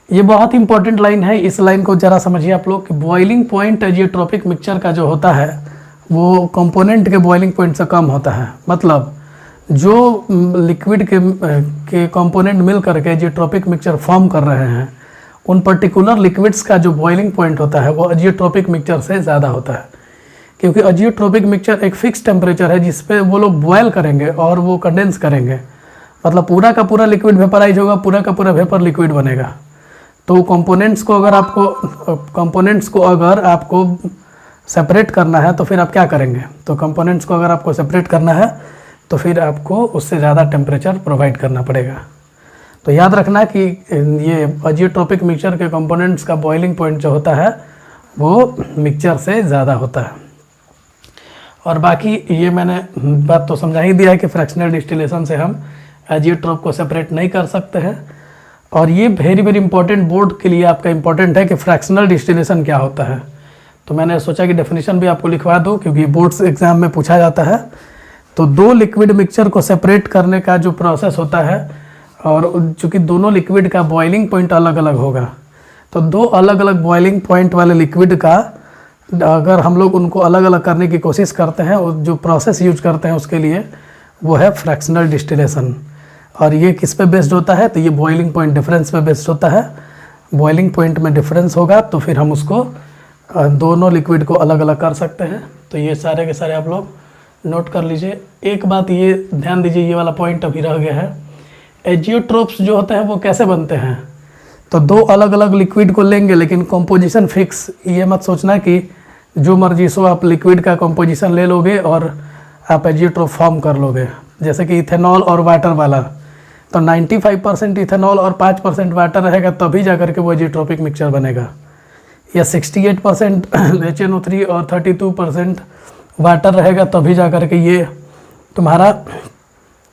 ये बहुत इंपॉर्टेंट लाइन है, इस लाइन को ज़रा समझिए आप लोग कि बॉइलिंग पॉइंट एजियोट्रॉपिक मिक्सचर का जो होता है वो कंपोनेंट के बॉइलिंग पॉइंट से कम होता है। मतलब जो लिक्विड के कंपोनेंट मिल करके एजियोट्रॉपिक मिक्सचर फॉर्म कर रहे हैं उन पर्टिकुलर लिक्विड्स का जो बॉइलिंग पॉइंट होता है वो एजियोट्रॉपिक मिक्सचर से ज़्यादा होता है, क्योंकि एजियोट्रॉपिक मिक्सचर एक फिक्स टेम्परेचर है जिस पे वो लोग बॉयल करेंगे और वो कंडेंस करेंगे। मतलब पूरा का पूरा लिक्विड वेपराइज होगा, पूरा का पूरा वेपर लिक्विड बनेगा। तो कंपोनेंट्स को अगर आपको सेपरेट करना है तो फिर आप क्या करेंगे, तो कंपोनेंट्स को अगर आपको सेपरेट करना है तो फिर आपको उससे ज़्यादा टेम्परेचर प्रोवाइड करना पड़ेगा। तो याद रखना कि ये अजियोट्रोपिक मिक्सचर के कंपोनेंट्स का बॉइलिंग पॉइंट जो होता है वो मिक्सचर से ज़्यादा होता है। और बाकी ये मैंने बात तो समझा ही दिया है कि फ्रैक्शनल डिस्टिलेशन से हम एजियोट्रोप को सेपरेट नहीं कर सकते हैं। और ये वेरी वेरी इंपॉर्टेंट बोर्ड के लिए आपका इंपॉर्टेंट है कि फ्रैक्शनल डिस्टिलेशन क्या होता है। तो मैंने सोचा कि डेफिनेशन भी आपको लिखवा दूँ क्योंकि बोर्ड्स एग्जाम में पूछा जाता है। तो दो लिक्विड मिक्सचर को सेपरेट करने का जो प्रोसेस होता है, और चूँकि दोनों लिक्विड का बॉइलिंग पॉइंट अलग अलग होगा, तो दो अलग अलग बॉइलिंग पॉइंट वाले लिक्विड का अगर हम लोग उनको अलग अलग करने की कोशिश करते हैं, और जो प्रोसेस यूज करते हैं उसके लिए वो है फ्रैक्शनल डिस्टिलेशन। और ये किस पे बेस्ड होता है? तो ये बॉइलिंग पॉइंट डिफरेंस पे बेस्ड होता है। बॉइलिंग पॉइंट में डिफरेंस होगा तो फिर हम उसको दोनों लिक्विड को अलग अलग कर सकते हैं। तो ये सारे के सारे आप लोग नोट कर लीजिए। एक बात ये ध्यान दीजिए, ये वाला पॉइंट अभी रह गया है। एजियोट्रोप्स जो होते हैं वो कैसे बनते हैं? तो दो अलग अलग लिक्विड को लेंगे लेकिन कॉम्पोजिशन फिक्स। ये मत सोचना कि जो मर्जी सो आप लिक्विड का कॉम्पोजिशन ले लोगे और आप एजियोट्रोप फॉर्म कर लोगे। जैसे कि इथेनॉल और वाटर वाला, तो 95% इथेनॉल और 5% वाटर रहेगा तभी जा करके वो एजियोट्रोपिक मिक्सचर बनेगा। या 68% HNO3 और 32% वाटर रहेगा तभी जा करके ये तुम्हारा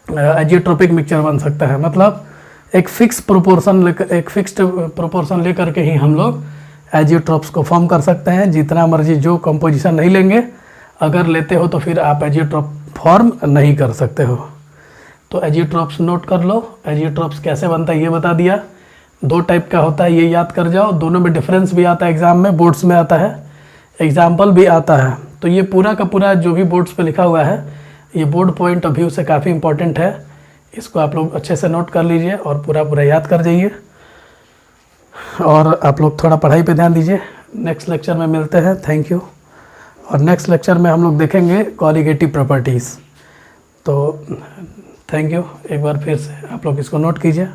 एजियोट्रोपिक मिक्सचर बन सकता है। मतलब एक फिक्स्ड प्रोपोर्शन लेकर के ही हम लोग एजियोट्रोप्स को फॉर्म कर सकते हैं। जितना मर्जी जो कंपोजिशन नहीं लेंगे, अगर लेते हो तो फिर आप एजियोट्रोप फॉर्म नहीं कर सकते हो। तो एजियोट्रोप्स नोट कर लो। एजियोट्रोप्स कैसे बनता है ये बता दिया। दो टाइप का होता है, ये याद कर जाओ। दोनों में डिफरेंस भी आता है, एग्जाम में बोर्ड्स में आता है, एग्जाम्पल भी आता है। तो ये पूरा का पूरा जो भी बोर्ड्स पे लिखा हुआ है, ये बोर्ड पॉइंट ऑफ व्यू से काफ़ी इंपॉर्टेंट है। इसको आप लोग अच्छे से नोट कर लीजिए और पूरा पूरा याद कर जाइए। और आप लोग थोड़ा पढ़ाई पे ध्यान दीजिए। नेक्स्ट लेक्चर में मिलते हैं। Thank you. और नेक्स्ट लेक्चर में हम लोग देखेंगे कॉलिगेटिव प्रॉपर्टीज़। तो थैंक यू। एक बार फिर से आप लोग इसको नोट कीजिए।